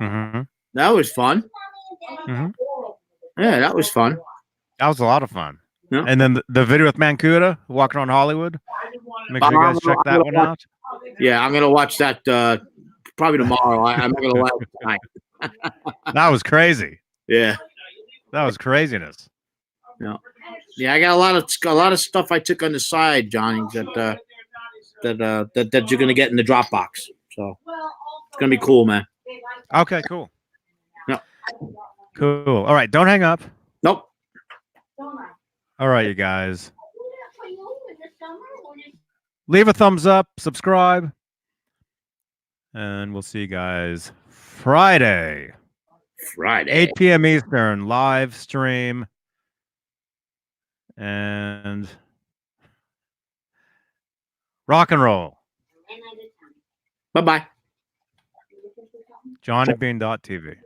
Mm-hmm. That was fun. Mm-hmm. Yeah, that was fun. That was a lot of fun. Yeah. And then the video with Mancuda walking around Hollywood. Make sure you guys check that one out. Yeah, I'm gonna watch that probably tomorrow. I'm not gonna watch it tonight. That was crazy. Yeah, that was craziness. Yeah, I got a lot of stuff I took on the side, Johnny. That you're gonna get in the Dropbox. So it's gonna be cool, man. Okay, cool. Yeah. Cool. All right, don't hang up. Nope. All right, you guys. Leave a thumbs up, subscribe, and we'll see you guys Friday. 8 p.m. Eastern, live stream. And rock and roll. Bye-bye. JohnnyBeane.tv.